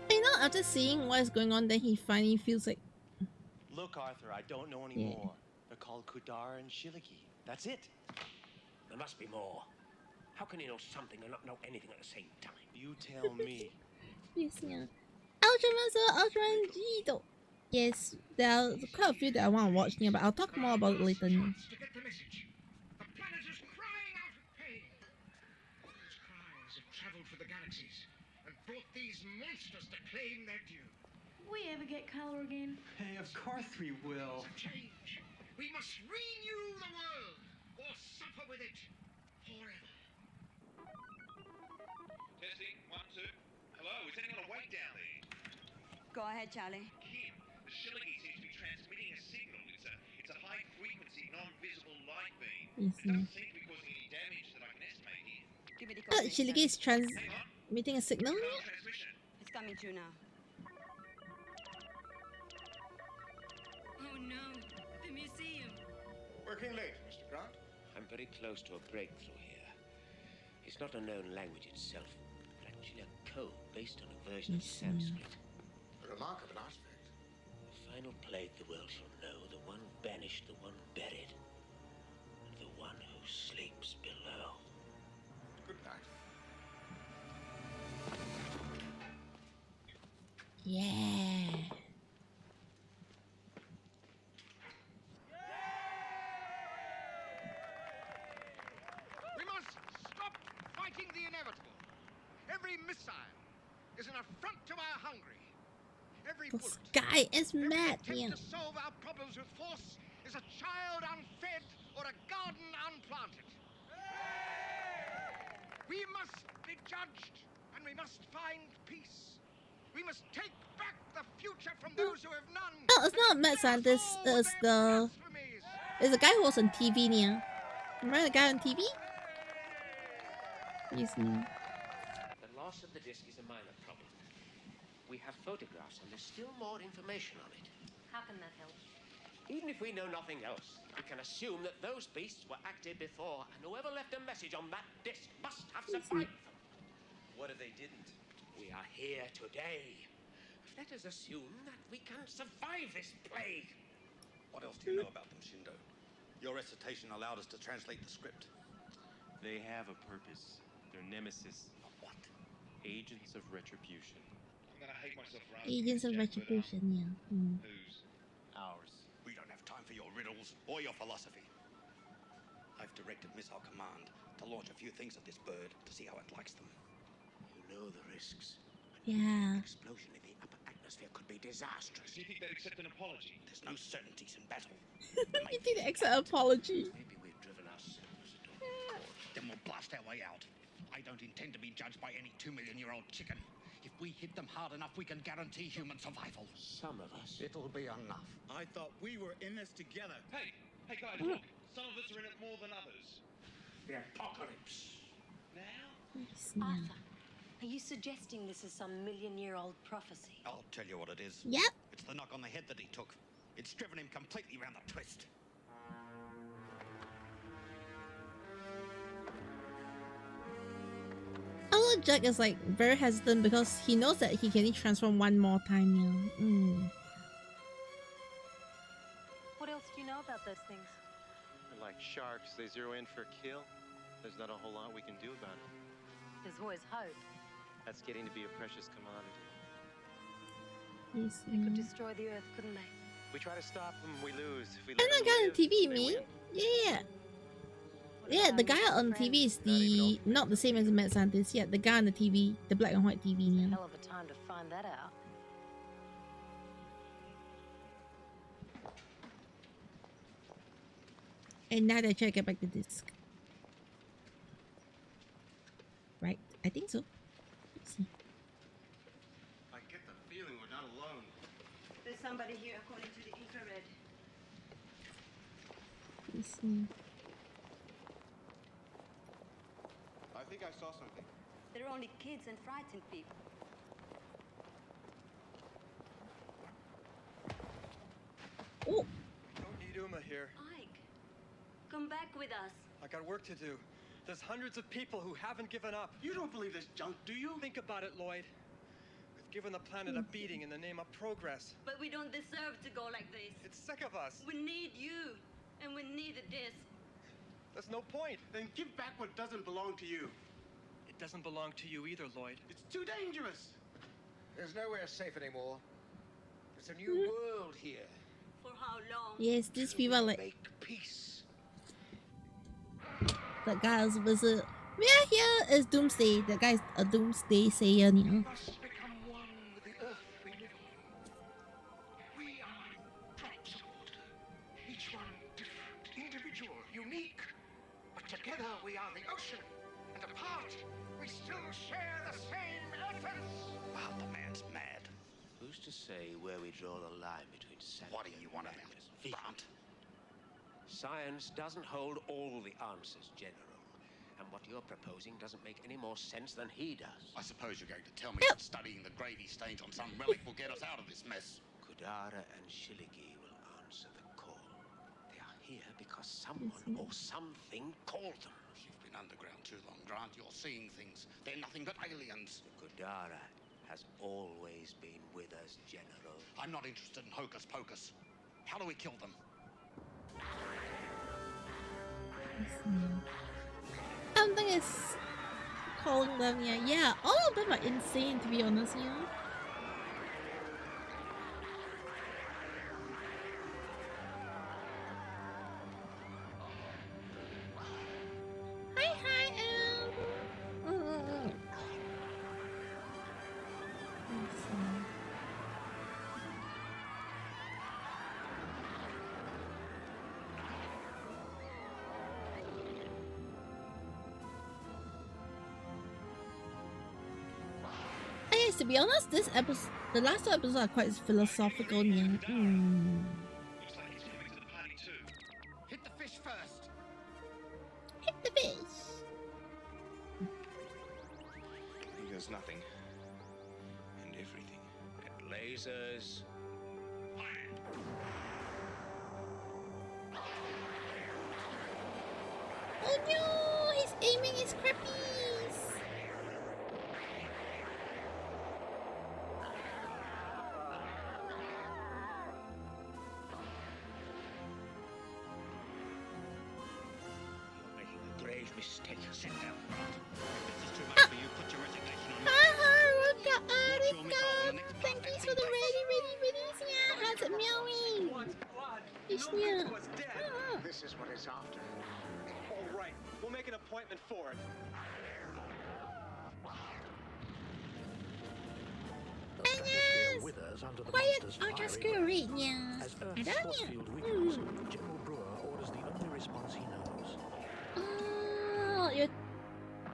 You know, after seeing what is going on, then he finally feels like, Look, Arthur, I don't know anymore. They're called Kudar and Shiliki. That's it. There must be more. How can you know something and not know anything at the same time? You tell me. yes, yeah. Ultraman, so Ultraman G. Yes, there are quite a few that I want to watch, yeah, but I'll talk more about it later. Yeah. To get the message. The planet is crying out of pain. Those cries have traveled for the galaxies and brought these monsters to claim their due. We ever get color again? Hey, of course we will. Change. We must renew the world or suffer with it forever. Testing, 1, 2. Hello, is anyone awake down there? Go ahead, Charlie. Kim, the Shillingy seems to be transmitting a signal. It's a high-frequency, non-visible light beam. Yes, It doesn't seem to be causing any damage that I can estimate here. Give me the Oh, coordinates, Shiligi is Charlie. transmitting a signal? No transmission. It's coming through now. Oh no, the museum. Working late, Mr. Grant. I'm very close to a breakthrough here. It's not a known language itself, but actually a code based on a version of Sanskrit. A remarkable artifact. The final plague the world shall know, the one banished, the one buried, and the one who sleeps below. Good night. Yeah. We must stop fighting the inevitable. Every missile is an affront to our hungry. Every The bullet, sky is mad, attempt yeah. to solve our problems with force is a child unfed or a garden unplanted. We must be judged, and we must find peace. We must take back the future from those who have none. Oh, it's not a mad scientist, it's the guy who was on TV, yeah. Remember the guy on TV? Yes, yeah. The loss of the disc is a minor problem. We have photographs and there's still more information on it. How can that help? Even if we know nothing else, we can assume that those beasts were active before, and whoever left a message on that disc must have survived them. What if they didn't? We are here today. Let us assume that we can survive this plague. What else do you know about them, Shindo? Your recitation allowed us to translate the script. They have a purpose. They're nemesis. What? Agents of retribution. I'm gonna hate myself for Agents of retribution, yeah. Whose? Ours. We don't have time for your riddles or your philosophy. I've directed Missile Command to launch a few things at this bird to see how it likes them. You know the risks. Yeah. Explosion in the upper atmosphere could be disastrous. Do you think they'd accept an apology? There's no certainties in battle. You did accept apology. Maybe we've driven ourselves into a Then we'll blast our way out. I don't intend to be judged by any 2-million-year-old chicken. If we hit them hard enough, we can guarantee human survival. Some of us. It'll be enough. I thought we were in this together. Hey guys, look. Some of us are in it more than others. The apocalypse. Now? Arthur, are you suggesting this is some million-year-old prophecy? I'll tell you what it is. Yep. It's the knock on the head that he took. It's driven him completely round the twist. Although Jack is like very hesitant because he knows that he can only transform one more time, yeah. What else do you know about those things? They're like sharks. They zero in for a kill. There's not a whole lot we can do about it. There's always hope. That's getting to be a precious commodity. They could destroy the Earth, couldn't they? We try to stop them, we lose. If we And let the them guy on live, TV, they me. win. Yeah. Yeah, the guy on TV is the not the same as the mad scientist. Yeah, the guy on the TV, the black and white TV. Yeah. Hell of a time to find that out. And now they try to get back the disc. Right? I think so. Let's see. I get the feeling we're not alone. There's somebody here according to the infrared. Let's see. I think I saw something. They're only kids and frightened people. Oh. Don't need Uma here. Ike, come back with us. I got work to do. There's hundreds of people who haven't given up. You don't believe this junk, do you? Think about it, Lloyd. We've given the planet a beating in the name of progress. But we don't deserve to go like this. It's sick of us. We need you, and we need a disc. There's no point. Then give back what doesn't belong to you. It doesn't belong to you either, Lloyd. It's too dangerous. There's nowhere safe anymore. There's a new world here. For how long? Yes, these people are like Make peace. the guy's wizard. Yeah, here is Doomsday. The guy's a Doomsday sayer, you know. Must become one with the earth we live on. We are drops of water, each one different, individual, unique. But together we are the ocean, and apart we still share the same essence. Wow, the man's mad. Who's to say where we draw the line between sanity? What do you want about it, Grant? Science doesn't hold all the answers, General. And what you're proposing doesn't make any more sense than he does. I suppose you're going to tell me that studying the gravy stains on some relic will get us out of this mess. Kudara and Shiligi will answer the call. They are here because someone or something called them. You've been underground too long, Grant. You're seeing things. They're nothing but aliens. Kudara has always been with us, General. I'm not interested in hocus pocus. How do we kill them? I don't think it's calling them, yeah, all of them are insane to be honest, you know. Hi, yes, to be honest, this episode, the last two episodes are quite philosophical, yeah. Looks like he's coming to the party too. Hit the fish first. Hit the fish. He has nothing. And everything. And lasers. Oh no, he's aiming his crappies. Mistake. Sit down, Grant. If this is too much for you, put your resignation on. Thank you for the ready, yeah. How's it meowing? This is what it's after. All right, we'll make an appointment for it. Quiet ultra screwy, yeah. I don't know. General Brewer orders the only response he knows. Oh, you're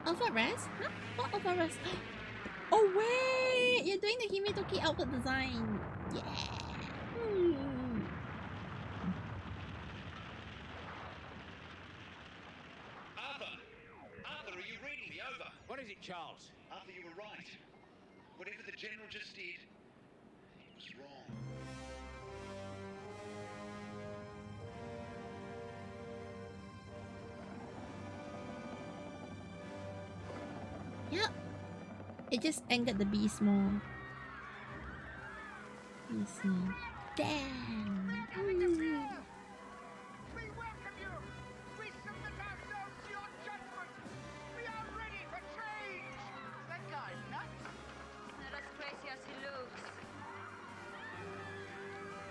over rest? Huh? What over rest? Oh wait, you're doing the Himitoki outfit design. Yeah. Arthur, are you reading me? Over. What is it, Charles? Arthur, you were right. Whatever the General just did, he was wrong. Yep. It just angered the beast more. Beast more. Damn. We welcome you! We submit ourselves to your judgment! We are ready for change! Is that guy nuts? Not as crazy as he looks.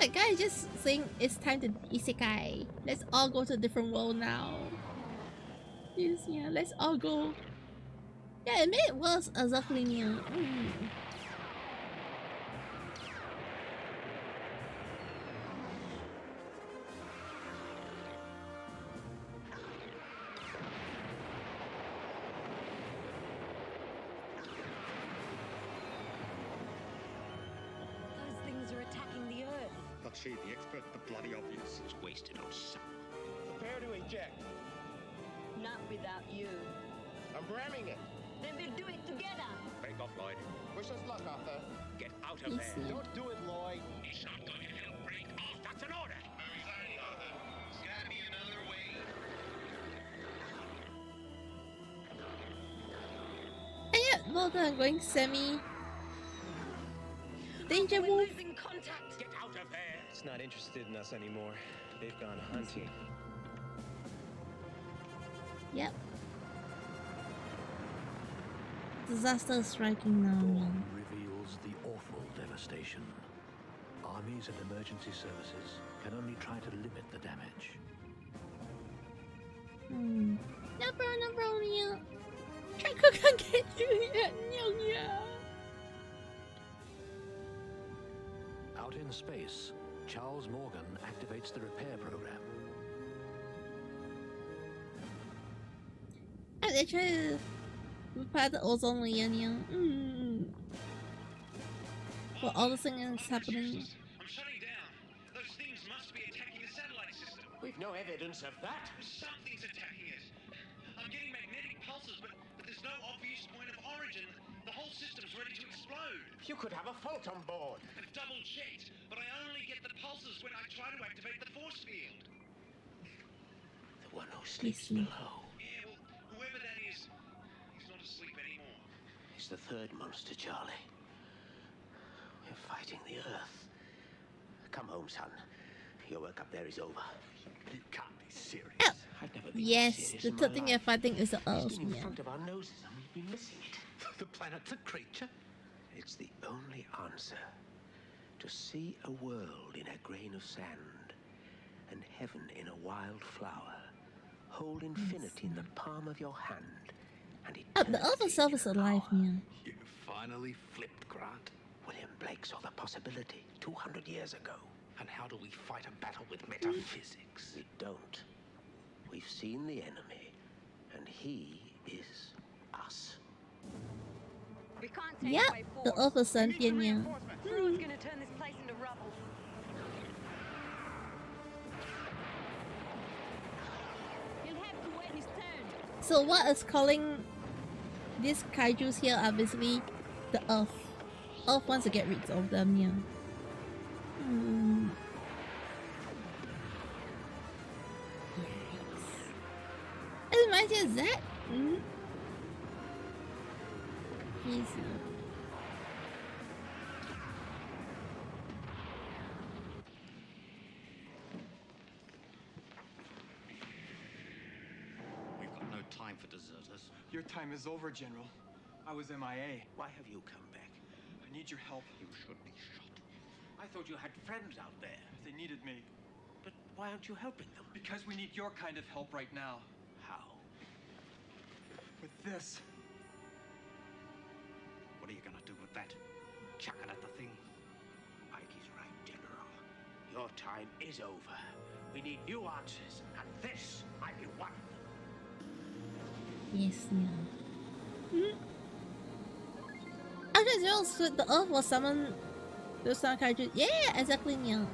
That guy is just saying it's time to Isekai. Let's all go to a different world now. Yes, yeah, let's all go. Yeah, it made it worse exactly. Those things are attacking the Earth. Not she, the expert, the bloody obvious. It's wasted on some. Prepare to eject. Not without you. I'm ramming it. Then we'll do it together. Break off, Lloyd. Wish us luck, Arthur. Get out of there. Don't do it, Lloyd. It's not going to help break off. That's an order. I'm resigning, Arthur. There's gotta be another way. And yet, both are going semi. Danger move. Losing contact. Get out of there. It's not interested in us anymore. They've gone hunting. Yep. Disaster is striking now. Dawn reveals the awful devastation. Armies and emergency services can only try to limit the damage. No bro, yeah. Draco can't get you yet, yeah. Out in space, Charles Morgan activates the repair program. And they try to repair the ozone layer, yeah. Well, all the things happening. I'm shutting down. Those things must be attacking the satellite system. We've no evidence of that. Something's attacking it. I'm getting magnetic pulses, but there's no obvious point of origin. The whole system's ready to explode. You could have a fault on board. I've double-checked, but I only get the pulses when I try to activate the force field. The one who sleeps below. Yeah, well, whoever that is, he's not asleep anymore. It's the third monster, Charlie. We're fighting the Earth. Come home, son. Your work up there is over. You can't be serious. I've never been Yes, serious the in my third thing life. you're fighting is the Earth, It's been in yeah. front of our noses and we've been missing it. The planet's a creature. It's the only answer. To see a world in a grain of sand and heaven in a wild flower. Hold infinity in the palm of your hand and The Earth itself is alive, yeah. You finally flipped, Grant. William Blake saw the possibility 200 years ago. And how do we fight a battle with metaphysics? We don't. We've seen the enemy, and he is us. We can't take Yep, away the force. Earth is sentient, yeah. Brewer's gonna turn this place into rubble. He'll have to wait his turn. So what is calling these kaijus here are basically the Earth. Earth wants to get rid of them, yeah. It reminds you of that? Easy. We've got no time time for deserters. Your time is over, General. I was MIA. Why have you come back? I need your help. You should be shot. I thought you had friends out there. They needed me. But why aren't you helping them? Because we need your kind of help right now. How? With this. What are you gonna do with that? Chuck it at the thing? Mike is right, General. Your time is over. We need new answers, and this might be one of them. Yes, yeah. After Zero split, the Earth was summoned. Those sound characters. Yeah, exactly, yeah.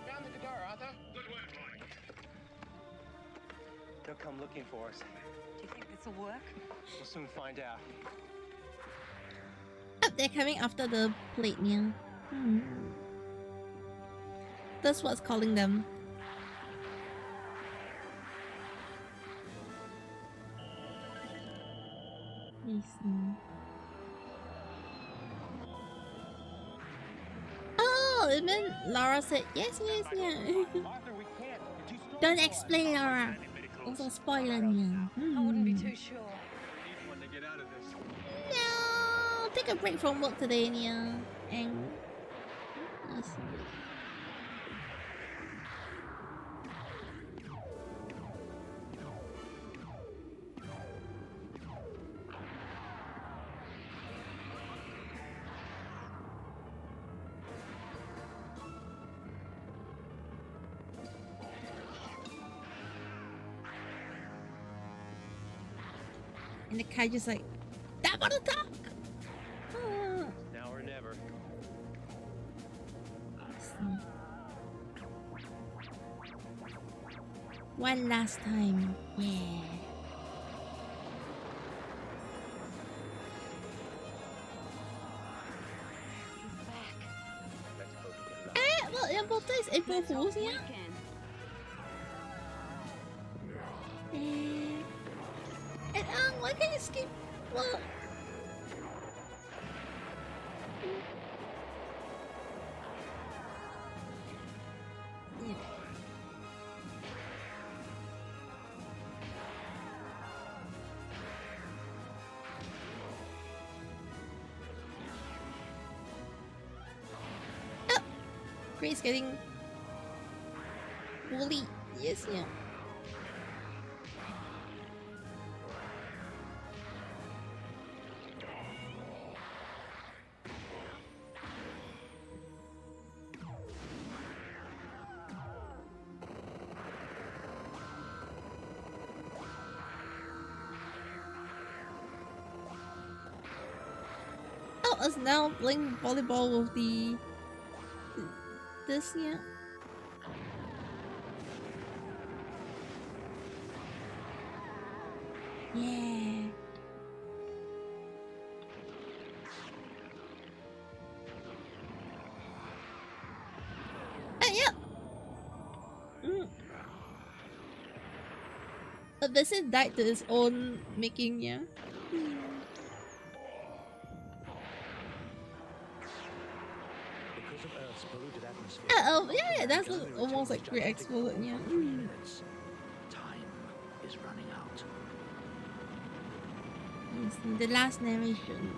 Found the guitar, Arthur. Good work, Mike. They'll come looking for us. Do you think this will work? We'll soon find out. Oh, they're coming after the plate, yeah. That's what's calling them. Oh, and then Laura said, yes, yes, yeah. Don't explain, Laura. Also spoiler, yeah. I wouldn't be too sure. When they get out of this. No, take a break from work today, yeah. And the guy just like, that wanna talk! Now or never. One last time, yeah. Well, your birthday is April Fool's, yeah? And why can't you skip? Well, oh, Grace getting bullied. Yes, yeah. Us now playing volleyball with this, yeah. Yeah. Yeah. But Vincent died to his own making, yeah. Yeah, that's almost like re-exploded, yeah. Time is running out. Yes, the last narration.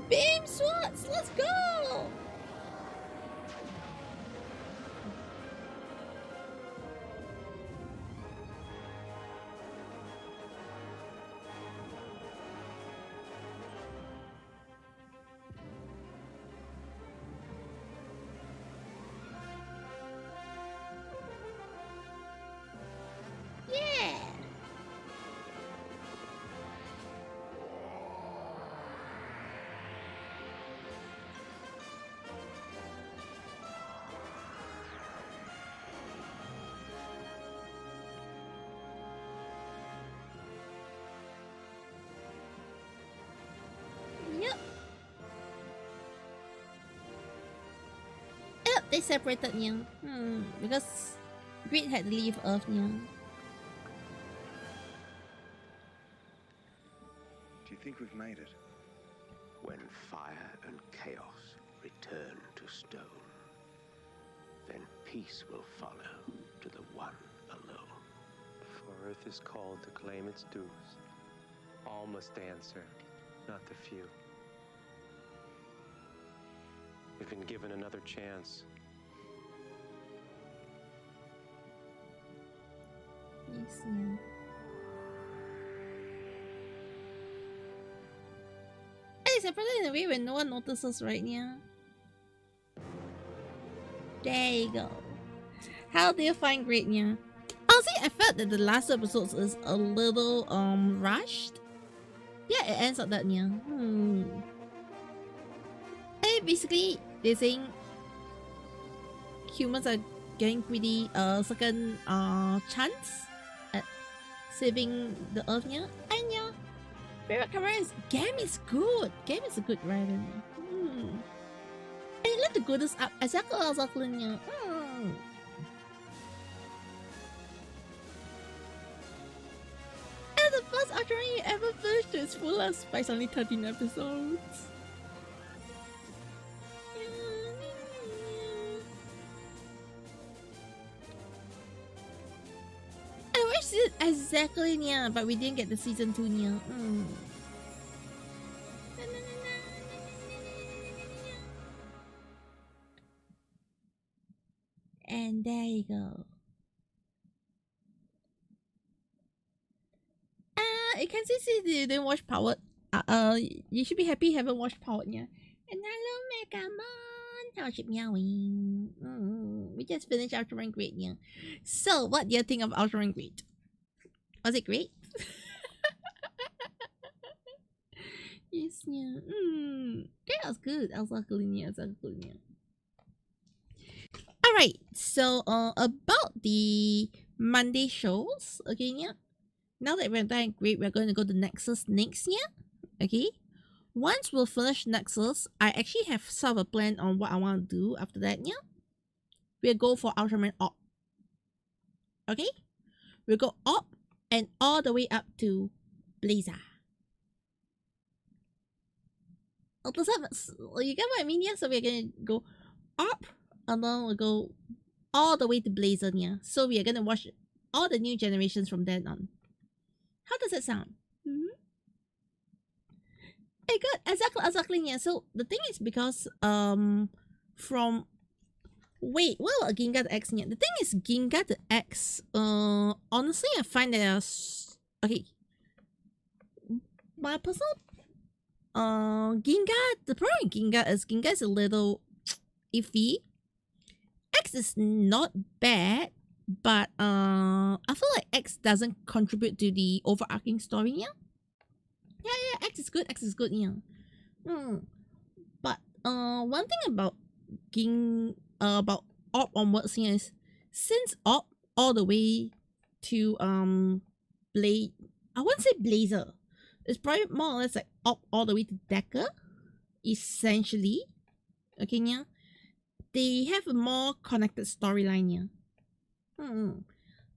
Beam swords, let's go! They separated, yeah. Because Grid had to leave Earth, yeah. Do you think we've made it? When fire and chaos return to stone, then peace will follow to the one alone. For Earth is called to claim its dues. All must answer, not the few. We've been given another chance. Yes, yeah. It's happening in a way when no one notices, right? Yeah. There you go. How do you find Great, yeah? Honestly, I felt that the last episode is a little rushed. Yeah, it ends up that, yeah. And basically, they're saying humans are getting pretty second chance at saving the Earth, yeah. And yeah, favorite camera is Game is good. Game is a good writer. And you let the goodness up. Exactly. Yeah. And the first Ultraman you ever finished to its fullest by only 13 episodes. I wish it exactly, yeah, but we didn't get the season 2, yeah. And there you go. You can see you didn't watch Powered. You should be happy you haven't watched Powered, yeah. And hello, Megamon. How's it meowing? We just finished Ultraman Great, yeah. So, what do you think of Ultraman Great? Was it great? Yes, yeah. That was good. I was lucky, yeah. Alright, so about the Monday shows, okay, yeah. Now that we're done Great, we're going to go to Nexus next, yeah. Okay. Once we'll finish Nexus, I actually have sort of a plan on what I want to do after that, yeah. We'll go for Ultraman Op. Okay? We'll go Op and all the way up to Blazer. You get what I mean, yeah? So we're gonna go Op and then we'll go all the way to Blazer, yeah. So we are gonna watch all the new generations from then on. How does that sound? Hey, good. Exactly, yeah. So the thing is because from wait, what about Ginga to X, yeah? The thing is Ginga to X, honestly I find that okay. My personal Ginga, the problem with Ginga is a little iffy. X is not bad, but I feel like X doesn't contribute to the overarching story, yeah. Yeah, X is good, yeah. But one thing about about Op onwards here is since Op all the way to I wouldn't say Blazer. It's probably more or less like Op all the way to Deco, essentially. Okay, yeah. They have a more connected storyline, yeah.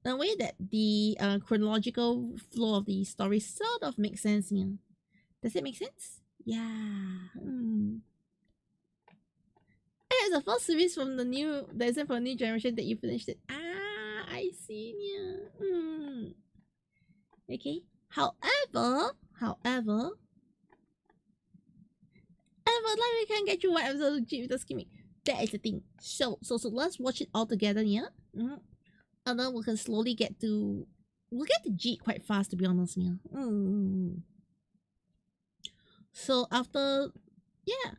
The way that the chronological flow of the story sort of makes sense, yeah. Does it make sense? Yeah. It's the first series from the new, that isn't for a new generation that you finished it. I see, yeah. Okay. However, like we can get you one episode of Jeep without skimming. That is the thing. So let's watch it all together, yeah. And then we can slowly get to G quite fast, to be honest, yeah. So after, yeah,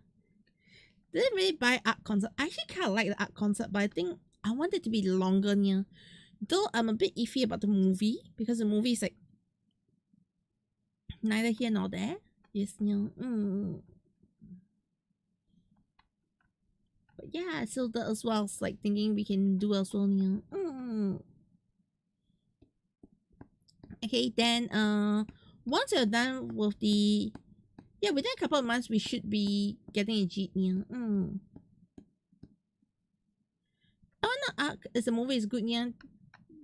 didn't really buy art concept. I actually kind of like the art concept, but I think I want it to be longer, yeah. Though I'm a bit iffy about the movie because the movie is like neither here nor there. Yes, yeah. But yeah, so that as well as like thinking we can do as well, yeah. Okay, then once you're done with the, yeah, within a couple of months we should be getting a Jeep, yeah. Oh no, Arc is the movie is good, yeah.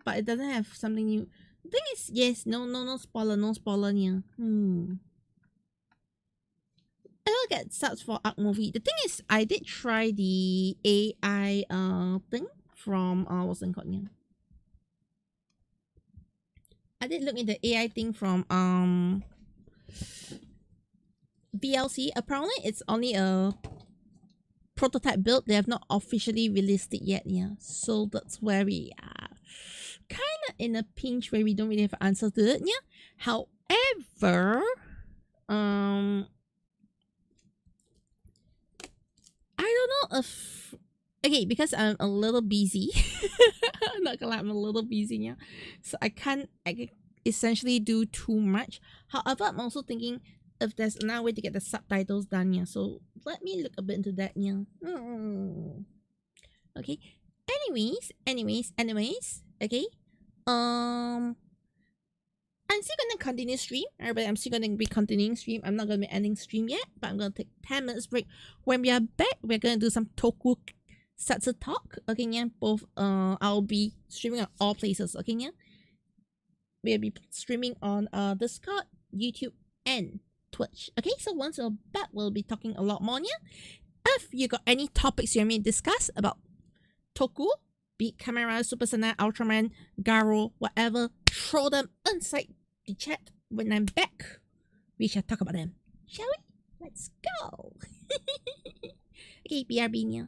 but it doesn't have something new. The thing is, yes, no spoiler, yeah. I will get subs for Arc movie. The thing is, I did try the AI thing from what's it called here? I did look in the AI thing from VLC. Apparently it's only a prototype build. They have not officially released it yet, yeah. So that's where we are kinda in a pinch where we don't really have an answer to it, yeah. However, I don't know if okay, because I'm a little busy. I'm not gonna lie, I'm a little busy, yeah. So I can essentially do too much. However, I'm also thinking if there's another way to get the subtitles done, yeah. So let me look a bit into that, yeah. Okay. Anyways. Okay. I'm still gonna continue stream, but I'm still gonna be continuing stream. I'm not gonna be ending stream yet, but I'm gonna take 10 minutes break. When we are back, we're gonna do some tokusatsu talk. Okay, yeah. Both I'll be streaming on all places. Okay, yeah. We'll be streaming on Discord, YouTube, and Twitch. Okay, so once we're back, we'll be talking a lot more. Yeah. If you got any topics you want me to discuss about Toku, be it Camera, Super Sentai, Ultraman, Garo, whatever, throw them inside the chat. When I'm back, we shall talk about them. Shall we? Let's go. Okay, BRB now.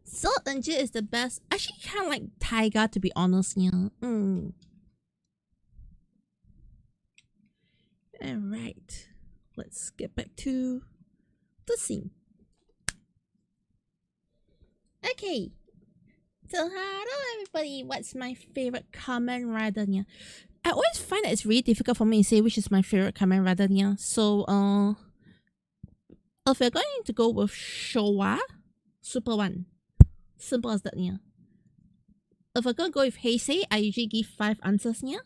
Salt and Jit is the best. Actually, kind of like Taiga, to be honest. Yeah. Alright. Let's get back to the scene. Okay. So, hello everybody. What's my favorite Kamen Rider? Yeah. I always find that it's really difficult for me to say which is my favorite Kamen Rider. Yeah. So, if we're going to go with Showa, Super 1. Simple as that, yeah. If we're gonna go with Heisei, I usually give 5 answers, yeah.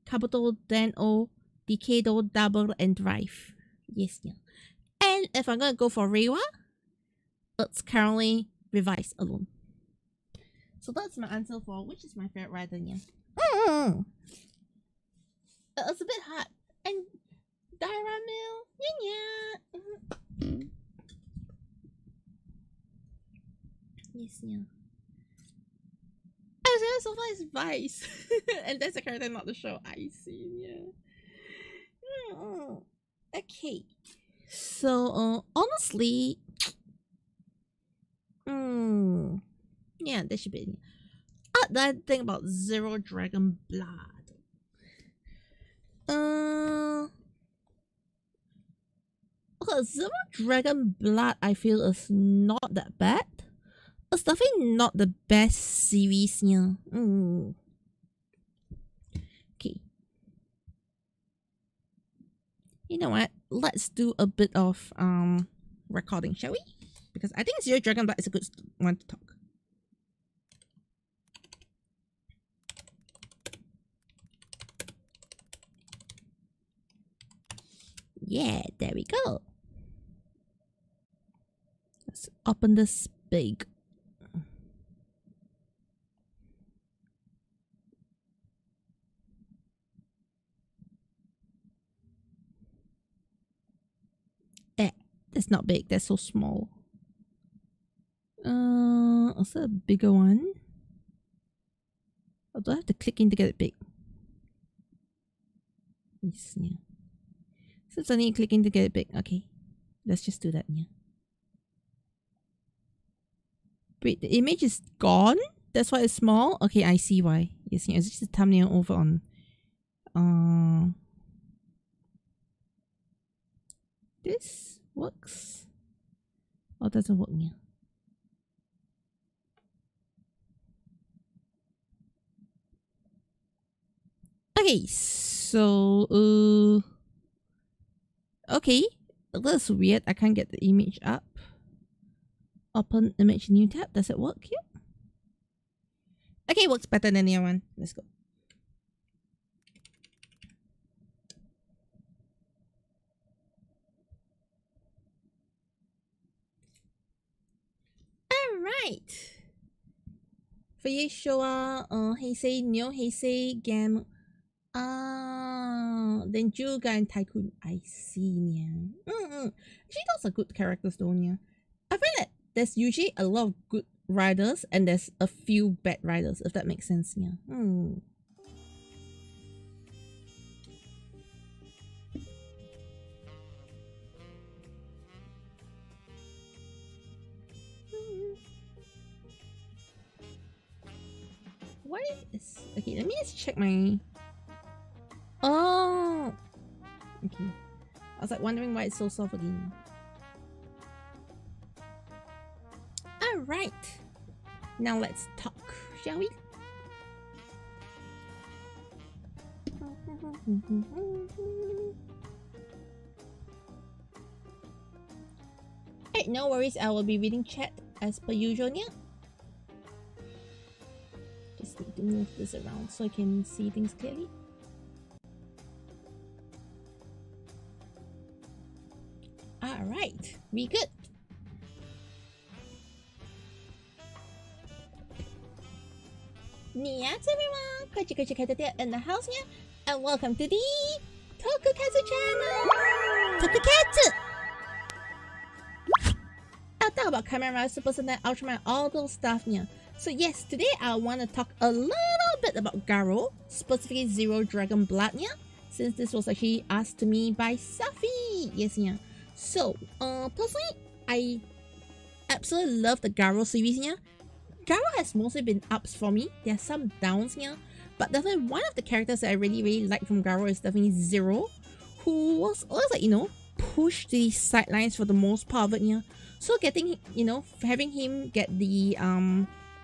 Kabuto, Den-O, Decado, Double, and Drive. Yes, yeah. And if I'm gonna go for Reiwa, it's currently Revise alone. So that's my answer for which is my favorite rider, yeah. It's a bit hard. And Dairamil, yeah. Yes, yeah. So far it's Vice. And that's a character, not the show. I see, yeah. Okay. So, honestly... yeah, that should be it. That thing about Zero Dragon Blood. Okay, Zero Dragon Blood, I feel is not that bad. It's definitely not the best series, yeah. Okay. You know what? Let's do a bit of recording, shall we? Because I think Zero Dragon Blood is a good one to talk. Yeah, there we go. Let's open this big. That's not big, that's so small. Is that a bigger one? Or do I have to click in to get it big? Yes, yeah. So it's only clicking to get it big. Okay. Let's just do that, yeah. Wait, the image is gone? That's why it's small? Okay, I see why. Yes, yeah, it's just a thumbnail over on this works or doesn't work, yeah. Okay, so okay, that's weird. I can't get the image up. Open image new tab. Does it work here? Okay, it works better than the other one. Let's go. Alright. Fei Showa, Heisei, Neo Heisei, Gam. Then Juga and Tycoon. I see, yeah. Actually, those are good characters, though, yeah. I find that there's usually a lot of good riders and there's a few bad riders, if that makes sense, yeah. What is... Okay, let me just check my... Oh! Okay. I was like wondering why it's so soft again. Alright. Now let's talk, shall we? Alright, no worries. I will be reading chat as per usual, yeah? Just need to move this around so I can see things clearly. Alright, we good. Yes, everyone! Kachi Caturteer in the house here, and welcome to the Tokusatsu channel! Tokukatsu! I'll talk about Kamen Rider, Super Sentai, Ultraman, all those stuff here. So yes, today I want to talk a little bit about Garo, specifically Zero Dragon Blood here, since this was actually asked to me by Safi. Yes, yeah. So, personally, I absolutely love the Garo series, yeah. Garo has mostly been ups for me. There are some downs, yeah. But definitely one of the characters that I really like from Garo is definitely Zero, who was always like, you know, pushed to the sidelines for the most part of it, yeah. So getting, you know, having him get the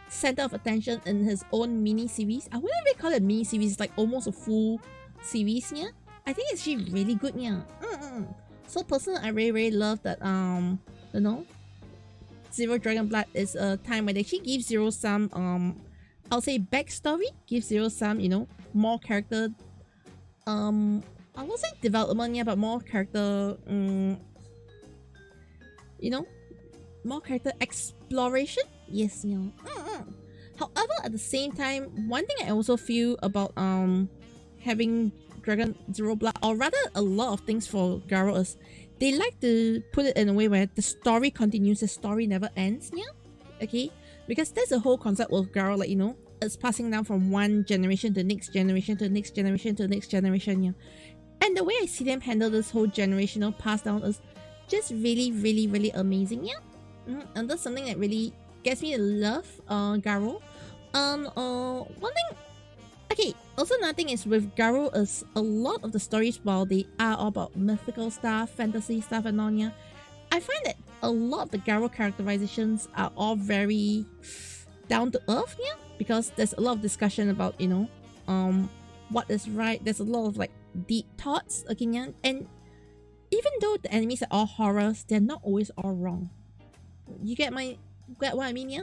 center of attention in his own mini series. I wouldn't really call it a mini series, it's like almost a full series, yeah. I think it's actually really good, yeah. So personally, I really love that, you know, Zero Dragon Blood is a time where they actually give Zero some, I'll say backstory, give Zero some, you know, more character, I won't say development, yeah, but more character, you know, more character exploration. Yes, you know. However, at the same time, one thing I also feel about having Dragon Zero Blood, or rather a lot of things for Garo, is they like to put it in a way where the story continues, the story never ends, yeah? Okay? Because that's the whole concept of Garo, like, you know, it's passing down from one generation to the next generation to the next generation to the next generation, yeah? And the way I see them handle this whole generational pass down is just really amazing, yeah? And that's something that really gets me to love Garo. One thing, okay, also another thing is with Garo is a lot of the stories, while they are all about mythical stuff, fantasy stuff and all, yeah, I find that a lot of the Garo characterizations are all very down to earth, yeah, because there's a lot of discussion about, you know, what is right. There's a lot of like deep thoughts, okay, yeah, and even though the enemies are all horrors, they're not always all wrong. You get what I mean, yeah?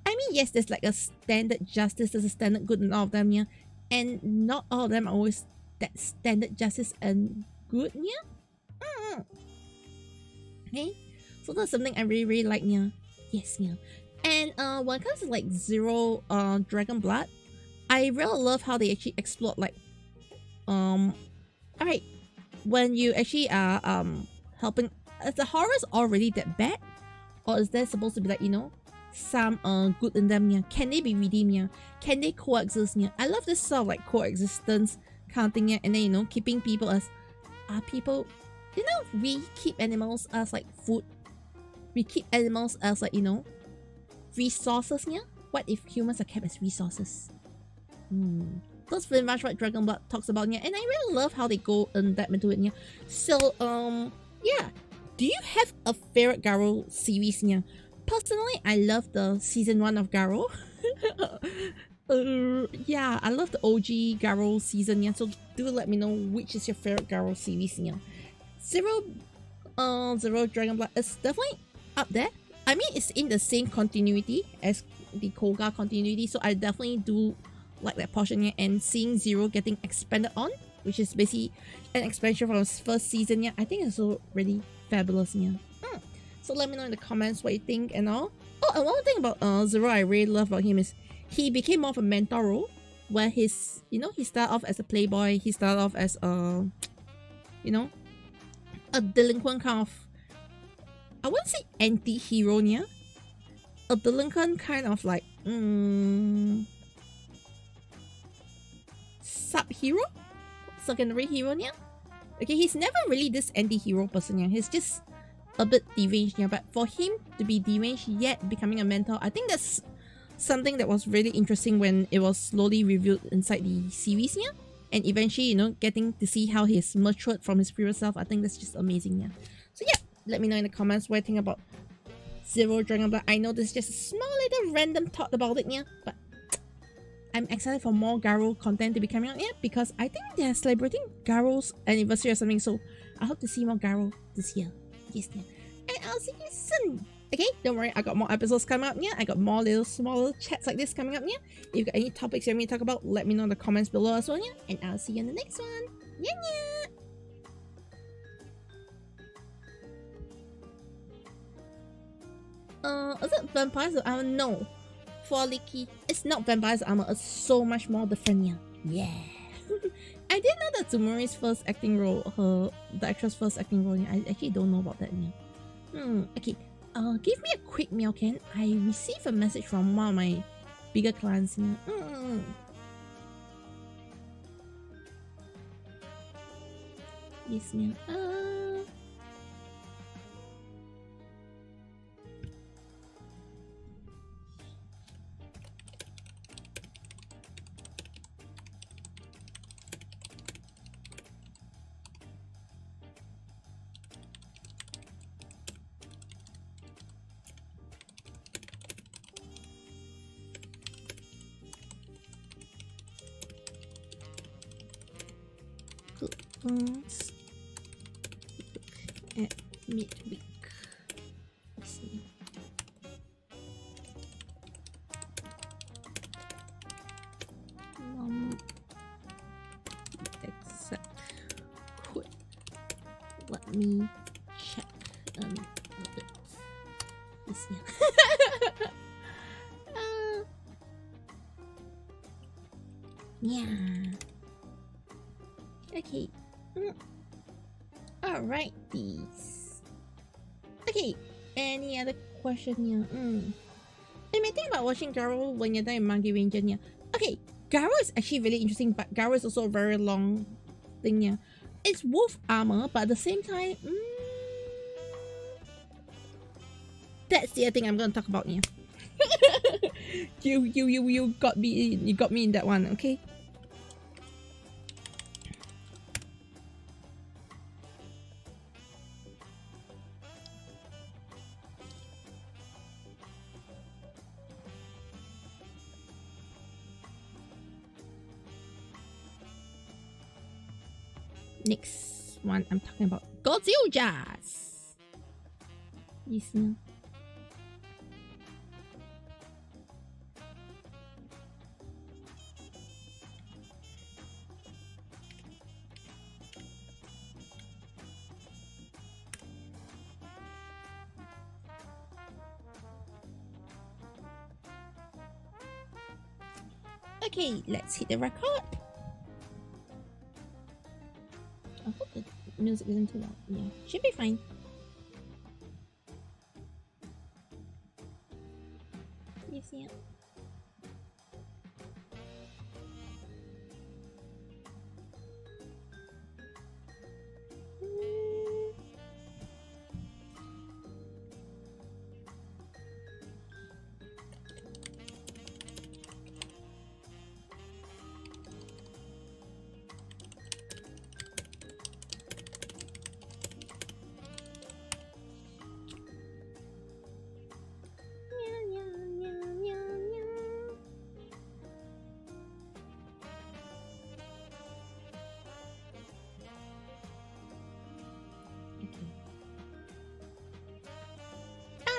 I mean, yes, there's like a standard justice, there's a standard good in all of them, yeah? And not all of them are always that standard justice and good, yeah? Okay? So that's something I really like, yeah? Yes, yeah. And when it comes to like Zero Dragon Blood, I really love how they actually explore like alright, when you actually are helping, is the horrors already that bad? Or is there supposed to be like, you know, some good in them, yeah? Can they be redeemed, yeah? Can they coexist, yeah? I love this sort of like coexistence kind of thing, yeah? And then, you know, keeping people as people, you know, we keep animals as like food. We keep animals as like, you know, resources, yeah? What if humans are kept as resources? That's very much what Dragon Blood talks about, yeah? And I really love how they go in depth into it, yeah? So, yeah. Do you have a favorite Garo series, yeah? Personally, I love the season 1 of Garo. Yeah, I love the OG Garo season, yeah? So do let me know which is your favorite Garo series, yeah? Zero Dragon Blood is definitely up there. I mean, it's in the same continuity as the Koga continuity, so I definitely do like that portion here, and seeing Zero getting expanded on, which is basically an expansion from his first season, yeah, I think it's so really fabulous, yeah. So let me know in the comments what you think and all. Oh, and one thing about Zero I really love about him is he became more of a mentor role, where he's, you know, he started off as a playboy, he started off as a, you know, a delinquent kind of, I wouldn't say anti-hero, yeah, a delinquent kind of like sub-hero, secondary hero, yeah. Okay, he's never really this anti-hero person, yeah. He's just a bit deranged, yeah. But for him to be deranged yet becoming a mentor, I think that's something that was really interesting when it was slowly revealed inside the series, yeah. And eventually, you know, getting to see how he's matured from his previous self, I think that's just amazing, yeah. So yeah, let me know in the comments what you think about Zero Dragon Blood. I know this is just a small little random thought about it, yeah. But I'm excited for more Garo content to be coming out, yeah, because I think they're celebrating Garo's anniversary or something, so I hope to see more Garo this year. Yes, yeah. And I'll see you soon. Okay, don't worry, I got more episodes coming up, yeah. I got more little small chats like this coming up, yeah. If you've got any topics you want me to talk about, let me know in the comments below as well, yeah. And I'll see you in the next one. Yeah, yeah. Is it Vampires of Armor? No. For Licky, it's not Vampires of Armor, it's so much more different, yeah. Yeah. I didn't know that Tsumuri's first acting role, the actress' first acting role, yeah. I actually don't know about that, yeah. Okay. Give me a quick mail, Ken. I received a message from one of my bigger clients, yeah. Yes, yeah. Let's look at midweek. Let's see. Except quit. Let me check a bit. Yes, yeah. Yeah. Okay. Alright, these. Okay. Any other question here? You may think about watching Garo when you're done in Monkey Ranger. Yeah. Okay, Garo is actually really interesting, but Garo is also a very long thing. Yeah. It's wolf armor, but at the same time, that's the other thing I'm gonna talk about. Yeah. you got me. You got me in that one. Okay. Next one, I'm talking about godzilla. Yes, no. Okay, let's hit the record. I hope the music isn't too loud. Yeah, should be fine. Yes, yeah.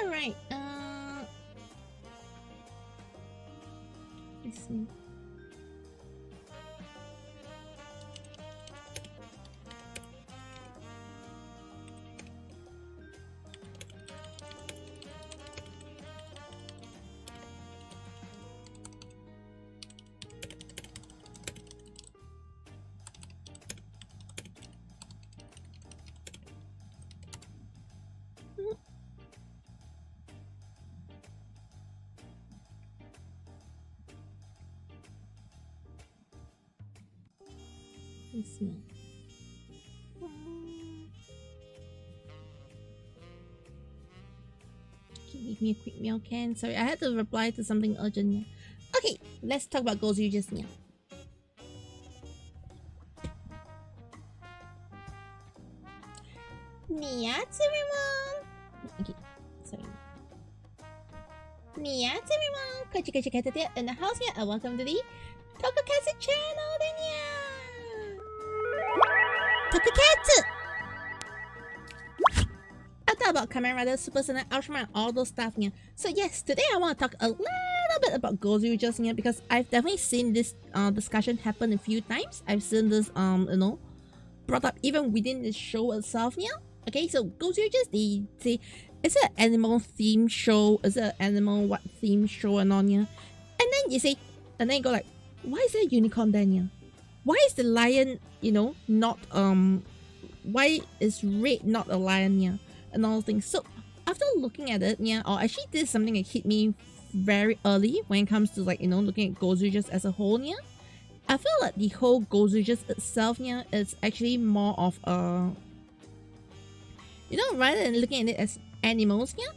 Alright, let's see. Let's see. Okay, give me a quick meal can. Sorry, I had to reply to something urgent. Yeah. Okay, let's talk about goals you just now. Niyatsu everyone! Okay, sorry. Niyatsu everyone! Kachi Caturteer in the house here and welcome to the Tokusatsu channel then yeah! Tokusatsu! I thought about Kamen Rider, Super Sentai, Ultraman, all those stuff yeah. So yes, today I want to talk a little bit about Gozu just here because I've definitely seen this discussion happen a few times. I've seen this you know, brought up even within the show itself yeah. Okay, so Gozu just they say, is it an animal theme show? Is it an animal what theme show and on yeah? And then you say, and then you go like, why is there a unicorn then yeah? Why is the lion, you know, not why is red not a lion yeah? And all things. So after looking at it, yeah, or actually this is something that hit me very early when it comes to like, you know, looking at Gozu just as a whole, yeah. I feel like the whole Godzilla itself, yeah, is actually more of a, you know, rather than looking at it as animals, yeah,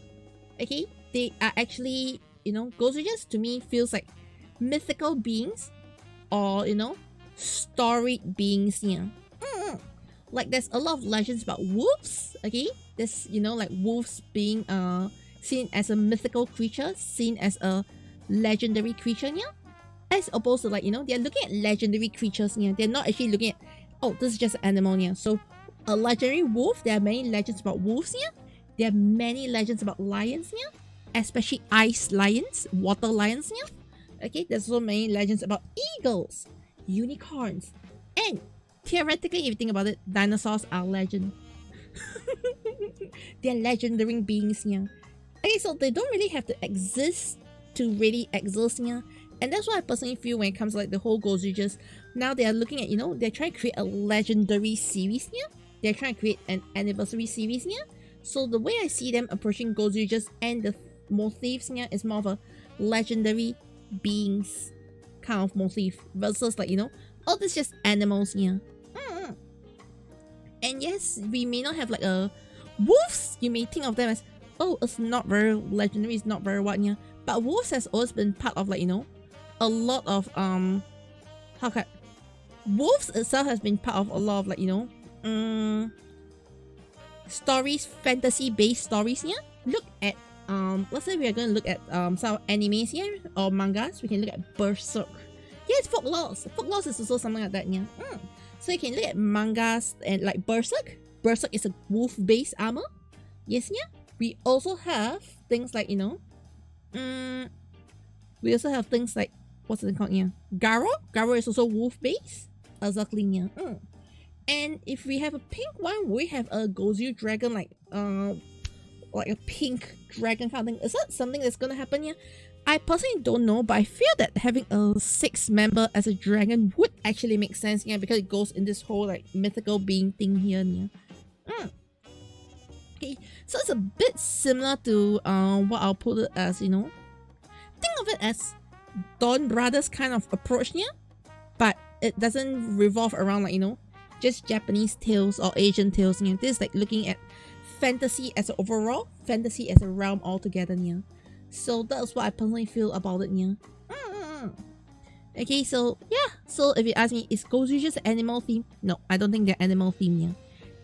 okay, they are actually, you know, Godzilla to me feels like mythical beings, or you know, storied beings, yeah. Like there's a lot of legends about wolves, okay, there's, you know, like wolves being seen as a mythical creature, seen as a legendary creature, yeah. As opposed to, like, you know, they're looking at legendary creatures, yeah. They're not actually looking at, oh, this is just an animal, yeah. So a legendary wolf, there are many legends about wolves, yeah. There are many legends about lions, yeah. Especially ice lions, water lions, yeah. Okay, there's so many legends about eagles, unicorns, and theoretically, if you think about it, dinosaurs are legend. They're legendary beings, yeah. Okay, so they don't really have to exist to really exist, yeah. And that's what I personally feel when it comes to like the whole Godzilla. Now they are looking at, you know, they're trying to create a legendary series, yeah. They're trying to create an anniversary series, yeah. So the way I see them approaching Godzilla and the motifs, yeah, is more of a legendary beings kind of motif versus, like, you know, oh, this is just animals, yeah. And yes, we may not have like a wolves. You may think of them as, oh, it's not very legendary, it's not very what, yeah. But wolves has always been part of, like, you know, a lot of wolves itself has been part of a lot of, like, you know, stories, fantasy based stories, yeah. Look at let's say we are going to look at some animes here or mangas. We can look at Berserk. Yes, folklore. Folklore is also something like that, yeah. So you can look at mangas and like Berserk. Berserk is a wolf based armor. Yes, yeah. We also have things like, you know, we also have things like, what's it called, yeah, Garo. Garo is also wolf based. Exactly, yeah. And if we have a pink one, we have a Godzilla dragon, like a pink dragon kind of thing. Is that something that's gonna happen here? I personally don't know, but I feel that having a 6th member as a dragon would actually make sense, yeah, because it goes in this whole like mythical being thing here, yeah. Okay, so it's a bit similar to what I'll put it as, you know, think of it as Dawn Brothers kind of approach, yeah, but it doesn't revolve around, like, you know, just Japanese tales or Asian tales, yeah. This is like looking at fantasy as an overall, fantasy as a realm altogether, yeah. So that's what I personally feel about it, yeah. Okay, so yeah, so if you ask me, is Godzilla just animal theme? No, I don't think they're animal theme, yeah.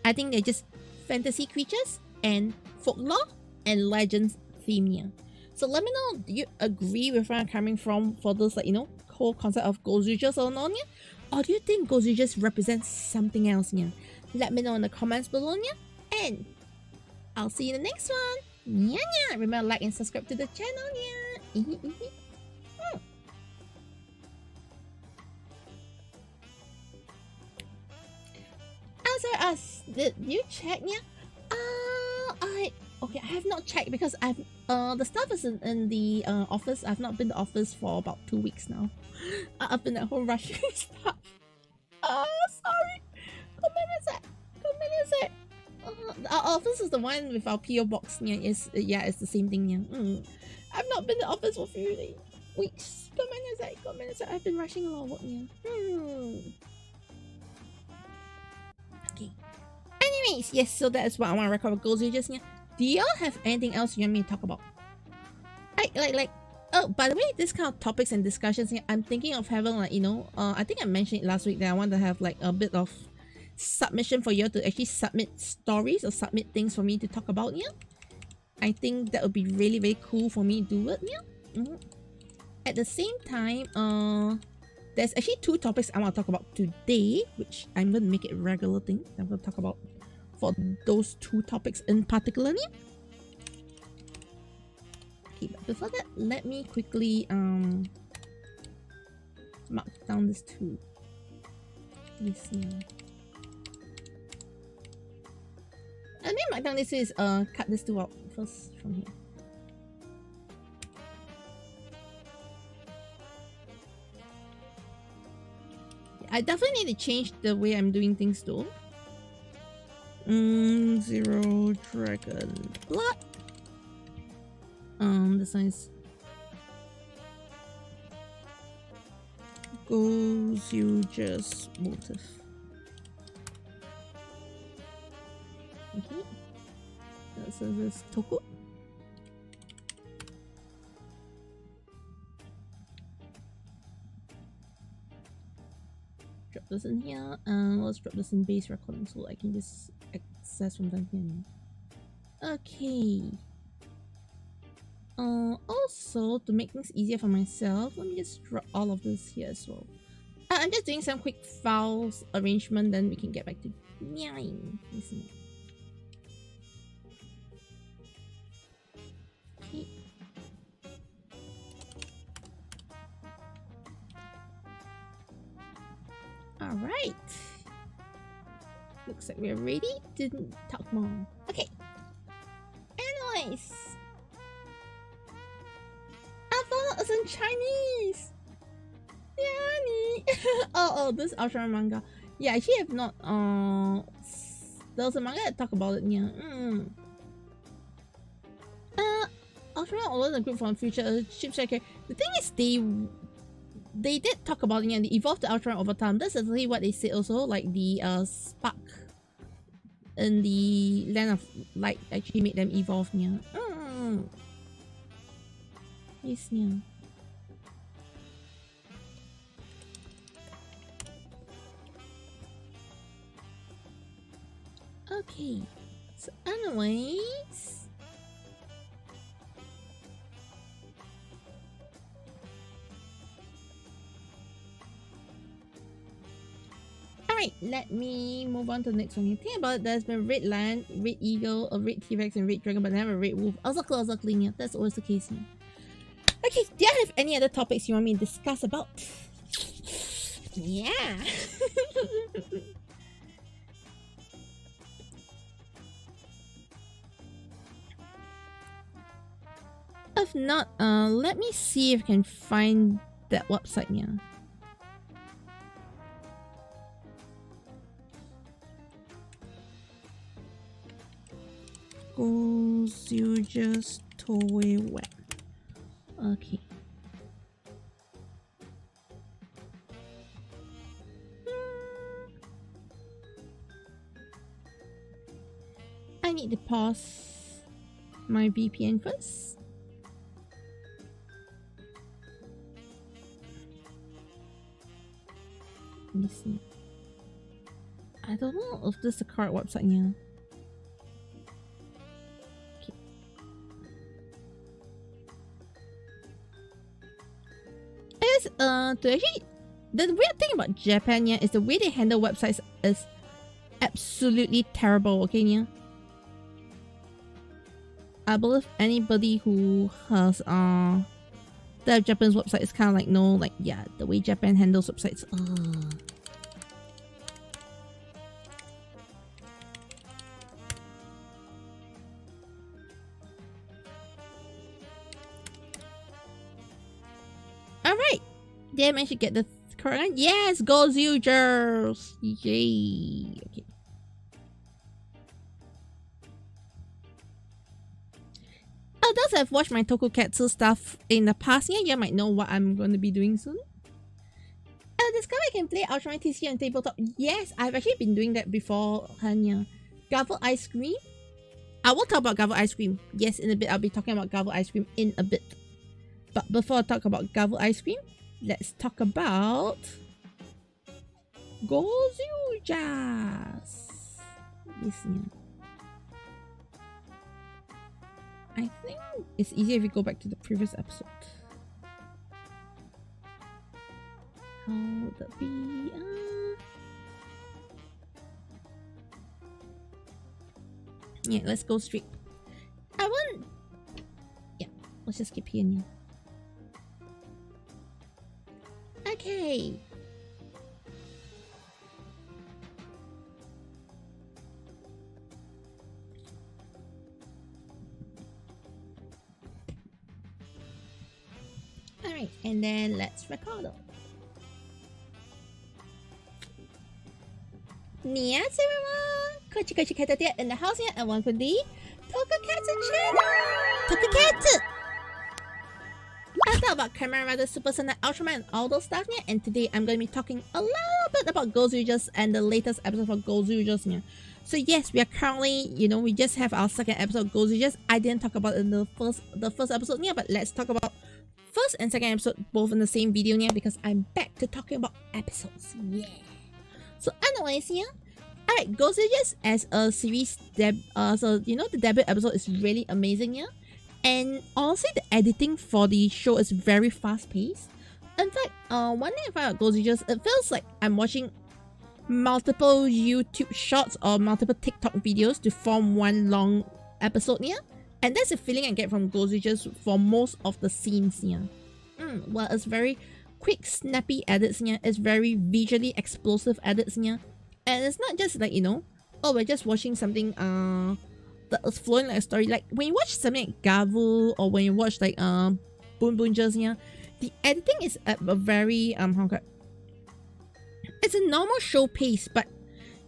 I think they're just fantasy creatures and folklore and legends theme, yeah. So let me know, do you agree with where I'm coming from for this, like, you know, whole concept of Godzilla or not, yeah? Or do you think Godzilla represents something else, yeah? Let me know in the comments below, yeah? And I'll see you in the next one. Yeah, yeah. Remember, like and subscribe to the channel, yeah. Did you check, yeah? Okay, I have not checked because I've the stuff is in the office. I've not been to office for about 2 weeks now. I've been at home rushing stuff. Sorry. Our office is the one with our PO box. Yeah, it's the same thing. Yeah. I've not been to office for a few weeks. I've been rushing a lot of work. Yeah. Okay. Anyways, yes. So that is what I want to record with Godzilla just here. Do y'all have anything else you want me to talk about? Oh, by the way, this kind of topics and discussions here, I'm thinking of having, like, you know, I think I mentioned it last week that I want to have like a bit of submission for you to actually submit stories or submit things for me to talk about, yeah. I think that would be really, very cool for me to do it, yeah. At the same time, there's actually 2 topics I want to talk about today, which I'm going to make it a regular thing. I'm going to talk about for those 2 topics in particular, yeah. Okay, but before that, let me quickly mark down this 2. This, yeah. Let me mark down this is cut this 2 out first from here. I definitely need to change the way I'm doing things though. 0 dragon blood. This one is Godzilla motive. Okay. So this is Toku. Drop this in here, and let's drop this in base recording so I can just access from down here. Okay. Also, to make things easier for myself, let me just drop all of this here as well. I'm just doing some quick files arrangement, then we can get back to nine. Okay. Alright. Looks like we're ready to talk more. Okay. Anyways. I thought it was in Chinese! Yeah, oh, this Ultraman manga. Yeah, I actually have not, there was a manga that talked about it, yeah. Ultraman always a group from future ship striker. The thing is, they did talk about it, yeah, they evolved the Ultraman over time. That's exactly what they said also, like the, spark in the Land of Light actually made them evolve, yeah. Yes, yeah. Okay, so anyways, alright, let me move on to the next one. You think about it, there's been red lion, red eagle, a red T-Rex, and red dragon, but never a red wolf. Exactly, yeah. That's always the case, yeah. Okay, do you have any other topics you want me to discuss about? Yeah. If not, let me see if I can find that website, yeah. Godzilla toy web. Okay. I need to pause my VPN first. Let me see. I don't know if this is the correct website here. Okay. I guess, to actually, the weird thing about Japan, yeah, is the way they handle websites is absolutely terrible, okay, yeah? I believe anybody who has, the Japanese website is kind of like, no, like, yeah, the way Japan handles websites. Alright! Did I manage to get the correct one? Yes! Godzilla! Yay! Okay. Those who have watched my tokusatsu stuff in the past, yeah, you might know what I'm going to be doing soon. Discover I can play Ultraman TCG on tabletop. Yes, I've actually been doing that before, Hanya. Gavel Ice Cream. I will talk about Gavel Ice Cream. Yes, in a bit. I'll be talking about Gavel Ice Cream in a bit. But before I talk about Gavel Ice Cream, let's talk about Godzilla. Listen. I think it's easier if we go back to the previous episode. How would that be? Yeah, let's go straight. I want... Yeah, let's just skip here. Okay. Alright, and then let's record it. Yes, everyone! Kochi Caturteer in the house here, and one for the Tokusatsu channel! Tokusatsu! I thought about Kamen Rider, Super Sentai, Ultraman, and all those stuff, yeah. And today I'm going to be talking a little bit about Godzilla and the latest episode for Godzilla, yeah. So yes, we are currently, we just have our second episode of Godzilla. I didn't talk about it in the first episode, yeah, but let's talk about first and second episode both in the same video, yeah, because I'm back to talking about episodes, yeah. So anyways, yeah. Alright, Godzilla as a series, so the debut episode is really amazing, yeah. And honestly, the editing for the show is very fast-paced. In fact, one thing I find about Godzilla, it feels like I'm watching multiple YouTube shorts or multiple TikTok videos to form one long episode, yeah. And that's the feeling I get from Godzilla for most of the scenes, yeah. Well, it's very quick, snappy edits, yeah. It's very visually explosive edits, yeah. And it's not just like, oh, we're just watching something that is flowing like a story. Like when you watch something like Garo or when you watch like boonboomger, yeah, the editing is at a very it's a normal show pace, but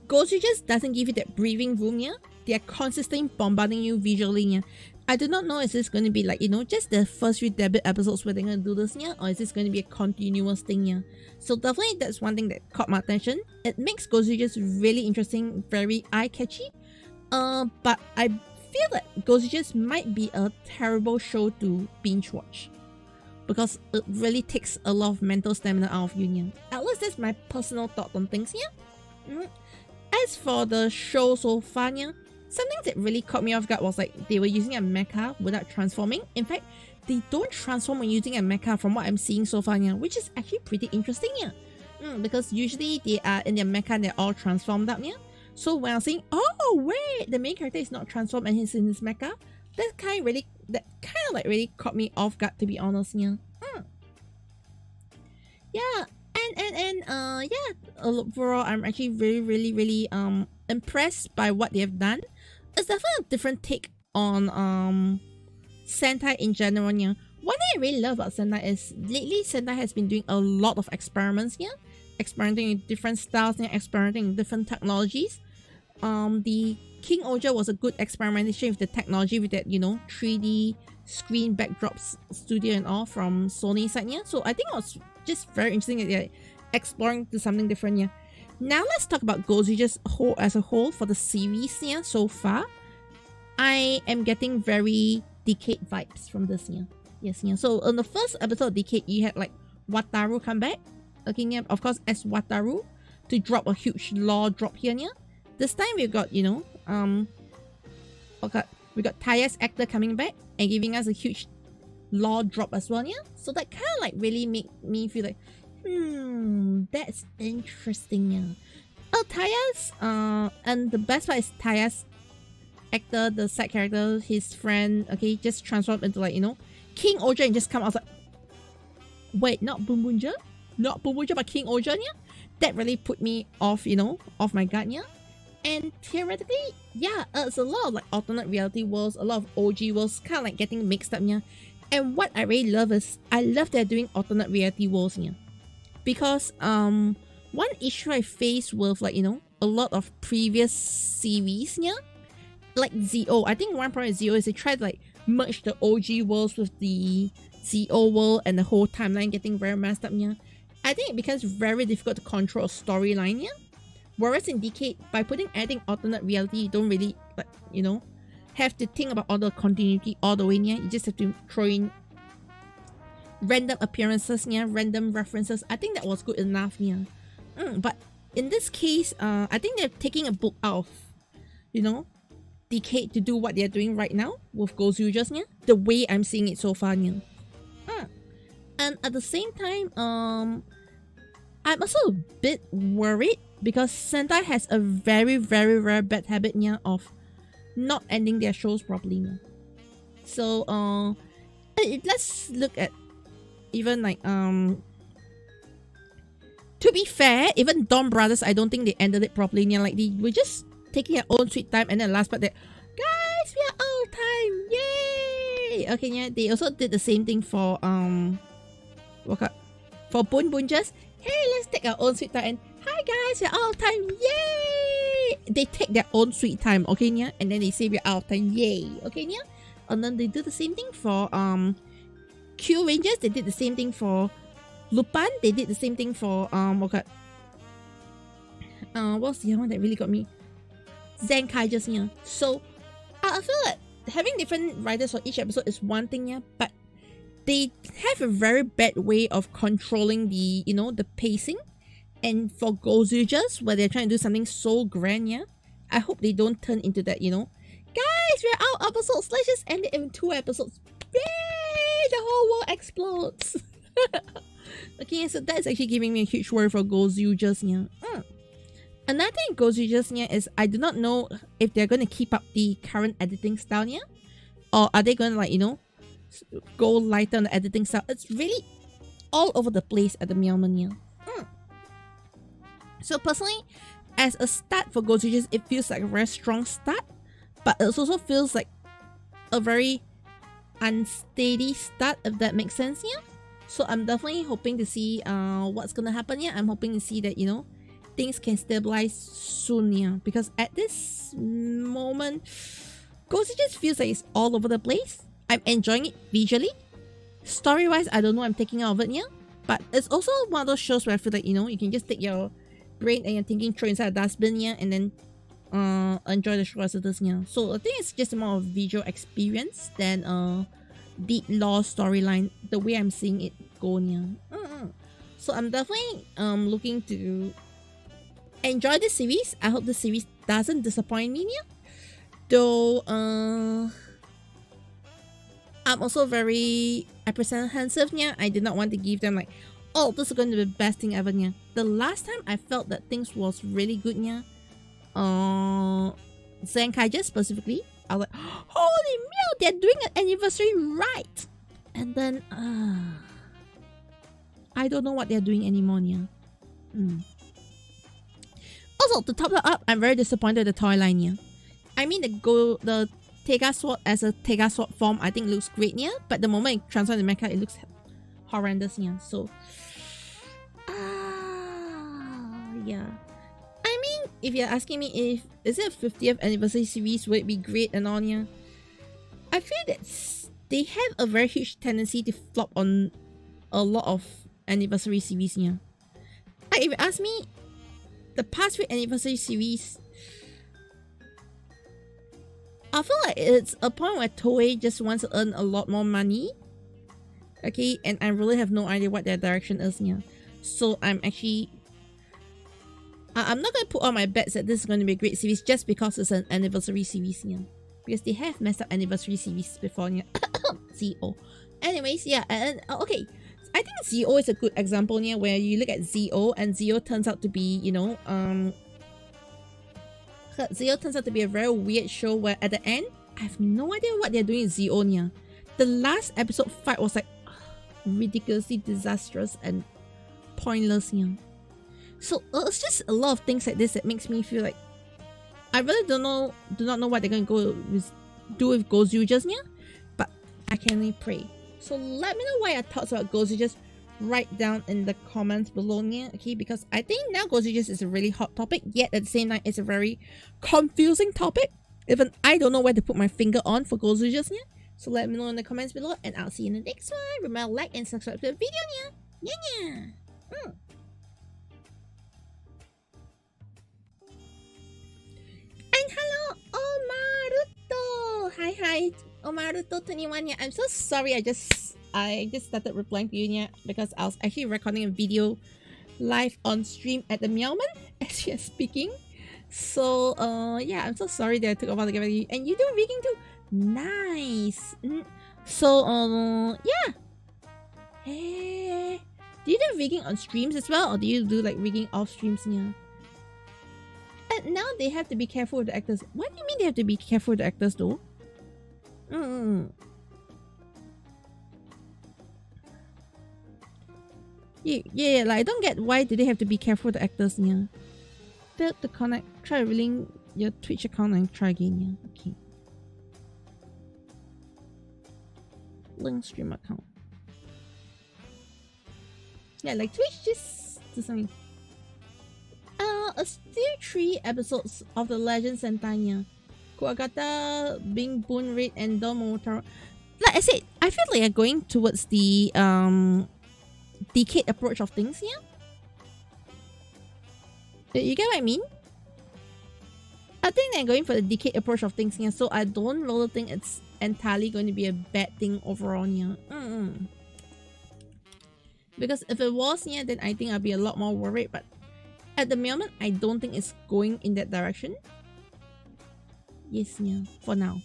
Godzilla just doesn't give you that breathing room, yeah. They are consistently bombarding you visually, yeah. I do not know is this going to be like, just the first few debut episodes where they're going to do this, yeah, or is this going to be a continuous thing, yeah. So definitely that's one thing that caught my attention. It makes Godzilla just really interesting, very eye-catchy. But I feel that Godzilla might be a terrible show to binge watch because it really takes a lot of mental stamina out of you, yeah. At least that's my personal thought on things, yeah. As for the show so far, yeah, something that really caught me off guard was like they were using a mecha without transforming. In fact, they don't transform when using a mecha from what I'm seeing so far, yeah, which is actually pretty interesting, yeah. Because usually they are in their mecha and they're all transformed up, yeah. So when I'm saying, oh wait, the main character is not transformed and he's in his mecha, that kind of like really caught me off guard, to be honest, yeah. Yeah, and yeah, overall I'm actually really impressed by what they have done. It's definitely a different take on Sentai in general, yeah. One thing I really love about Sentai is lately Sentai has been doing a lot of experiments, yeah. Experimenting with different styles and experimenting with different technologies. The King Oja was a good experimentation with the technology with that, 3D screen backdrops studio and all from Sony side, yeah. So I think it was just very interesting that they're exploring to something different, yeah. Now let's talk about Godzilla as a whole for the series, yeah. So far, I am getting very Decade vibes from this, yeah. Yes, yeah. So in the first episode of Decade, you had like Wataru come back, okay, yeah, of course as Wataru, to drop a huge law drop here, yeah. This time we got, we got Taya's actor coming back and giving us a huge law drop as well, yeah. So that kind of like really made me feel like, that's interesting, yeah. Oh, Taya's, and the best part is Taya's actor, the side character, his friend, okay, just transformed into like, King Oja and just come out like, wait, not boonboomger, but King Oja, yeah. That really put me off, off my guard, yeah. And theoretically, yeah, it's a lot of like alternate reality worlds, a lot of OG worlds, kind of like getting mixed up, yeah. And what I really love is, I love they're doing alternate reality worlds, yeah. Because, one issue I faced with like, a lot of previous series, yeah, like ZO. I think one problem with ZO is they tried to like merge the OG worlds with the ZO world and the whole timeline getting very messed up, yeah. I think it becomes very difficult to control a storyline, yeah. Whereas in Decade, by adding alternate reality, you don't really like, have to think about all the continuity all the way, yeah. You just have to throw in random appearances, yeah, random references. I think that was good enough, yeah. But in this case, I think they're taking a book out of, Decade to do what they're doing right now with Godzilla, yeah. The way I'm seeing it so far, yeah. And at the same time, I'm also a bit worried because Sentai has a very bad habit, yeah, of not ending their shows properly, yeah. So, let's look at even like, to be fair, even Dawn Brothers, I don't think they ended it properly, yeah. Like, they were just taking their own sweet time, and then last part, guys, we are all time, yay! Okay, yeah, they also did the same thing for, for boonboomgers. Hey, let's take our own sweet time, and hi guys, we're out of time, yay! They take their own sweet time, okay, yeah, and then they say we're out of time, yay, okay, yeah. And then they do the same thing for Q Rangers, they did the same thing for Lupin, they did the same thing for what's the other one that really got me? Zenkai just here. So I feel like having different writers for each episode is one thing, yeah, but they have a very bad way of controlling the, you know, the pacing. And for Godzillas, where they're trying to do something so grand, yeah, I hope they don't turn into that, you know, guys, we're out of episodes, let's just end it in 2 episodes. Yay! The whole world explodes. Okay, so that's actually giving me a huge worry for Godzillas, yeah. Another thing Godzillas, yeah, is I do not know if they're going to keep up the current editing style, yeah, or are they going to, like, you know, go lighter on the editing style. It's really all over the place at the moment, yeah. So personally, as a start for Godzillas, it feels like a very strong start, but it also feels like a very unsteady start, if that makes sense, yeah. So I'm definitely hoping to see what's gonna happen, yeah. I'm hoping to see that, you know, things can stabilize soon, yeah, because at this moment, Godzillas feels like it's all over the place. I'm enjoying it visually. Story-wise, I don't know, I'm taking out of it, yeah. But it's also one of those shows where I feel like, you know, you can just take your brain and your thinking, throw inside a dustbin, yeah, and then enjoy the show as it is, yeah. So I think it's just more of visual experience than deep lore storyline, the way I'm seeing it go, yeah. So I'm definitely looking to enjoy the series. I hope the series doesn't disappoint me, yeah. Though I'm also very apprehensive, yeah. I did not want to give them like, oh, this is going to be the best thing ever, yeah. The last time I felt that things was really good, yeah, Zenkai just specifically, I was like, holy milk, they're doing an anniversary right. And then I don't know what they're doing anymore, yeah. Also, to top that up, I'm very disappointed with the toy line, yeah. I mean, the Tega Sword as a Tega Sword form, I think looks great, yeah. But the moment it transforms into mecha, it looks horrendous, yeah. So yeah. I mean, if you're asking me if is it a 50th anniversary series, would it be great and all, yeah, I feel that they have a very huge tendency to flop on a lot of anniversary series, yeah. Like, if you ask me, the past few anniversary series, I feel like it's a point where Toei just wants to earn a lot more money. Okay, and I really have no idea what their direction is, yeah. So I'm actually I'm not going to put all my bets that this is going to be a great series just because it's an anniversary series, yeah. Because they have messed up anniversary series before, yeah. ZO. Anyways, yeah, and okay. I think ZO is a good example, yeah, where you look at ZO and ZO turns out to be, you know, ZO turns out to be a very weird show where at the end, I have no idea what they're doing in ZO, yeah. The last episode fight was like ridiculously disastrous and pointless, yeah. So it's just a lot of things like this that makes me feel like I really do not know what they're going to do with Godzillas, yeah. But I can only pray. So let me know what your thoughts about Godzillas. Write down in the comments below, yeah. Okay, because I think now Godzillas is a really hot topic, yet at the same time it's a very confusing topic. Even I don't know where to put my finger on for Godzillas, yeah. So let me know in the comments below, and I'll see you in the next one. Remember, like and subscribe to the video, yeah. Yeah. And hello, Omaruto. Hi, Omaruto21. Yeah, I'm so sorry. I just started replying to you, yeah, because I was actually recording a video live on stream at the Meowman as you're speaking. So yeah, I'm so sorry that I took a while to get back to you. And you do rigging too. Nice. So yeah. Hey, do you do rigging on streams as well, or do you do like rigging off streams, yeah? And now they have to be careful with the actors. What do you mean they have to be careful with the actors though? Yeah, like I don't get why do they have to be careful with the actors, yeah. Failed to connect. Try revealing your Twitch account and try again, yeah. Okay. Link stream account. Yeah, like Twitch just do something. Still 3 episodes of the Legend Sentai, yeah. Kuagata, Bing Boon Raid, and Domo Taro. like I said, I feel like I'm going towards the decade approach of things here. You get what I mean? I think they're going for the decade approach of things here, so I don't really think it's entirely going to be a bad thing overall here. Because if it was here, then I think I'd be a lot more worried, but at the moment, I don't think it's going in that direction. Yes, yeah, for now.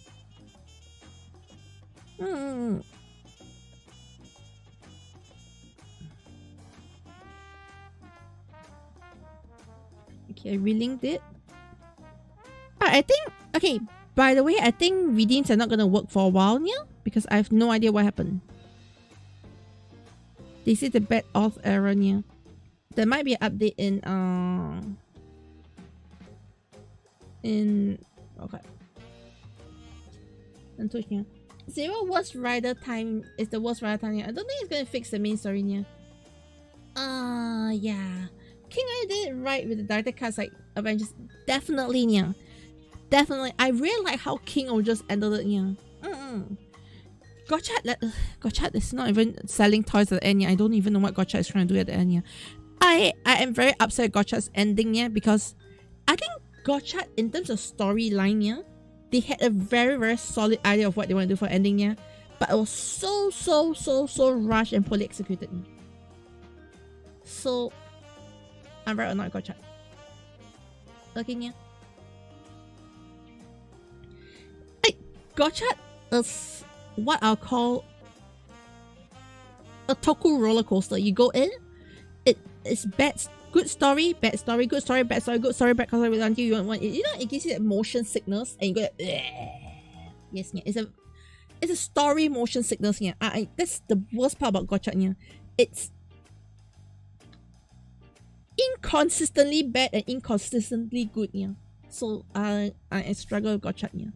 Okay, I relinked it. I think, okay, by the way, I think redeems are not gonna work for a while now because I have no idea what happened. They see the bad auth error here. There might be an update okay. And Twitch here. Zero worst rider time is the worst rider time here. I don't think it's gonna fix the main story here. Yeah. King I did it right with the director cuts like Avengers. Definitely, yeah. Definitely. I really like how King just ended it, yeah. Gotchat is not even selling toys at the end, yeah. I don't even know what Gotchat is trying to do at the end, yeah. I am very upset at Gotchat's ending, yeah, because I think Gotchat, in terms of storyline, yeah, they had a very, very solid idea of what they want to do for ending, yeah. But it was so rushed and poorly executed. So, I'm very annoyed at Gotchat. Okay, yeah. Like, Gotchat is what I'll call a Toku roller coaster. You go in, it's bad, good story, bad story, good story, bad story, good story, bad story, until you want it. You know, it gives you that motion sickness, and you go like, yes, yeah. It's a story motion sickness, yeah. That's the worst part about Gotchat, yeah. It's inconsistently bad and inconsistently good, yeah. So I struggle with Gotchat, yeah.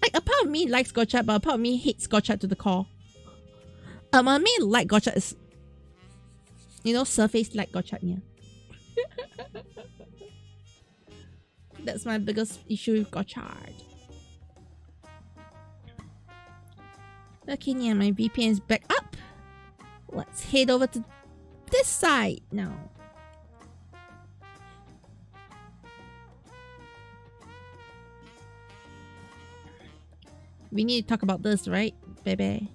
Like, a part of me likes Gotchat, but a part of me hates Gotchat to the core. I mean, like Gotchat is, you know, surface like Gotchat, yeah. That's my biggest issue with Gotchat. Okay, yeah, my VPN is back up. Let's head over to this side now. We need to talk about this, right, baby?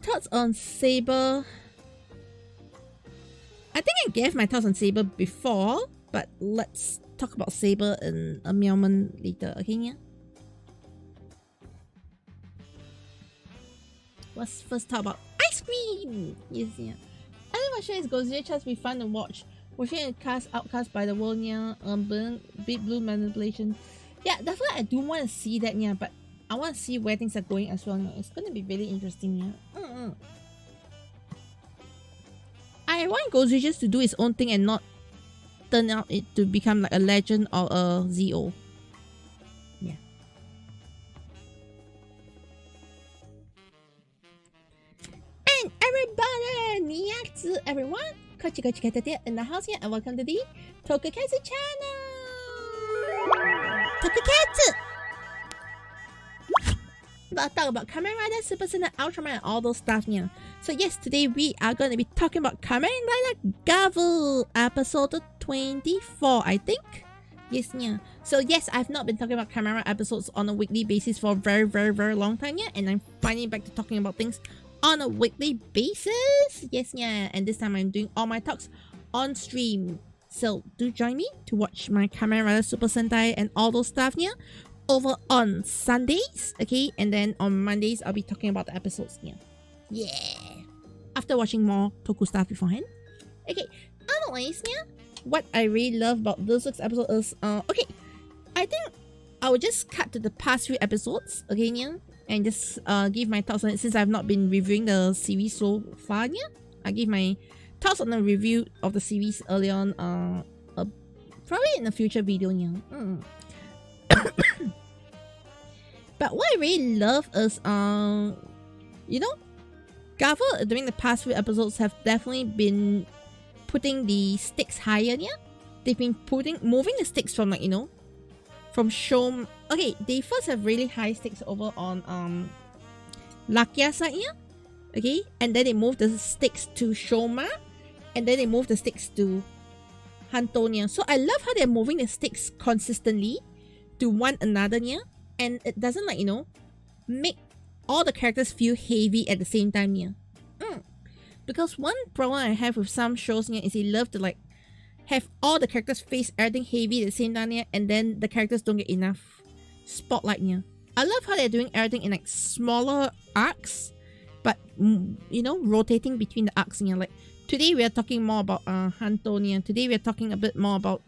Thoughts on Saber. I think I gave my thoughts on Saber before, but let's talk about Saber in a moment later, okay, yeah? Let's first talk about ice cream! Yes, yeah. I think my show is Godzilla just be fun to watch. Watching it cast outcast by the world, yeah. Big blue manipulation. Yeah, definitely I do want to see that, yeah, but I want to see where things are going as well. It's going to be really interesting, yeah. I want Godzilla just to do his own thing and not turn out it to become like a legend or a ZO. Yeah. And everybody, Nyatsu, everyone, Kochi Caturteer in the house here, and welcome to the Tokusatsu channel. Tokusatsu. I'll talk about Kamen Rider, Super Sentai, Ultraman, and all those stuff here. So yes, today we are going to be talking about Kamen Rider Gavel, episode 24, I think. Yes, yeah. So yes, I've not been talking about Kamen Rider episodes on a weekly basis for a very long time yet, and I'm finally back to talking about things on a weekly basis. Yes, yeah. And this time I'm doing all my talks on stream. So do join me to watch my Kamen Rider Super Sentai and all those stuff here over on Sundays, okay? And then on Mondays, I'll be talking about the episodes here. Yeah! After watching more Toku stuff beforehand. Okay, otherwise, yeah, what I really love about this week's episode is, okay, I think I will just cut to the past few episodes, okay, yeah? And just give my thoughts on it since I've not been reviewing the series so far, yeah? I give my thoughts on the review of the series early on, probably in a future video, yeah. But what I really love is, you know, Gavel during the past few episodes have definitely been putting the stakes higher, yeah. They've been moving the stakes from, like, you know, from show. Okay, they first have really high stakes over on Lakia side, yeah. Okay, and then they move the stakes to Shoma, and then they move the stakes to Hantonia. So I love how they're moving the stakes consistently to one another, yeah. And it doesn't, like, you know, make all the characters feel heavy at the same time, yeah. Because one problem I have with some shows, yeah, is they love to, like, have all the characters face everything heavy at the same time, yeah, and then the characters don't get enough spotlight, yeah. I love how they're doing everything in, like, smaller arcs, but, you know, rotating between the arcs, yeah. Like, today we are talking more about Hantonia. Today we are talking a bit more about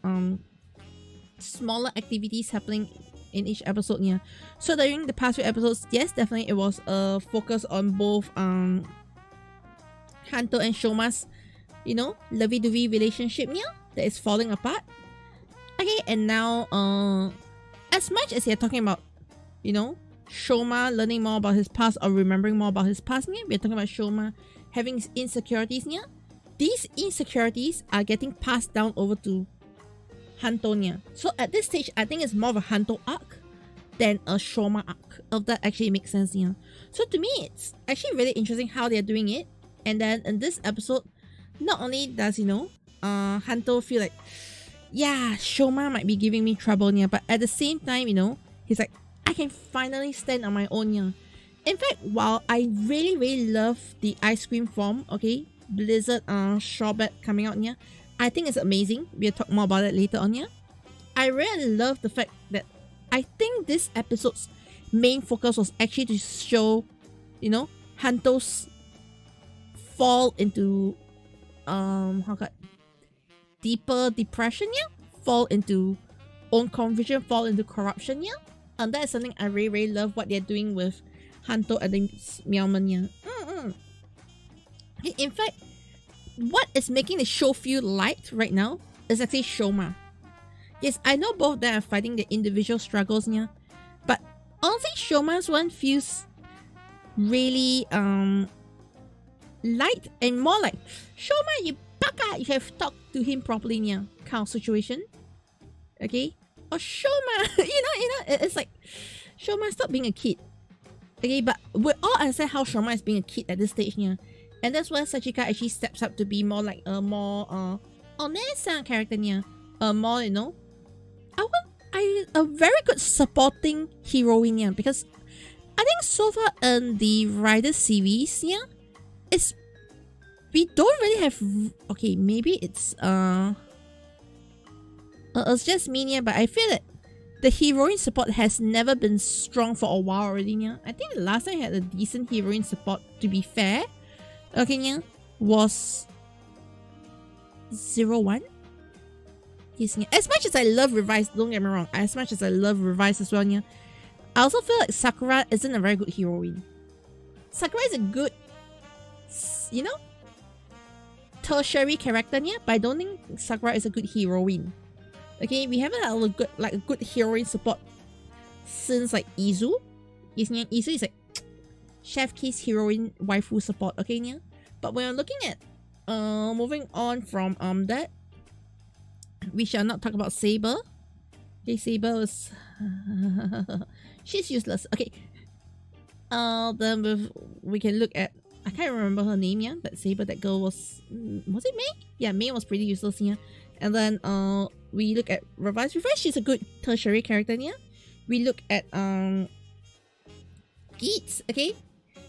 smaller activities happening in each episode, yeah. So during the past few episodes, yes, definitely it was a focus on both Hanto and Shoma's, you know, lovey-dovey relationship, yeah, that is falling apart. Okay, and now as much as they're talking about, you know, Shoma learning more about his past or remembering more about his past, yeah, we're talking about Shoma having insecurities, yeah. These insecurities are getting passed down over to Hantonia. So at this stage, I think it's more of a Hanto arc than a Shoma arc, if that actually makes sense, yeah. So to me, it's actually really interesting how they're doing it. And then in this episode, not only does, you know, Hanto feel like, yeah, Shoma might be giving me trouble, yeah, but at the same time, you know, he's like, I can finally stand on my own, yeah. In fact, while I really, really love the ice cream form, okay, Blizzard Sorbet coming out, yeah, I think it's amazing. We'll talk more about it later on, yeah. I really love the fact that I think this episode's main focus was actually to show, you know, Hanto's fall into deeper depression, yeah, fall into own confusion, fall into corruption, yeah. And that is something I really, really love what they're doing with Hanto and the Meowman, yeah. In fact, what is making the show feel light right now is actually Shoma. Yes, I know both of them are fighting their individual struggles, yeah, but honestly, Shoma's one feels really light and more like, Shoma, you baka, you have talked to him properly, yeah, kind of situation. Okay? Or Shoma, you know, it's like, Shoma, stop being a kid. Okay, but we all understand how Shoma is being a kid at this stage, yeah. And that's why Sachika actually steps up to be more like a more honest character, yeah. More, you know, a very good supporting heroine, yeah, because I think so far in the Rider series, yeah, we don't really have, okay, maybe it's just me, yeah, but I feel that the heroine support has never been strong for a while already, yeah. I think the last time I had a decent heroine support, to be fair, okay, yeah, was 01. Yes, yeah. As much as I love Revise, don't get me wrong, as much as I love Revise as well, yeah, I also feel like Sakura isn't a very good heroine. Sakura is a good, you know, tertiary character, yeah, but I don't think Sakura is a good heroine. Okay, we haven't had a good heroine support since like Izu. Yes, yeah, Izu is like Chef Kiss heroine waifu support, okay, yeah. But when I'm looking at moving on from that, we shall not talk about Saber. Okay, Saber was she's useless. Okay. Then we can look at, I can't remember her name, yeah. That Saber, that girl was it May? Yeah, May was pretty useless, yeah. And then we look at Revise. Revise, she's a good tertiary character, yeah. We look at Geets, okay.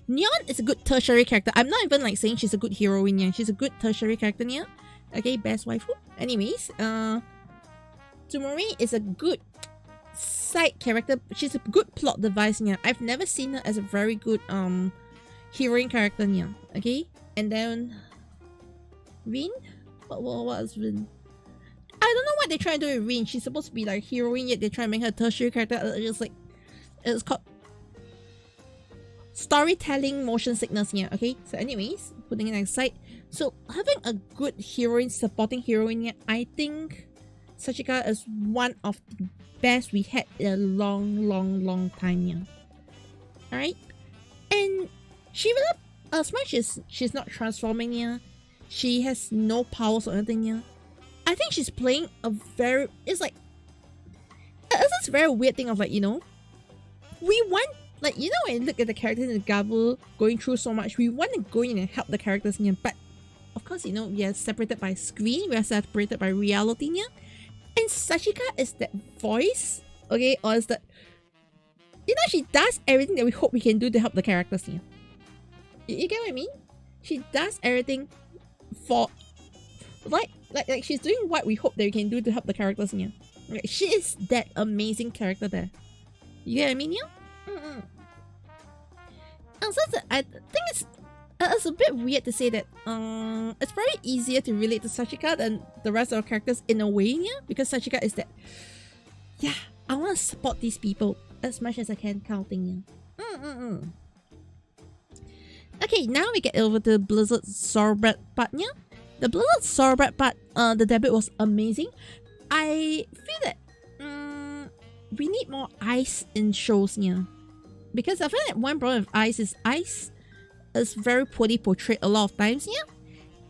Neon is a good tertiary character. I'm not even like saying she's a good heroine, yeah. She's a good tertiary character, yeah. Okay, best waifu. Anyways, Tsumori is a good side character. She's a good plot device, yeah. I've never seen her as a very good heroine character, yeah. Okay, and then Rin. What was Rin? I don't know what they're trying to do with Rin. She's supposed to be like heroine, yet they try to make her a tertiary character. It's like, it's called storytelling motion sickness, yeah. Okay, so anyways, putting it aside, so having a good heroine, supporting heroine, yeah, I think Sachika is one of the best we had in a long time, yeah. Alright, and she will, as much as she's not transforming, yeah, she has no powers or anything, yeah. I think she's playing a very, it's like, it's this very weird thing of like, you know, we want, like, you know, when you look at the characters in the Gavel going through so much, we want to go in and help the characters, yeah, but of course, you know, we are separated by screen, we are separated by reality, yeah. And Sachika is that voice, okay, or is that, you know, she does everything that we hope we can do to help the characters, yeah. You get what I mean? She does everything for, like she's doing what we hope that we can do to help the characters, yeah. Like, she is that amazing character there. You get what I mean, yeah? And so I think it's a bit weird to say that it's probably easier to relate to Sachika than the rest of the characters in a way, yeah? Because Sachika is that, yeah, I want to support these people as much as I can kind of thing, yeah. Okay, now we get over to Blizzard Sorbet part, yeah? The Blizzard Sorbet part, the debut was amazing. I feel that we need more ice in shows, yeah. Because I feel like one problem with ice is very poorly portrayed a lot of times, yeah.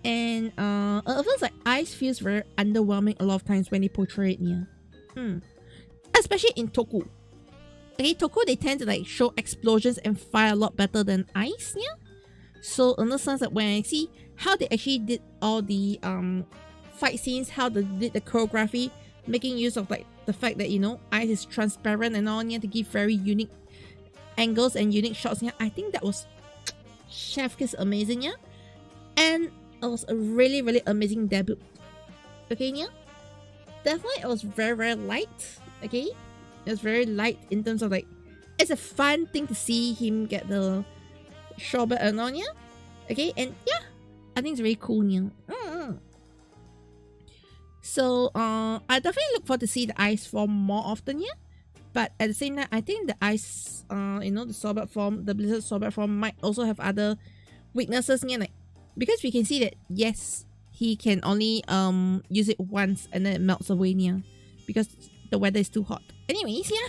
And it feels like ice feels very underwhelming a lot of times when they portray it, yeah. Especially in Toku. Okay, Toku, they tend to like show explosions and fire a lot better than ice, yeah. So in the sense that when I see how they actually did all the fight scenes, how they did the choreography, making use of like the fact that, you know, ice is transparent and all, yeah, to give very unique angles and unique shots, yeah, I think that was chef kiss amazing, yeah. And it was a really, really amazing debut. Okay, yeah. Definitely it was very, very light. Okay. It was very light in terms of like, it's a fun thing to see him get the Sorbet and all, yeah. Okay, and yeah, I think it's very cool, yeah. So I definitely look forward to see the ice form more often, yeah. But at the same time, I think the ice, you know, the Sorbet form, the Blizzard Sorbet form might also have other weaknesses, yeah. Like, because we can see that yes, he can only use it once and then it melts away, yeah, because the weather is too hot. Anyways, yeah.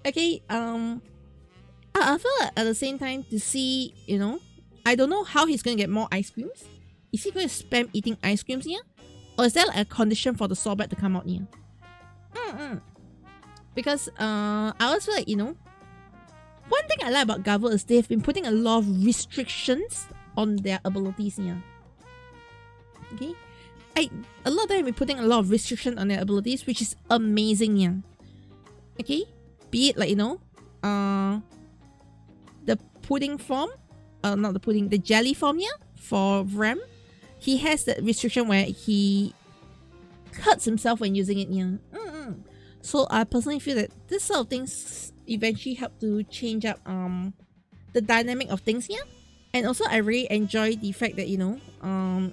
Okay, I feel like at the same time to see, you know, I don't know how he's gonna get more ice creams. Is he going to spam eating ice creams, yeah? Or is there like a condition for the Sorbet to come out, yeah? Because I always feel like, you know, one thing I like about Gavel is they've been putting a lot of restrictions on their abilities, yeah. Okay? A lot of them have been putting a lot of restriction on their abilities, which is amazing, yeah. Okay? Be it like, you know, the pudding form, not the pudding, the jelly form, yeah, for Vrem. He has that restriction where he hurts himself when using it, yeah. So I personally feel that this sort of things eventually help to change up the dynamic of things, yeah. And also I really enjoy the fact that, you know,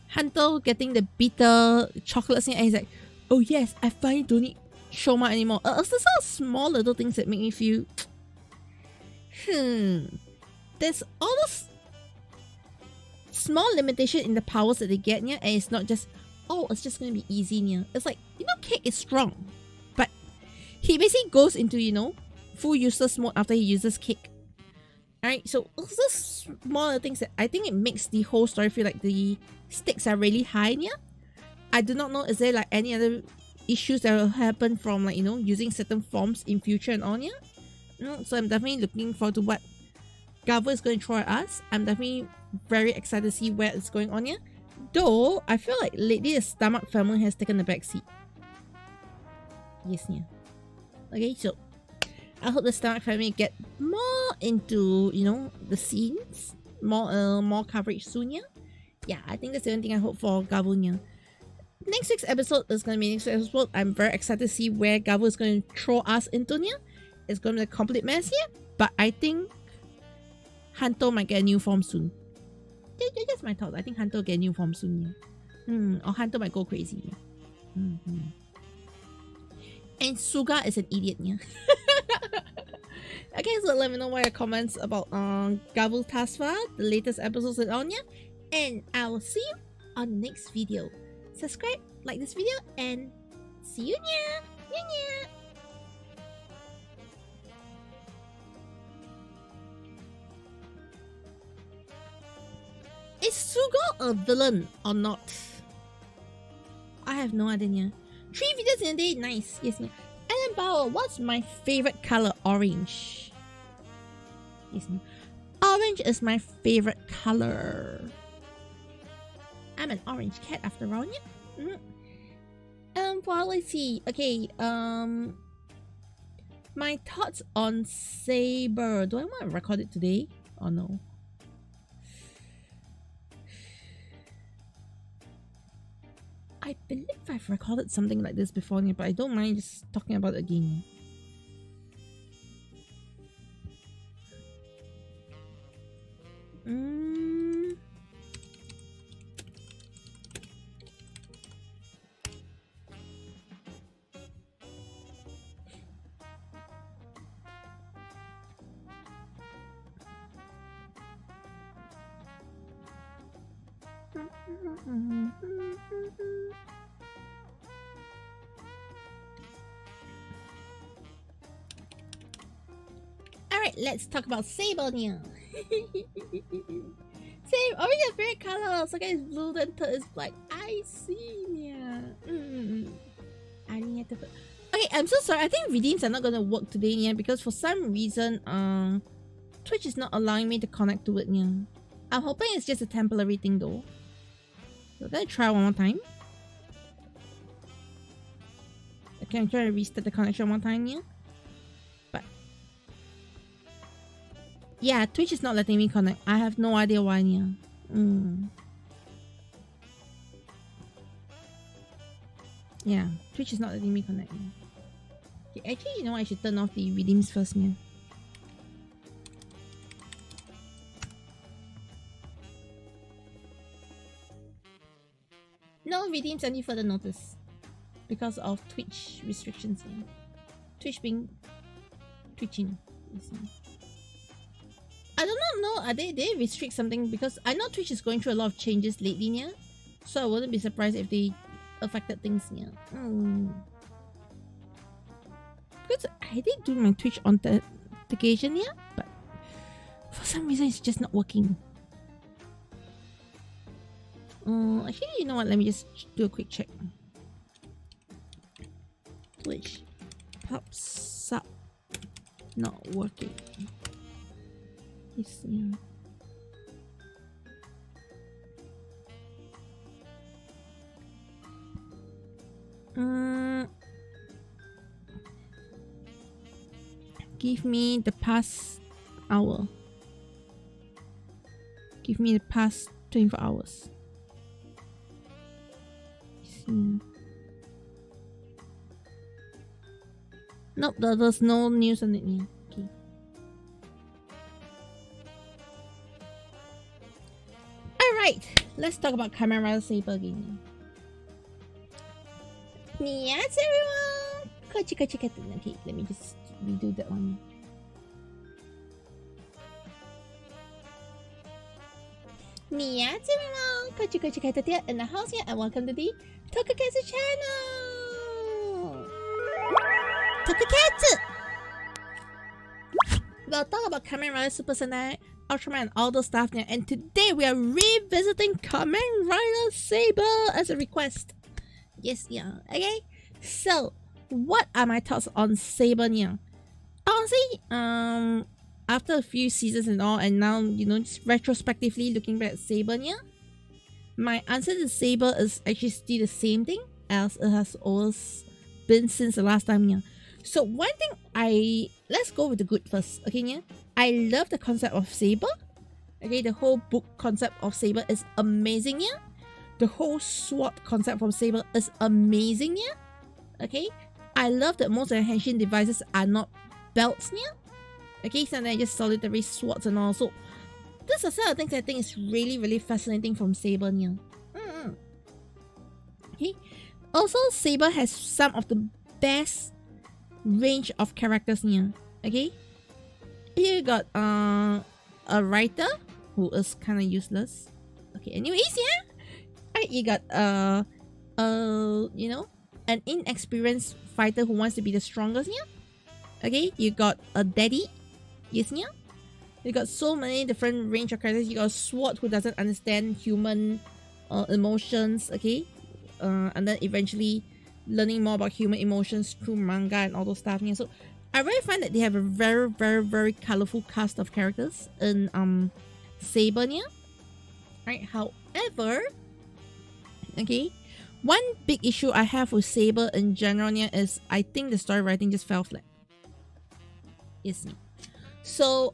Hanto getting the bitter chocolates, yeah, and he's like, oh yes, I finally don't need Shoma anymore. It's the sort of small little things that make me feel, there's all those small limitation in the powers that they get, yeah, and it's not just, oh, it's just gonna be easy, yeah. It's like, you know, Cake is strong, but he basically goes into, you know, full useless mode after he uses Cake. Alright, so it's just smaller things that I think it makes the whole story feel like the stakes are really high, yeah. I do not know, is there like any other issues that will happen from like, you know, using certain forms in future and on, yeah. So I'm definitely looking forward to what Gavel is going to throw at us. I'm definitely very excited to see where it's going on, yeah. Though I feel like lately the Stomach family has taken the back seat. Yes, yeah. Okay, so I hope the Stomach family get more into, you know, the scenes, more coverage soon, yeah. Yeah, I think that's the only thing I hope for Gavel, yeah. Next week's episode is going to be next week's episode. I'm very excited to see where Gavel is going to throw us into, yeah. It's going to be a complete mess, yeah. But I think Hanto might get a new form soon. That's my thoughts. I think Hanto will get a new form soon, yeah. Or Hanto might go crazy, yeah. And Suga is an idiot, yeah. Okay, so let me know what your comments about Gavel Tasfa, the latest episodes and on, yeah. And I will see you on the next video. Subscribe, like this video, and see you, nya. Sugo a villain or not? I have no idea. 3 videos in a day, nice. Yes, yeah. Alan Bauer, what's my favorite color? Orange. Yes, yeah. Orange is my favorite color. I'm an orange cat after all, yeah. Well, let's see. Okay, my thoughts on Saber. Do I want to record it today or no? I believe I've recorded something like this before, but I don't mind just talking about it again. Alright, let's talk about Saber now. Same, orange is favorite color. Second is blue, then third is black. I see, yeah. AriNyaTou. Okay, I'm so sorry. I think redeems are not gonna work today, yeah, because for some reason, Twitch is not allowing me to connect to it, yeah. I'm hoping it's just a temporary thing though. So I'm gonna try one more time. Okay, I'm trying to restart the connection one time, yeah. But yeah, Twitch is not letting me connect. I have no idea why, yeah. Yeah, Twitch is not letting me connect. Yeah. Okay, actually, you know what? I should turn off the redeems first, yeah. No redeems any further notice because of Twitch restrictions. Yeah. Twitch being twitching. I do not know. Are they restrict something? Because I know Twitch is going through a lot of changes lately, yeah. So I wouldn't be surprised if they affected things, yeah. Because I did do my Twitch authentication, yeah, but for some reason it's just not working. Actually, you know what? Let me just do a quick check. Twitch pops up not working. Let's see. Give me the past hour. Give me the past 24 hours. Nope, there's no news on it yet. Okay. Alright, let's talk about Kamen Rider Saber again. Yes, everyone! Okay, let me just redo that one. Yes, everyone! Caturteer in the house here, and welcome to the Tokusatsu channel! Tokusatsu! We'll talk about Kamen Rider Super Sentai, Ultraman, and all those stuff now, and today we are revisiting Kamen Rider Saber as a request. Yes, yeah. Okay, so what are my thoughts on Saber now? Honestly, after a few seasons and all, and now, you know, just retrospectively looking back at Saber, yeah, my answer to Saber is actually still the same thing as it has always been since the last time, yeah. So one thing let's go with the good first, okay, yeah. I love the concept of Saber. Okay, the whole book concept of Saber is amazing, yeah. The whole sword concept from Saber is amazing, yeah. Okay, I love that most of the henshin devices are not belts, yeah. Okay, so they're just solitary swords and all. So this is some of the things I think is really, really fascinating from Saber, yeah. Okay, also Saber has some of the best range of characters, yeah. Okay, here you got a writer who is kind of useless. Okay, anyways, yeah. Alright, you got you know, an inexperienced fighter who wants to be the strongest, yeah. Okay, you got a daddy, yes, yeah. You got so many different range of characters. You got a sword who doesn't understand human emotions, okay? And then eventually learning more about human emotions through manga and all those stuff. Yeah. So I really find that they have a very, very, very colorful cast of characters in Saber, yeah. Right. However, okay, one big issue I have with Saber in general, yeah, is I think the story writing just fell flat. Yes. So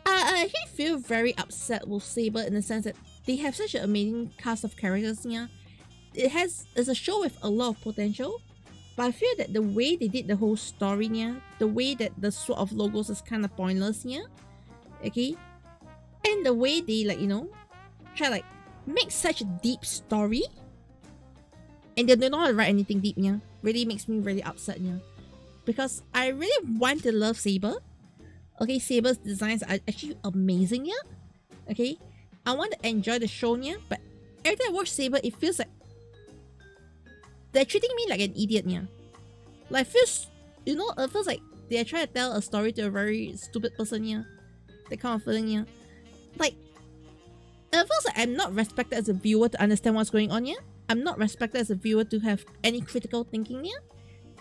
I actually feel very upset with Saber in the sense that they have such an amazing cast of characters, yeah. It's a show with a lot of potential, but I feel that the way they did the whole story, yeah, the way that the sort of logos is kind of pointless, yeah, okay, and the way they try like make such a deep story, and they don't know how to write anything deep, yeah, really makes me really upset, yeah, because I really want to love Saber. Okay, Saber's designs are actually amazing, yeah. Okay, I want to enjoy the show, yeah, but every time I watch Saber, it feels like they're treating me like an idiot, yeah. Like, it feels like they're trying to tell a story to a very stupid person, yeah. That kind of feeling, yeah. Like, it feels like I'm not respected as a viewer to understand what's going on, yeah. I'm not respected as a viewer to have any critical thinking, yeah.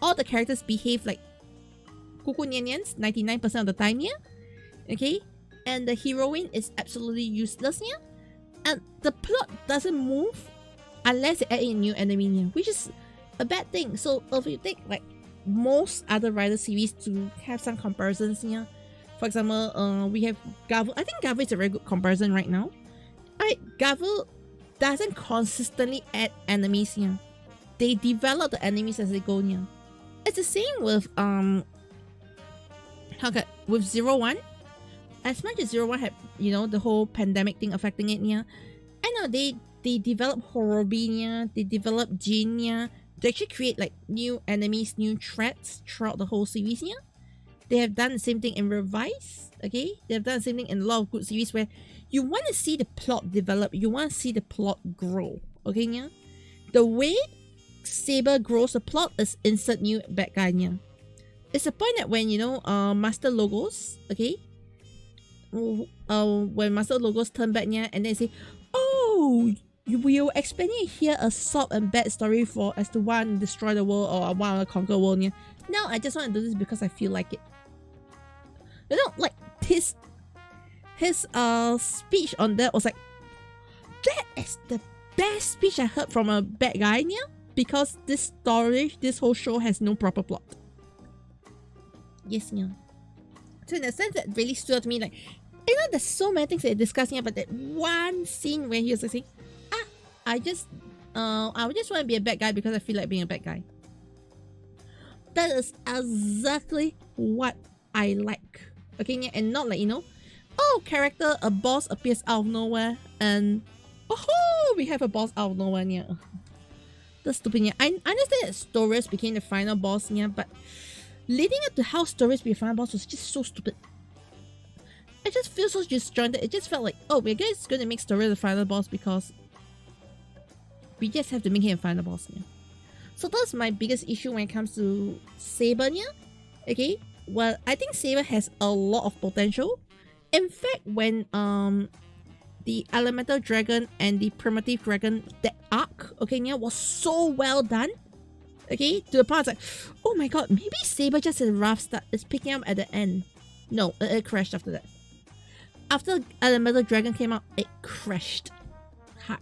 All the characters behave like kuku nyanyans 99% of the time, yeah. Okay? And the heroine is absolutely useless, yeah. And the plot doesn't move unless they add in a new enemy, yeah, which is a bad thing. So if you take like most other rider series to have some comparisons, yeah. For example, we have Gavel. I think Gavel is a very good comparison right now. Alright, Gavel doesn't consistently add enemies, yeah. They develop the enemies as they go, yeah. It's the same with with 01. As much as 01 had, the whole pandemic thing affecting it, yeah, I know they develop Horobinia, they develop Jinya to actually create like new enemies, new threats throughout the whole series, yeah. They have done the same thing in Revise, okay? They have done the same thing in a lot of good series where you want to see the plot develop, you want to see the plot grow, okay, yeah? The way Saber grows the plot is insert new bad guy, yeah. It's the point that when, Master Logos, okay? When Master Logos turn back, yeah, and then say, oh, we will explaining here a soft and bad story for as to one destroy the world or one conquer the world, yeah. Now I just want to do this because I feel like it. Like his speech on that was like, that is the best speech I heard from a bad guy, yeah, because this whole show has no proper plot. Yes, yeah. So in a sense that really stood out to me, like, there's so many things they're discussing about that one scene where he was like saying, I just want to be a bad guy because I feel like being a bad guy. That is exactly what I like. Okay, yeah, and not like, character, a boss appears out of nowhere and oh, we have a boss out of nowhere, yeah. That's stupid, yeah. I understand that Stories became the final boss, yeah, but leading up to how Stories be a final boss was just so stupid. I just feel so disjointed. It just felt like, oh, we're just going to make Stories the final boss because we just have to make him a final boss, yeah. So that's my biggest issue when it comes to Saber, yeah. Okay, well, I think Saber has a lot of potential. In fact, when the Elemental Dragon and the Primitive Dragon, that arc, okay, yeah, was so well done. Okay, to the point it's like, oh my god, maybe Saber just had a rough start. It's picking up at the end. No, it crashed after that. After Elemental Dragon came out, it crashed hard.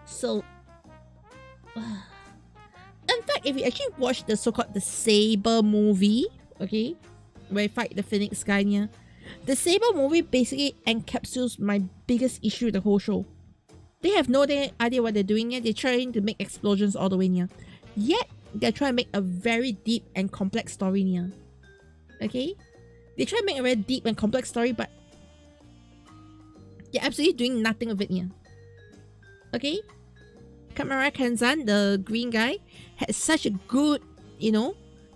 So, in fact, if you actually watch the so-called the Saber movie, okay, where you fight the Phoenix guy, yeah, the Saber movie basically encapsulates my biggest issue with the whole show. They have no idea what they're doing, yeah. They're trying to make explosions all the way, yeah. Yet, they're trying to make a very deep and complex story, yeah. Okay? They try to make a very deep and complex story, but they're absolutely doing nothing with it, yeah. Okay? Kamara Kenzan, the green guy, had such a good,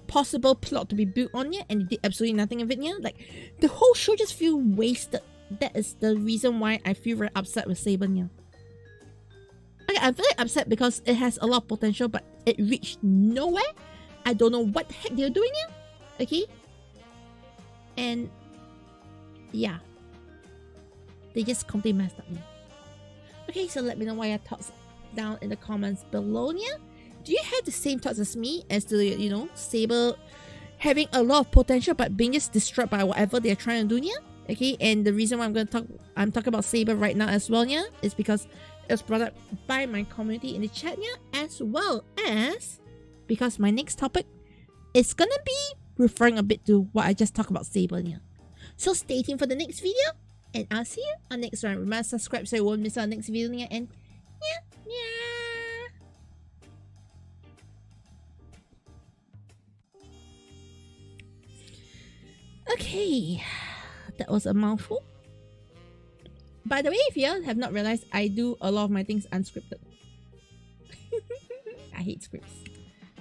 possible plot to be built on, yeah, and they did absolutely nothing of it, yeah. Like, the whole show just feels wasted. That is the reason why I feel very upset with Saber, yeah. Okay, I'm very upset because it has a lot of potential, but it reached nowhere. I don't know what the heck they're doing here. Okay? And yeah, they just completely messed up. Okay, so let me know what your thoughts down in the comments below. Yeah, do you have the same thoughts as me as to, you know, Saber having a lot of potential but being just destroyed by whatever they're trying to do? Yeah. Okay, and the reason why I'm talking about Saber right now as well, yeah, is because it was brought up by my community in the chat, yeah, as well as because my next topic is gonna be referring a bit to what I just talked about Saber, yeah. So stay tuned for the next video, and I'll see you on next one. Remember to subscribe so you won't miss our next video, yeah, and yeah. Okay, that was a mouthful. By the way, if you have not realized, I do a lot of my things unscripted. I hate scripts,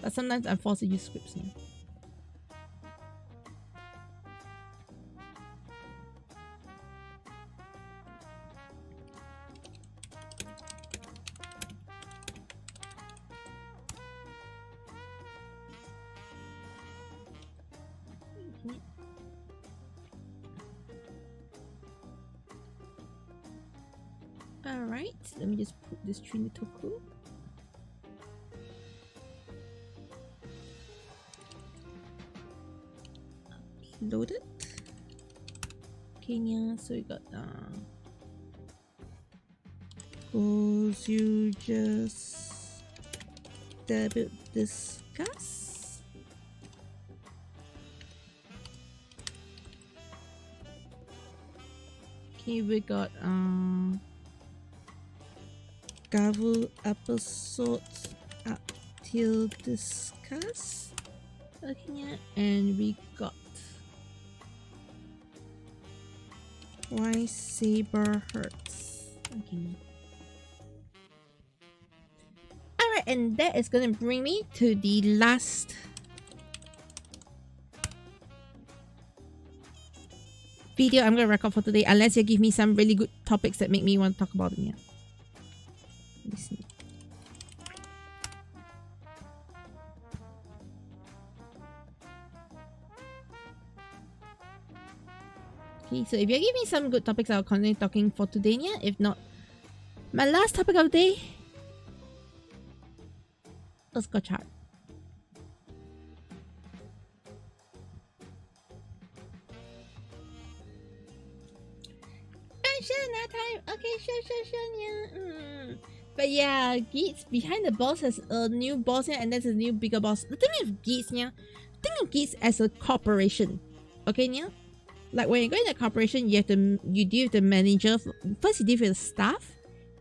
but sometimes I'm forced to use scripts now. Alright, let me just put this tree in the Toku. Upload it. Okay, yeah, so we got suppose you just debut discuss. Okay, we got Gavu episodes up till discuss. Okay, yeah, and we got why Saber hurts. Okay. Alright, and that is gonna bring me to the last video I'm gonna record for today, unless you give me some really good topics that make me want to talk about them. Yeah. Let me see. Okay, so if you give me some good topics, I'll continue talking for today. Yeah, if not, my last topic of the day. Let's go chart. Time. Okay, sure, yeah. But yeah, Geats behind the boss has a new boss, yeah, and that's a new bigger boss. The thing with Geats, yeah, think of Geats as a corporation. Okay, yeah? Like when you go in a corporation, you deal with the manager. First you deal with the staff,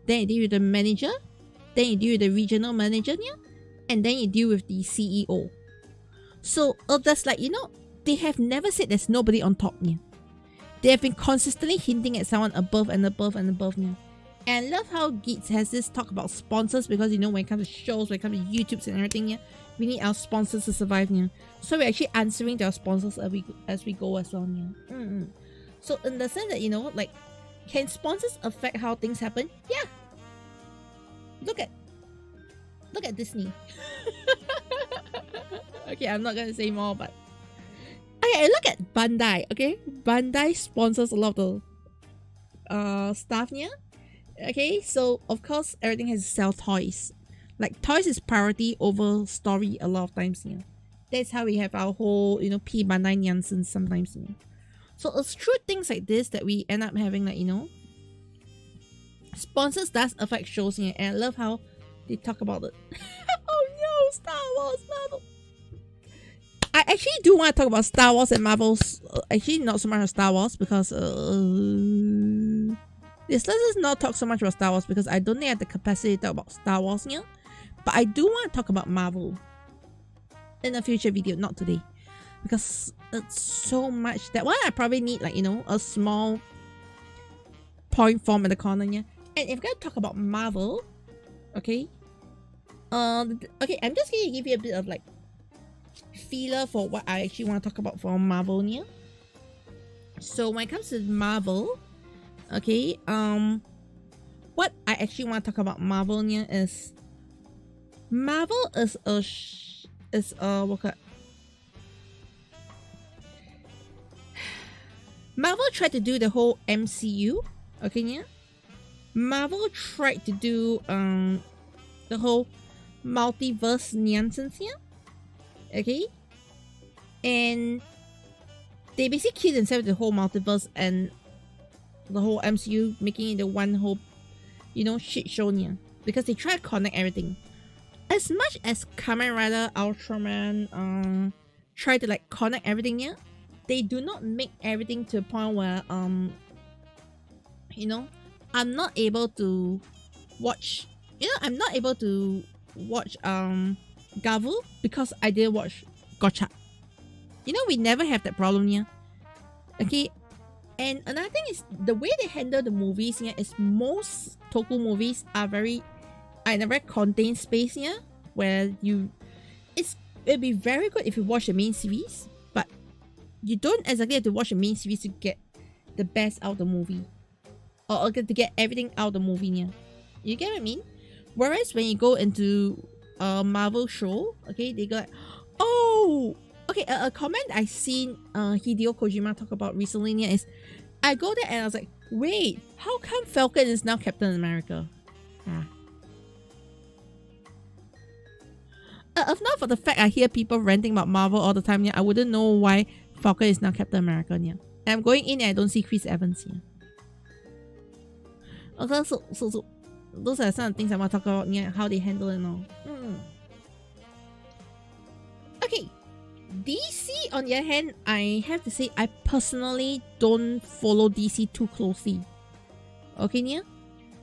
then you deal with the manager, then you deal with the regional manager, yeah, and then you deal with the CEO. So that's like, you know, they have never said there's nobody on top, yeah. They have been consistently hinting at someone above and above and above, yeah. And I love how Geats has this talk about sponsors, because, you know, when it comes to shows, when it comes to YouTubes and everything, yeah, we need our sponsors to survive, yeah. So we're actually answering to our sponsors as we go as well, yeah. So in the sense that, you know, like, can sponsors affect how things happen? Yeah. Look at Disney. Okay, I'm not gonna say more, but okay, look at Bandai. Okay, Bandai sponsors a lot of the stuff, yeah. Okay, so of course everything has to sell toys. Like, toys is priority over story a lot of times, yeah. That's how we have our whole, you know, P Bandai nonsense sometimes, yeah. So it's through things like this that we end up having, like, you know, sponsors does affect shows, yeah. And I love how they talk about it. Oh no, Star Wars, Marvel. I actually do want to talk about Star Wars and Marvel's. Actually, not so much of Star Wars, because let's just not talk so much about Star Wars, because I don't think I have the capacity to talk about Star Wars, yeah. But I do want to talk about Marvel in a future video, not today, because it's so much that one I probably need, like, you know, a small point form in the corner, yeah. And if we're gonna talk about Marvel, okay, okay, I'm just gonna give you a bit of, like, feeler for what I actually want to talk about for Marvel, yeah. So when it comes to Marvel, okay, what I actually want to talk about Marvel, yeah, is Marvel is Marvel tried to do the whole MCU, okay, yeah. Marvel tried to do the whole multiverse nonsense here, okay, and they basically killed themselves with the whole multiverse and the whole MCU, making it the one whole, you know, shit show here, because they try to connect everything. As much as Kamen Rider, Ultraman, try to like connect everything here, they do not make everything to a point where you know, I'm not able to watch, you know, I'm not able to watch Gavu because I didn't watch Gotcha. You know, we never have that problem here. Okay, and another thing is the way they handle the movies here is most Toku movies are in a very contained space here, where it'd be very good if you watch the main series, but you don't exactly have to watch the main series to get the best out of the movie, or to get everything out of the movie here. You get what I mean? Whereas when you go into a Marvel show, okay, they go like, oh, okay, a comment I seen Hideo Kojima talk about recently here is, I go there and I was like, wait, how come Falcon is now Captain America? If not for the fact I hear people ranting about Marvel all the time, yeah, I wouldn't know why Falcon is now Captain America. Yeah. And I'm going in and I don't see Chris Evans here. Okay, so those are some of the things I want to talk about, yeah, how they handle it and all. Okay, DC on the other hand, I have to say I personally don't follow DC too closely. Okay, yeah?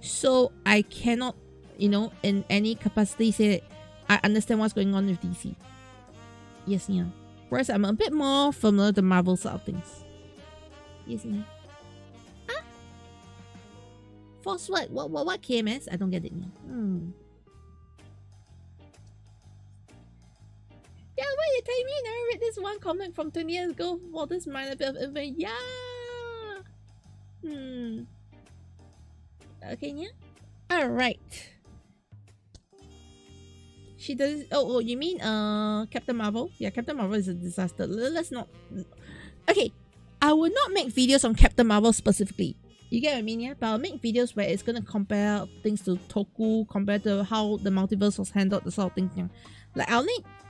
So I cannot, you know, in any capacity say that I understand what's going on with DC. Yes, yeah. Whereas I'm a bit more familiar with the Marvel side of things. Yes, yeah. Force what? What KMS? I don't get it. Yeah, why you telling me? I never read this one comment from 20 years ago for this minor bit of info. Yeah. Okay, yeah. All right. She does. Oh, you mean Captain Marvel? Yeah, Captain Marvel is a disaster. Let's not. Okay, I will not make videos on Captain Marvel specifically. You get what I mean, yeah? But I'll make videos where it's gonna compare things to Toku, compare to how the multiverse was handled, the sort of things, yeah. Like I'll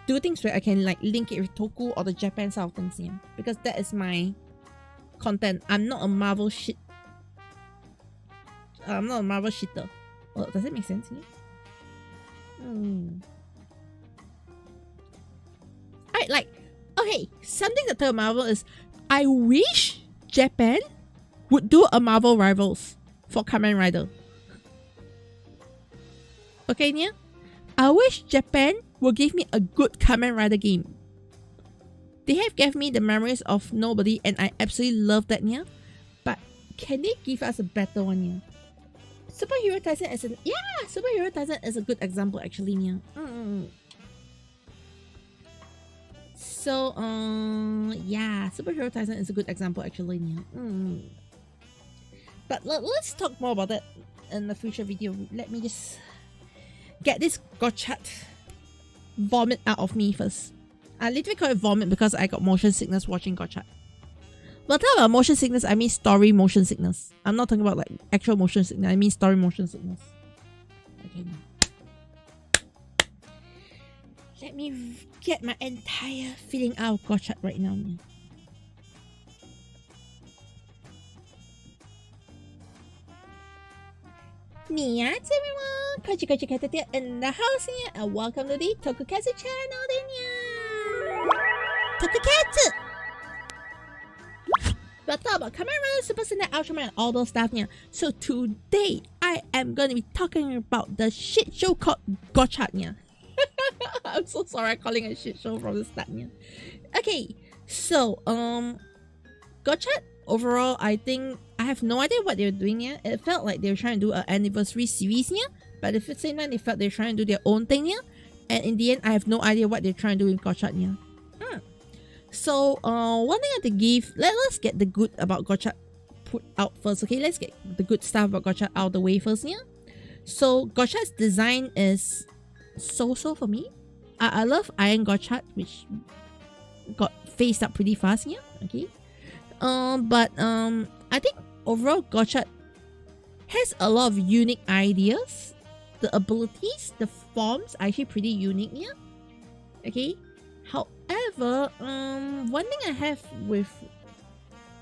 do things where I can like link it with Toku or the Japan side of things, yeah. Because that is my content. I'm not a Marvel shit. I'm not a Marvel shitter. Well, does it make sense? Yeah? Like, okay, something to tell Marvel is, I wish Japan would do a Marvel Rivals for Kamen Rider. Okay, yeah? I wish Japan will give me a good Kamen Rider game. They have given me the memories of Nobody and I absolutely love that, yeah? But can they give us a better one, yeah? Superhero Tyson is Superhero Tyson is a good example actually, yeah. So, yeah, Superhero Tyson is a good example actually, yeah. But let's talk more about that in the future video. Let me just get this gotcha vomit out of me first. I literally call it vomit because I got motion sickness watching gotcha. But talking about motion sickness, I mean story motion sickness. I'm not talking about like actual motion sickness. I mean story motion sickness. Okay. Let me get my entire feeling out of gotcha right now. Niats everyone! Kachi Caturteer in the house here, and welcome to the Tokusatsu channel then Tokukatsu! But talk about Kamen Rider, Super Sentai, Ultraman, and all those stuff here. So today, I am going to be talking about the shit show called Gotcha here. I'm so sorry I'm calling it a shit show from the start here. Okay, so, Gotcha, overall, I think I have no idea what they were doing here. It felt like they were trying to do an anniversary series here, but at the same time, they felt they were trying to do their own thing here. And in the end, I have no idea what they're trying to do with Gotcha here. So, one thing I have to give, let's get the good about Gotcha put out first, okay? Let's get the good stuff about Gotcha out of the way first here. So, Gotcha's design is so-so for me. I love Iron Gotcha, which got phased up pretty fast here, okay? But I think overall Gotcha has a lot of unique ideas. The abilities, the forms are actually pretty unique, yeah. Okay. However, one thing I have with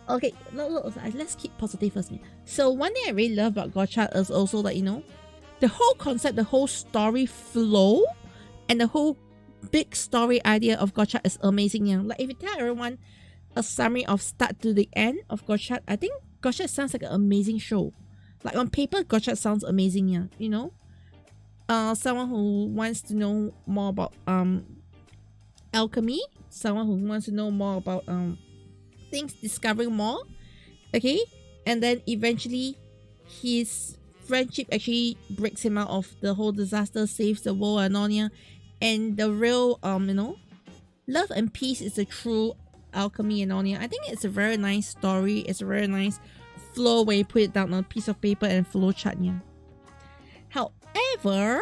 okay, let's keep positive first. Yeah. So one thing I really love about Gotcha is also that, you know, the whole concept, the whole story flow, and the whole big story idea of Gotcha is amazing. Yeah. Like if you tell everyone a summary of start to the end of Gotcha, I think Gotcha sounds like an amazing show. Like on paper, Gotcha sounds amazing. Yeah, you know. Someone who wants to know more about alchemy, someone who wants to know more about things, discovering more, okay, and then eventually his friendship actually breaks him out of the whole disaster, saves the world and all, yeah. And the real you know, love and peace is the true alchemy and all, yeah. I think it's a very nice story. It's a very nice flow when you put it down on a piece of paper and flow chart, yeah. However,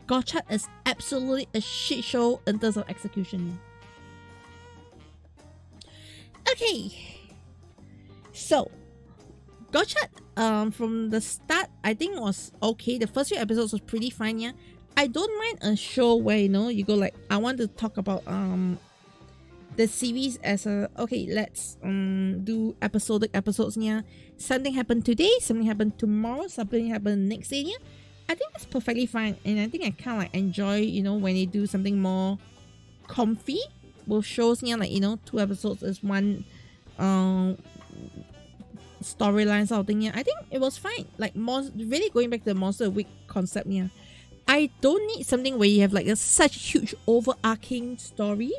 Gotcha is absolutely a shit show in terms of execution. Okay, so Gotcha from the start I think was okay. The first few episodes was pretty fine, yeah. I don't mind a show where, you know, you go like, I want to talk about the series as a, okay, let's do episodic episodes, yeah. Something happened today, something happened tomorrow, something happened next day, yeah. I think that's perfectly fine, and I think I kind of like enjoy, you know, when they do something more comfy with shows, yeah, like, you know, 2 episodes is one storyline sort of thing, yeah. I think it was fine. Like, more really going back to the Monster of the Week concept, yeah. I don't need something where you have like such huge overarching story,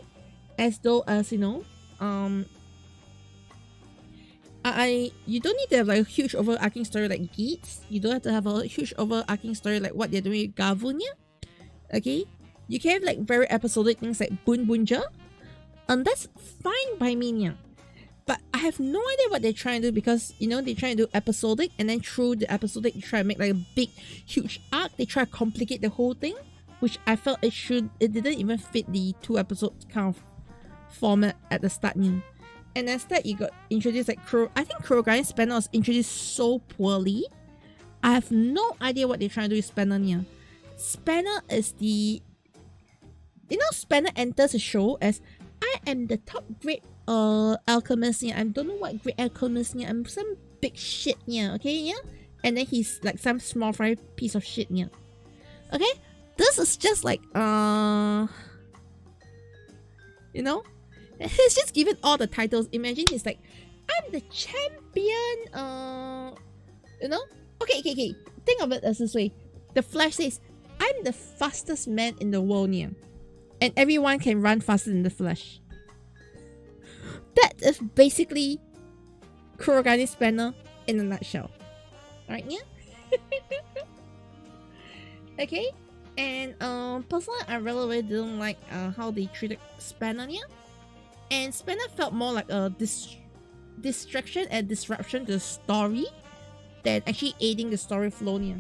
as though as, you know, you don't need to have like a huge overarching story like Geats. You don't have to have a huge overarching story like what they're doing with Gavunya. Okay? You can have like very episodic things like boonboomger. And that's fine by me, yeah. But I have no idea what they're trying to do, because, you know, they're trying to do episodic, and then through the episodic, they try to make like a big, huge arc. They try to complicate the whole thing, which I felt it didn't even fit the 2 episodes kind of format at the start, yeah. And instead you got introduced like I think Kurogane Spanner was introduced so poorly. I have no idea what they're trying to do with Spanner, yeah. Spanner is the, you know, Spanner enters the show as, I am the top grade alchemist, yeah. I don't know what grade alchemist, yeah. I'm some big shit, yeah. Okay, yeah. And then he's like some small fry piece of shit, yeah. Okay, this is just like you know, he's just given all the titles. Imagine he's like, I'm the champion, you know? Okay. Think of it as this way. The Flash says, I'm the fastest man in the world, yeah. And everyone can run faster than the Flash. That is basically Kurogane Spanner in a nutshell. Alright, yeah? Okay? And personally, I really didn't like how they treated Spanner, yeah? And Spanner felt more like a distraction and disruption to the story than actually aiding the story flow, yeah.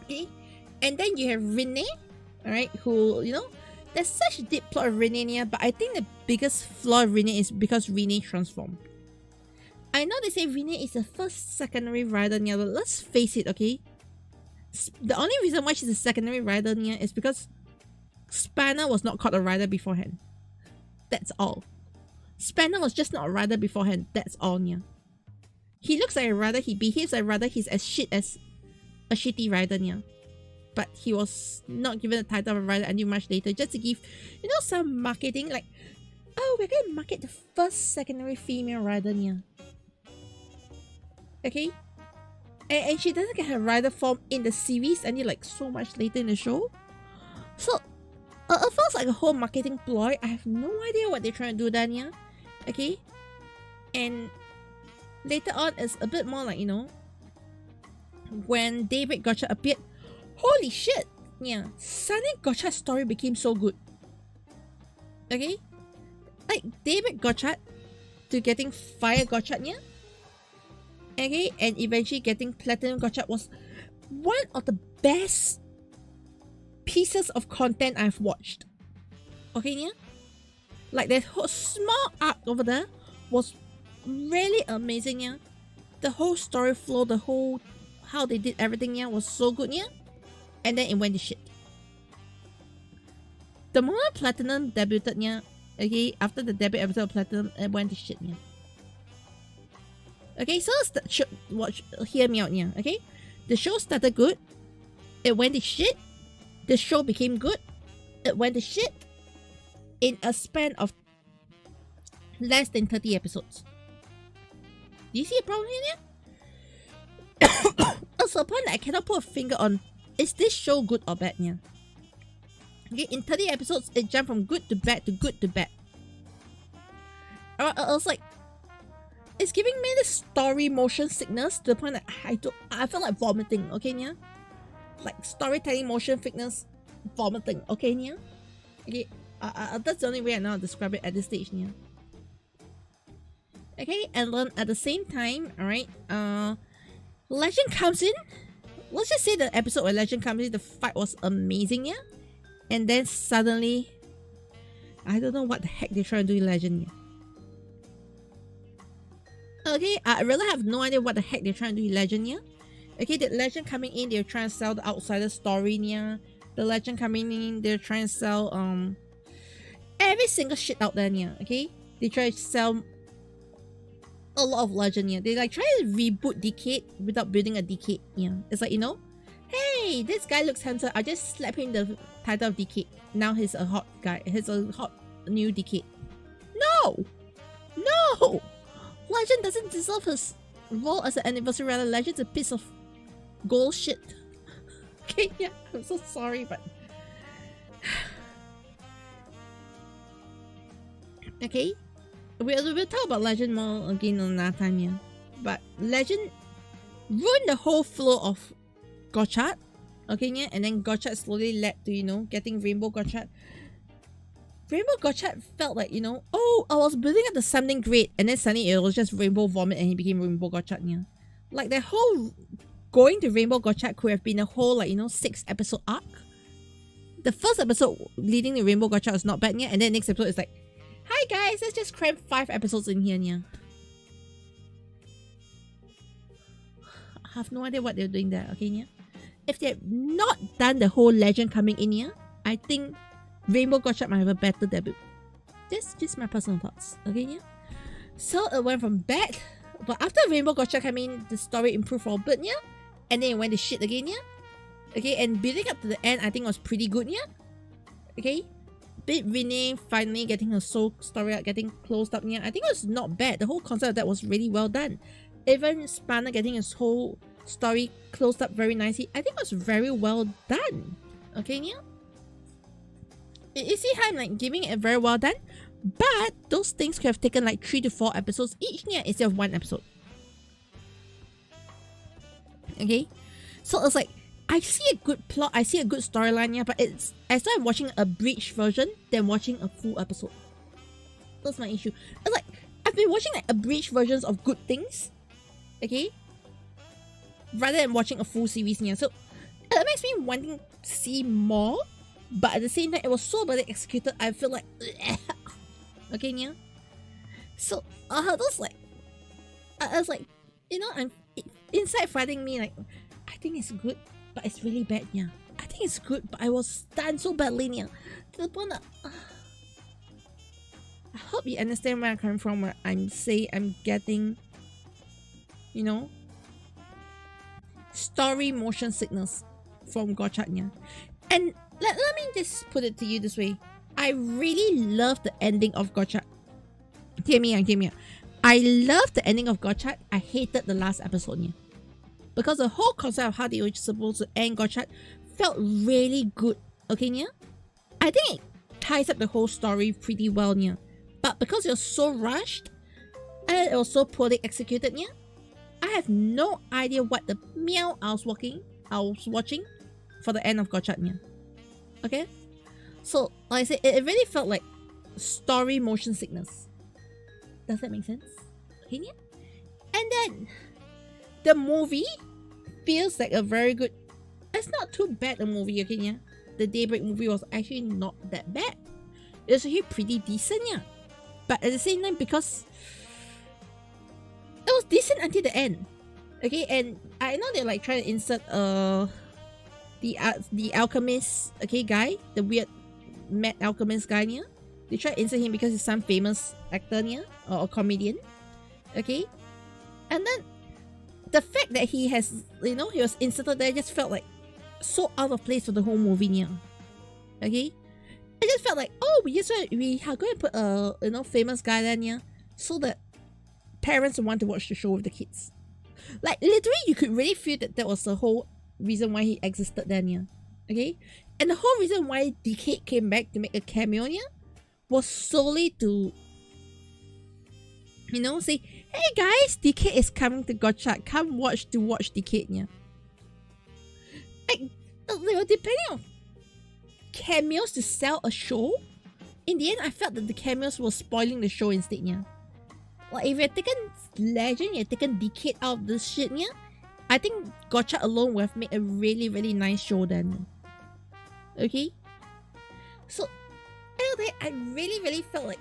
Okay? And then you have Renee, alright, who, you know, there's such a deep plot of Renee, yeah, but I think the biggest flaw of Renee is because Renee transformed. I know they say Renee is the first secondary rider, yeah, but let's face it, okay? The only reason why she's a secondary rider, yeah, is because Spanner was not called a rider beforehand. That's all. Spanner was just not a rider beforehand. That's all, yeah. He looks like a rider, he behaves like a rider, he's as shit as a shitty rider, yeah. But he was not given the title of a rider until much later, just to give, you know, some marketing, like, oh, we're gonna market the first secondary female rider, yeah. Okay? And she doesn't get her rider form in the series until like so much later in the show. So, it feels like a whole marketing ploy. I have no idea what they're trying to do then, yeah. Okay? And later on, it's a bit more like, you know, when David Gotcha appeared, holy shit! Yeah, suddenly Gotcha's story became so good. Okay? Like, David Gotcha to getting Fire Gotcha, yeah? Okay, and eventually getting Platinum Gotcha was one of the best pieces of content I've watched. Okay, yeah? Like that whole small arc over there was really amazing, yeah. The whole story flow, the whole how they did everything, yeah, was so good, yeah. And then it went to shit. The moment Platinum debuted, yeah, okay, after the debut episode of Platinum, it went to shit, yeah. Okay, so hear me out, yeah, okay? The show started good, it went to shit. The show became good, it went to shit. In a span of less than 30 episodes. Do you see a problem here? Also, a point that I cannot put a finger on, is this show good or bad? Yeah. Okay, in 30 episodes, it jumped from good to bad to good to bad. I was like, it's giving me the story motion sickness to the point that I feel like vomiting. Okay, yeah. Like storytelling motion sickness, vomiting. Okay, yeah. Okay, that's the only way I know how to describe it at this stage, yeah. Okay, and then at the same time, alright, Legend comes in. Let's just say the episode where Legend comes in, the fight was amazing, yeah? And then suddenly, I don't know what the heck they're trying to do in Legend, yeah? Okay, I really have no idea what the heck they're trying to do in Legend, yeah? Okay, the Legend coming in, they're trying to sell the outsider story, yeah? The Legend coming in, they're trying to sell, every single shit out there, yeah? Okay? They try to sell a lot of Legend, yeah. They like try to reboot Decade without building a Decade, yeah. It's like, you know, hey, this guy looks handsome, I'll just slap him the title of Decade. Now he's a hot guy, he's a hot new Decade. No! No! Legend doesn't deserve his role as an anniversary rider. Legend's a piece of gold shit. Okay, yeah, I'm so sorry, but okay. We'll talk about Legend more again another time, yeah. But Legend ruined the whole flow of Gotcha, okay, yeah, and then Gotcha slowly led to, you know, getting Rainbow Gotcha. Rainbow Gotcha felt like, you know, oh, I was building up to something great, and then suddenly it was just Rainbow Vomit and he became Rainbow Gotcha, yeah. Like the whole going to Rainbow Gotcha could have been a whole, like, you know, 6-episode arc. The first episode leading to Rainbow Gotcha was not bad, yeah, and then next episode is like, hi guys, let's just cram 5 episodes in here, yeah. I have no idea what they're doing there, okay, yeah. If they had not done the whole Legend coming in here, I think Rainbow Gotcha might have a better debut. Just my personal thoughts, okay, yeah. So it went from bad, but after Rainbow Gotcha came in, the story improved for a bit, yeah. And then it went to shit again, yeah. Okay, and building up to the end, I think was pretty good, yeah. Okay. Bit Renee finally getting her soul story out, getting closed up, yeah. I think it was not bad. The whole concept of that was really well done. Even Spanner getting his whole story closed up very nicely, I think it was very well done. Okay, yeah. You see how I'm like giving it very well done? But those things could have taken like 3 to 4 episodes each, yeah, instead of 1 episode. Okay? So it's like, I see a good plot, I see a good storyline, yeah, but it's as though I'm watching a bridge version than watching a full episode. That's my issue. It's like, I've been watching like abridged versions of good things, okay, rather than watching a full series, yeah. So it makes me wanting to see more, but at the same time, it was so badly executed, I feel like, okay, yeah. So I was like, you know, I'm inside fighting me like, I think it's good, but it's really bad, yeah. I think it's good, but I was stunned so badly, yeah. To the point that I hope you understand where I'm coming from, where I'm saying I'm getting, you know, story motion sickness from Gotcha, yeah. And let me just put it to you this way. I really love the ending of Gotcha. Hear me out. I love the ending of Gotcha. I hated the last episode, yeah. Because the whole concept of how they were supposed to end Gotcha felt really good, okay, yeah? I think it ties up the whole story pretty well, yeah. But because it was so rushed, and it was so poorly executed, yeah, I have no idea what the meow I was watching for the end of Gotcha, yeah. Okay? So, like I said, it really felt like story motion sickness. Does that make sense? Okay, yeah? And then, the movie feels like a very good, it's not too bad a movie, okay, yeah? The Daybreak movie was actually not that bad. It was actually pretty decent, yeah. But at the same time, because it was decent until the end. Okay, and I know they're like trying to insert the alchemist, okay, guy, the weird mad alchemist guy here. They try to insert him because he's some famous actor here, or comedian. Okay, and then the fact that he has, he was inserted there just felt like so out of place for the whole movie here. Okay, I just felt like, oh, we are going to put a famous guy there here so that parents want to watch the show with the kids. Like literally, you could really feel that was the whole reason why he existed then, yeah. Okay, and the whole reason why Decade came back to make a cameo, yeah, was solely to, say, hey guys, Decade is coming to Gotcha. Come watch Decade, yeah. Like they were depending on cameos to sell a show. In the end, I felt that the cameos were spoiling the show instead, yeah. Like if you're taking Legend, you're taking Decade out of this shit, yeah, I think Gotcha alone would have made a really, really nice show then. Okay? So, anyway, I really, really felt like,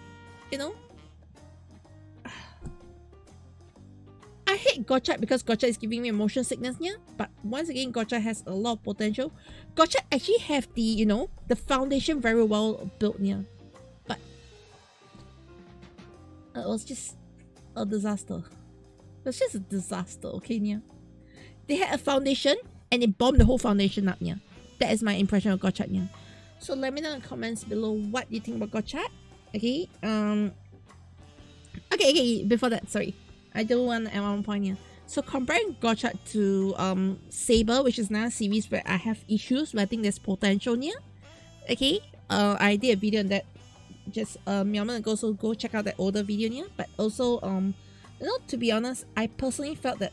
I hate Gotcha because Gotcha is giving me motion sickness, yeah. But once again, Gotcha has a lot of potential. Gotcha actually have the, the foundation very well built, yeah. But it was just a disaster. It was just a disaster, okay, yeah. They had a foundation and they bombed the whole foundation up, yeah. That is my impression of Gotcha, yeah. So let me know in the comments below what you think about Gotcha. Okay, okay, before that, sorry. I do want to add one point here. So comparing Gotcha to Saber, which is another series where I have issues, where I think there's potential here. Okay, I did a video on that just a moment ago, so go check out that older video here. But also, to be honest, I personally felt that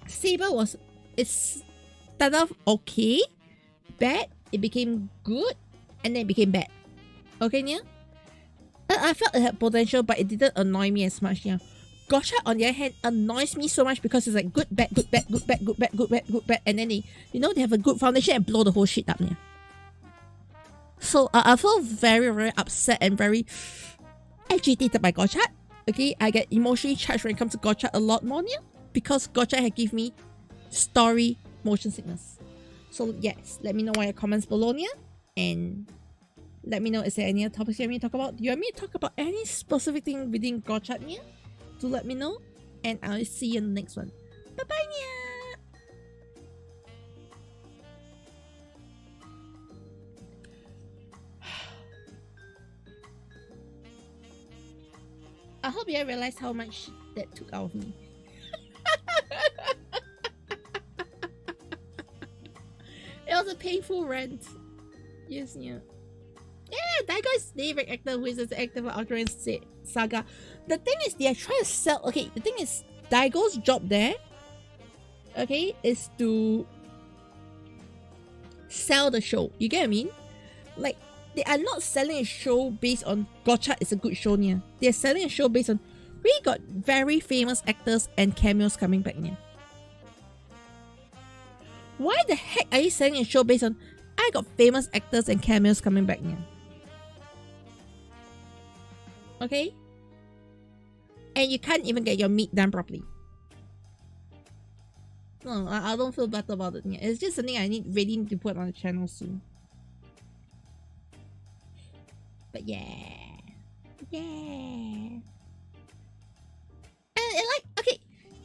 Saber it started off okay, bad, it became good, and then it became bad. Okay, yeah? I felt it had potential, but it didn't annoy me as much, yeah. Gotcha, on the other hand, annoys me so much because it's like good, bad, good, bad, good, bad, good, bad, good, bad, good, bad, and then they, they have a good foundation and blow the whole shit up, yeah. So I feel very, very upset and very agitated by Gotcha. Okay, I get emotionally charged when it comes to Gotcha a lot more, yeah, because Gotcha had given me story motion sickness. So yes, let me know what your comments below, yeah, and let me know, is there any other topics you want me to talk about? Do you want me to talk about any specific thing within Gotcha, yeah? Do let me know, and I'll see you in the next one. Bye bye, yeah. I hope you have realized how much that took out of me. It was a painful rant. Yes, yeah. Yeah, Daigo is the favorite actor who is the actor for Ultraman Saga. The thing is, they are trying to sell. Okay, the thing is, Daigo's job there, okay, is to sell the show. You get what I mean? Like, they are not selling a show based on Gotcha is a good show, yeah. They are selling a show based on we got very famous actors and cameos coming back, yeah. Why the heck are you selling a show based on I got famous actors and cameos coming back, yeah? Okay? And you can't even get your meat done properly. No, I don't feel better about it. Yeah. It's just something I really need to put on the channel soon. But yeah. Yeah. And like, okay,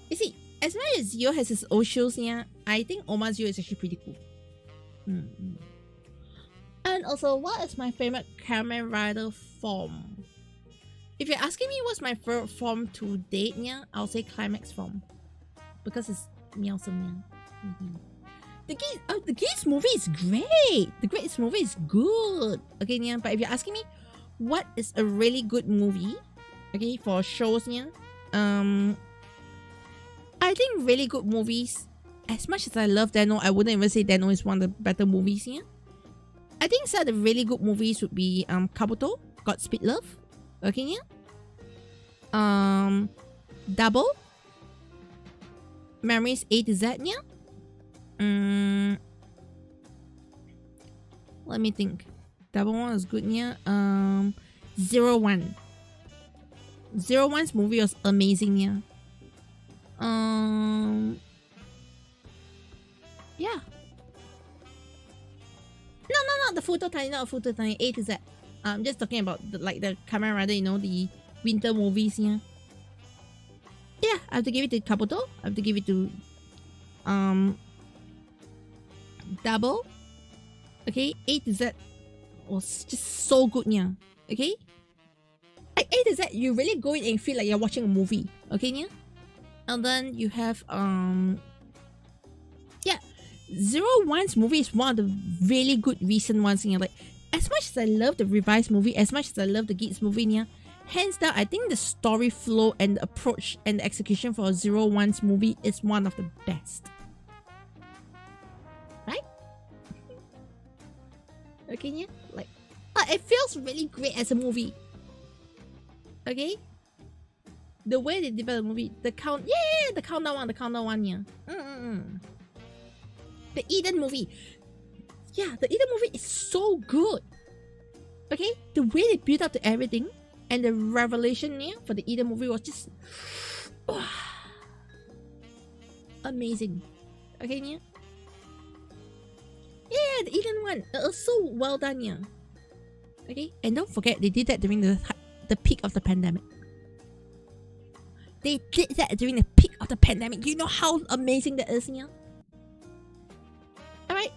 you see, as much as Zio has his own shows, yeah, I think Oma Zio is actually pretty cool. And also, what is my favorite Kamen Rider form? If you're asking me what's my favorite form to date, yeah, I'll say Climax form. Because it's meowsome, yeah. The Geese movie is great. The Geese movie is good. Okay, yeah, but if you're asking me what is a really good movie, okay, for shows, yeah, I think really good movies, as much as I love Deno, I wouldn't even say Deno is one of the better movies, yeah. I think some of the really good movies would be Kabuto, Godspeed Love, okay, yeah. Double, Memories A to Z, yeah. Let me think. Double one is good, yeah. 01. 01's movie was amazing, yeah. Yeah. No, not the Futo Tani, not Futo Tani, A to Z. I'm just talking about the Kamen Rider, you know, the winter movies, yeah. Yeah, I have to give it to Kabuto. I have to give it to Double. Okay, A to Z was just so good, yeah. Okay? Like A to Z, you really go in and feel like you're watching a movie. Okay, yeah? And then you have yeah, 01's movie is one of the really good recent ones, yeah. Like, as much as I love the revised movie, as much as I love the Geats movie, yeah, hands down, I think the story flow and the approach and the execution for 01's movie is one of the best. Right? Okay, yeah? Like, it feels really great as a movie. Okay? The way they develop the movie, the countdown one, yeah. The Eden movie. Yeah, the Eden movie is so good. Okay? The way they built up to everything and the revelation, yeah, for the Eden movie was just amazing. Okay, yeah? Yeah, the Eden one. It was so well done, yeah. Okay? And don't forget, they did that during the peak of the pandemic. They did that during the peak of the pandemic. You know how amazing that is, yeah? Alright?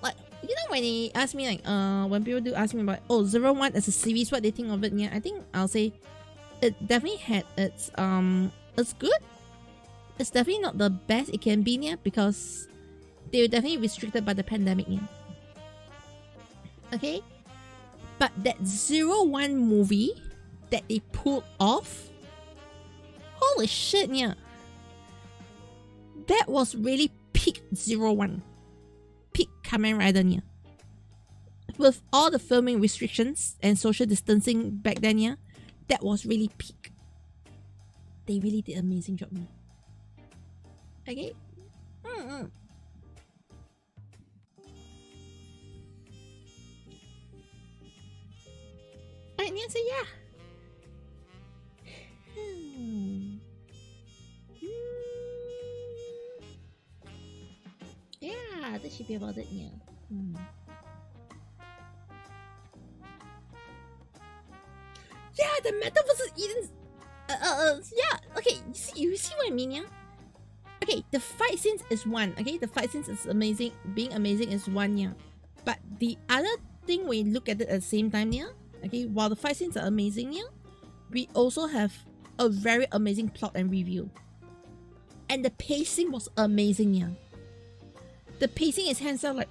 Like, you know when they ask me, like, when people do ask me about, 01 as a series, what they think of it, yeah? I think I'll say it definitely had it's good. It's definitely not the best it can be, yeah, because they were definitely restricted by the pandemic, yeah. Okay? But that 01 movie that they pulled off, holy shit, yeah. That was really peak 01. Peak Kamen Rider, yeah. With all the filming restrictions and social distancing back then, yeah, that was really peak. They really did an amazing job, yeah. Okay? Alright, yeah, so yeah. Yeah, that should be about it, yeah. Yeah, the Metal vs. Eden. Yeah, okay, you see what I mean, yeah? Okay, the fight scenes is one, okay? The fight scenes is amazing. Being amazing is one, yeah. But the other thing when you look at it at the same time, yeah? Okay, while the fight scenes are amazing, yeah? We also have a very amazing plot and review. And the pacing was amazing, yeah. The pacing is hands down like,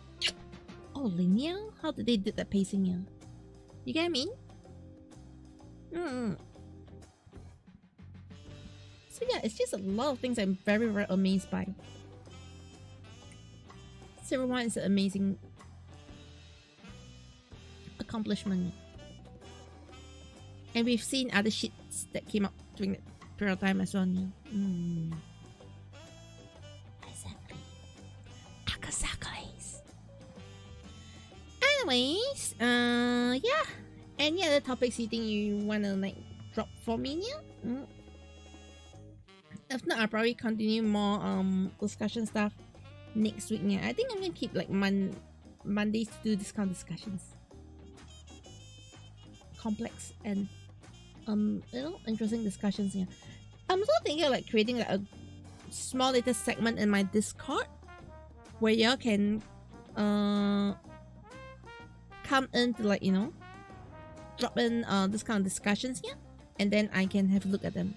oh, linear? How did they do that pacing, yeah? You get what I mean? So yeah, it's just a lot of things I'm very, very amazed by. 01 is an amazing accomplishment. And we've seen other shits that came up during that period of time as well, yeah. Exactly. Anyways, yeah. Any other topics you think you wanna like drop for me, yeah? If not, I'll probably continue more discussion stuff next week, yeah. I think I'm gonna keep like Mondays to do this kind of discussions. Complex and you know, interesting discussions, yeah. I'm also thinking of like creating like a small little segment in my Discord where y'all can come in to like, you know, drop in this kind of discussions here, and then I can have a look at them.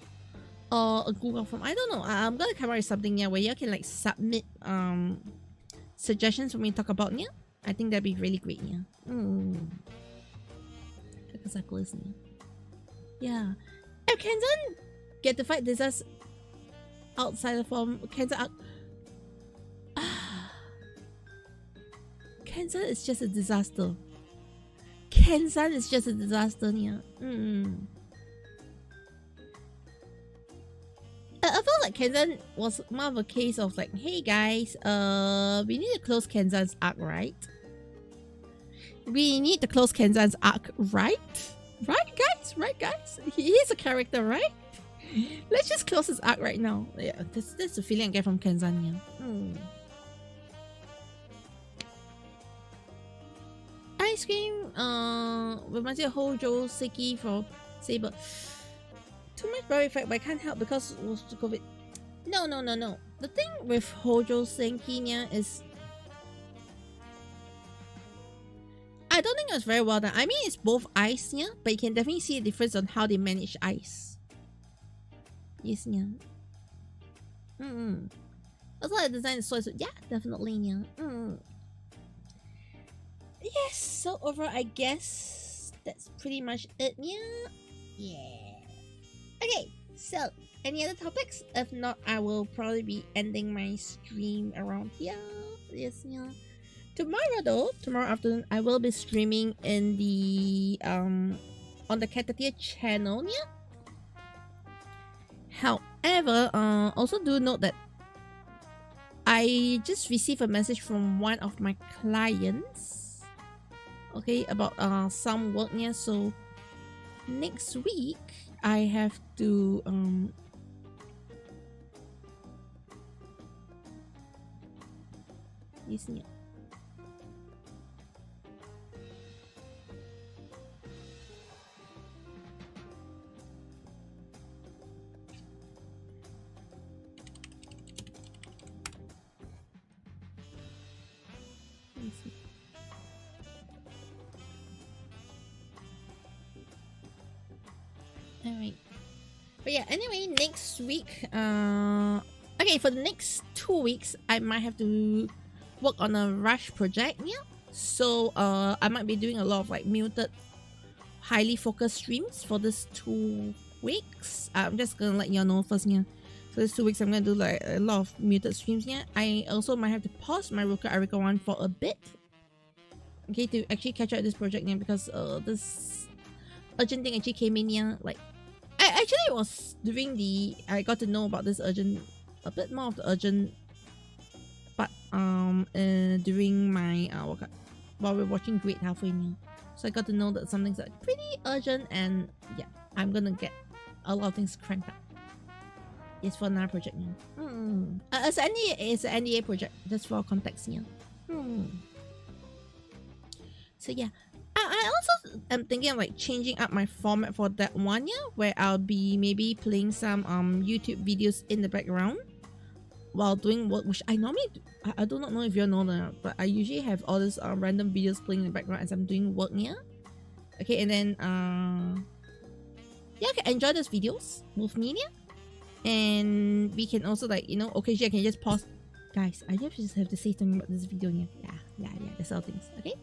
Or a Google form, I don't know. I'm gonna come up with something here where y'all can like submit suggestions for me to talk about, yeah. I think that'd be really great, yeah. Exactly, yeah. If Kenzan get to fight this outside the form, Kenzan Kenzan is just a disaster. Kenzan is just a disaster, yeah. I felt like Kenzan was more of a case of like, hey guys, we need to close Kenzan's arc, right? We need to close Kenzan's arc, right? Right, guys? Right, guys? He is a character, right? Let's just close this arc right now. Yeah, this is the feeling I get from Kenzania. Ice cream, reminds me of Hojo Seki for Saber. Too much body fat, but I can't help because it was COVID. No. The thing with Hojo Senki is I don't think it was very well done. I mean, it's both ice, yeah, but you can definitely see a difference on how they manage ice. Yes, yeah. Also, the design is so yeah, definitely, yeah. Yes, so overall, I guess that's pretty much it, yeah. Okay, so any other topics? If not, I will probably be ending my stream around here. Yes, yeah. Tomorrow afternoon, I will be streaming in the on the Caturteer channel, yeah. However, also do note that I just received a message from one of my clients, okay, about some work, yeah. So next week I have to listen. Alright. But yeah, anyway, next week, okay, for the next 2 weeks, I might have to work on a rush project, yeah. So, I might be doing a lot of like muted, highly focused streams for this 2 weeks. I'm just gonna let y'all know first, yeah. So this 2 weeks, I'm gonna do like a lot of muted streams, yeah. I also might have to pause my Ruka Arika one for a bit, okay, to actually catch up this project, yeah, because this urgent thing actually came in, yeah. Like, I actually was during the I got to know about this urgent, a bit more of the urgent, but during my while we're watching Great halfway now, so I got to know that something's like pretty urgent, and yeah, I'm gonna get a lot of things cranked up. It's for another project now. It's an NDA project, just for context, yeah. So yeah. I also am thinking of like changing up my format for that one, yeah, where I'll be maybe playing some YouTube videos in the background while doing work, which I normally do. I do not know if you know that, but I usually have all these random videos playing in the background as I'm doing work, yeah. Okay, and then yeah, okay, enjoy those videos with me, yeah. And we can also, like, you know, occasionally I can just pause. Guys, I just have to say something about this video, yeah. Yeah, that's all things, okay?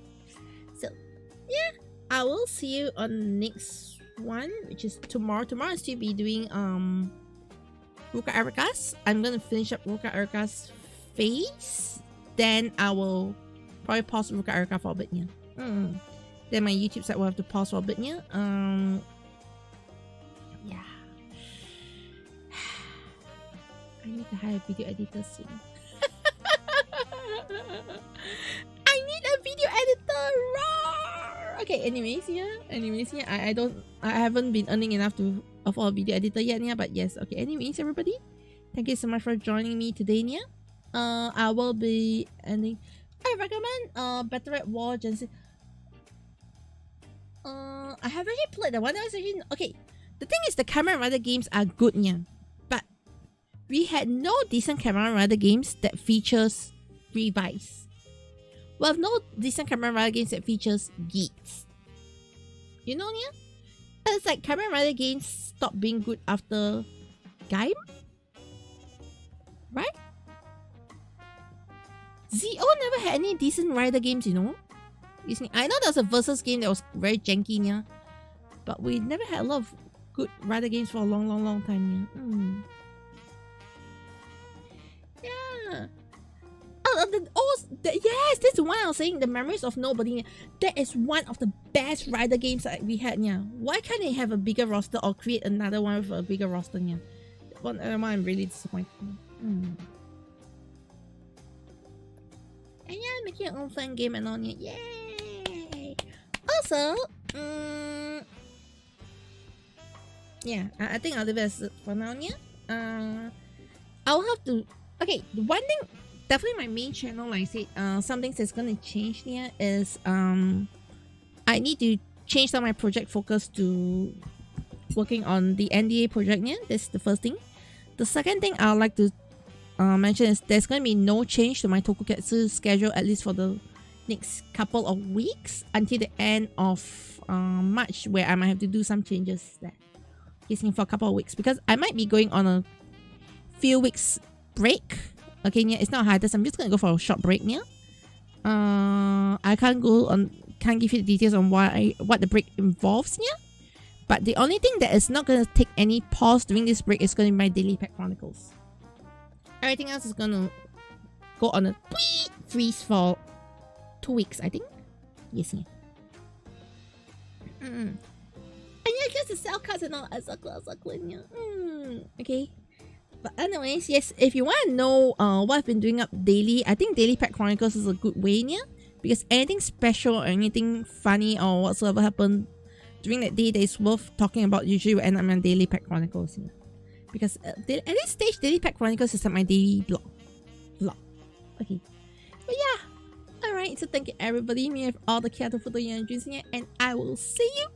So yeah, I will see you on the next one, which is tomorrow. Tomorrow I'll still be doing Ruka Arika's. I'm gonna finish up Ruka Arika's phase. Then I will probably pause Ruka Arika for a bit, yeah. Then my YouTube site will have to pause for a bit, yeah. Yeah. I need to hire a video editor soon. I need a video editor. Roar! Okay, anyways, yeah. I haven't been earning enough to afford a video editor yet, yeah. But yes, okay. Anyways, everybody, thank you so much for joining me today, yeah. I will be ending. I recommend Better at War Xencelabs. I have already played the one that was actually okay. The thing is, the Kamen Rider games are good, yeah. But we had no decent Kamen Rider games that features revives. We have no decent Kamen Rider games that features geeks. You know, yeah? It's like Kamen Rider games stop being good after Gaim? Right? ZO never had any decent Rider games, you know? I know there was a Versus game that was very janky, yeah? But we never had a lot of good Rider games for a long time, yeah? Yeah. Yes, this is the one I was saying, the Memories of Nobody. That is one of the best Rider games that we had, yeah. Why can't they have a bigger roster or create another one with a bigger roster, yeah? One I'm really disappointed. And yeah, making your own fan game and all, yeah. Yay! Also, yeah, I think I'll leave it as for now. Yeah. I'll have to. Okay, the one thing, definitely my main channel, like I said, some things that's gonna change here is I need to change some of my project focus to working on the NDA project. Yeah, that's the first thing. The second thing I'd like to mention is there's gonna be no change to my Tokukatsu schedule, at least for the next couple of weeks until the end of March, where I might have to do some changes there. Yes, for a couple of weeks, because I might be going on a few weeks break. Okay, yeah, it's not hiatus. I'm just gonna go for a short break. Yeah. I can't give you the details on what the break involves. Yeah. But the only thing that is not gonna take any pause during this break is gonna be my daily pack chronicles. Everything else is gonna go on a freeze for 2 weeks, I think. Yes, yeah. And yeah, just the sell cards and all, exactly, yeah. Okay. But anyways, yes, if you want to know what I've been doing up daily, I think Daily Pack Chronicles is a good way, yeah? Because anything special or anything funny or whatsoever happened during that day that is worth talking about usually will end up on Daily Pack Chronicles, yeah? Because at this stage, Daily Pack Chronicles is like my daily vlog. Okay. But yeah. Alright, so thank you everybody. Me with all the Kyoto photo and dreams here, and I will see you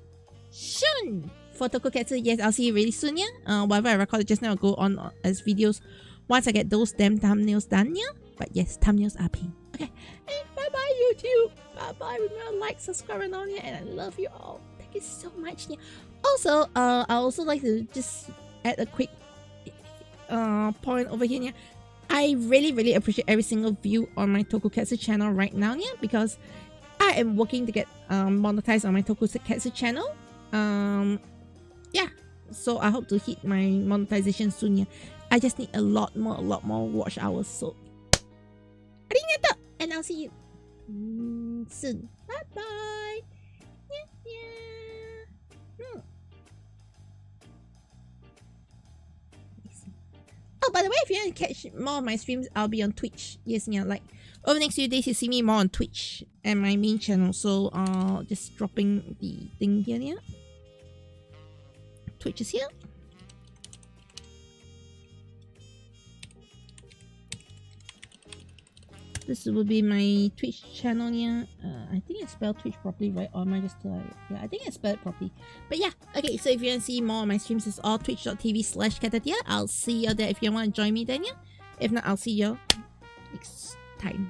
soon for Tokukatsu. Yes, I'll see you really soon, yeah. Whatever I recorded just now will go on as videos once I get those damn thumbnails done, yeah. But yes, thumbnails are pink. Okay, and bye bye YouTube. Bye bye. Remember to like, subscribe, and all, yeah. And I love you all. Thank you so much, yeah. Also, I also like to just add a quick point over here, yeah. I really appreciate every single view on my Tokukatsu channel right now, yeah, because I am working to get monetized on my Tokukatsu channel. Yeah, so I hope to hit my monetization soon, yeah. I just need a lot more watch hours, so AriNyaTou, and I'll see you soon. Bye bye. Yeah. Oh, by the way, if you want to catch more of my streams, I'll be on Twitch. Yes, yeah, like over the next few days, you see me more on Twitch and my main channel. So, just dropping the thing here, yeah. Twitch is here. This will be my Twitch channel, yeah. I think I spelled Twitch properly, right? Or am I just yeah, I think I spelled it properly. But yeah, okay, so if you want to see more of my streams, it's all twitch.tv/Caturteer. I'll see you there if you want to join me then, yeah. If not, I'll see you next time.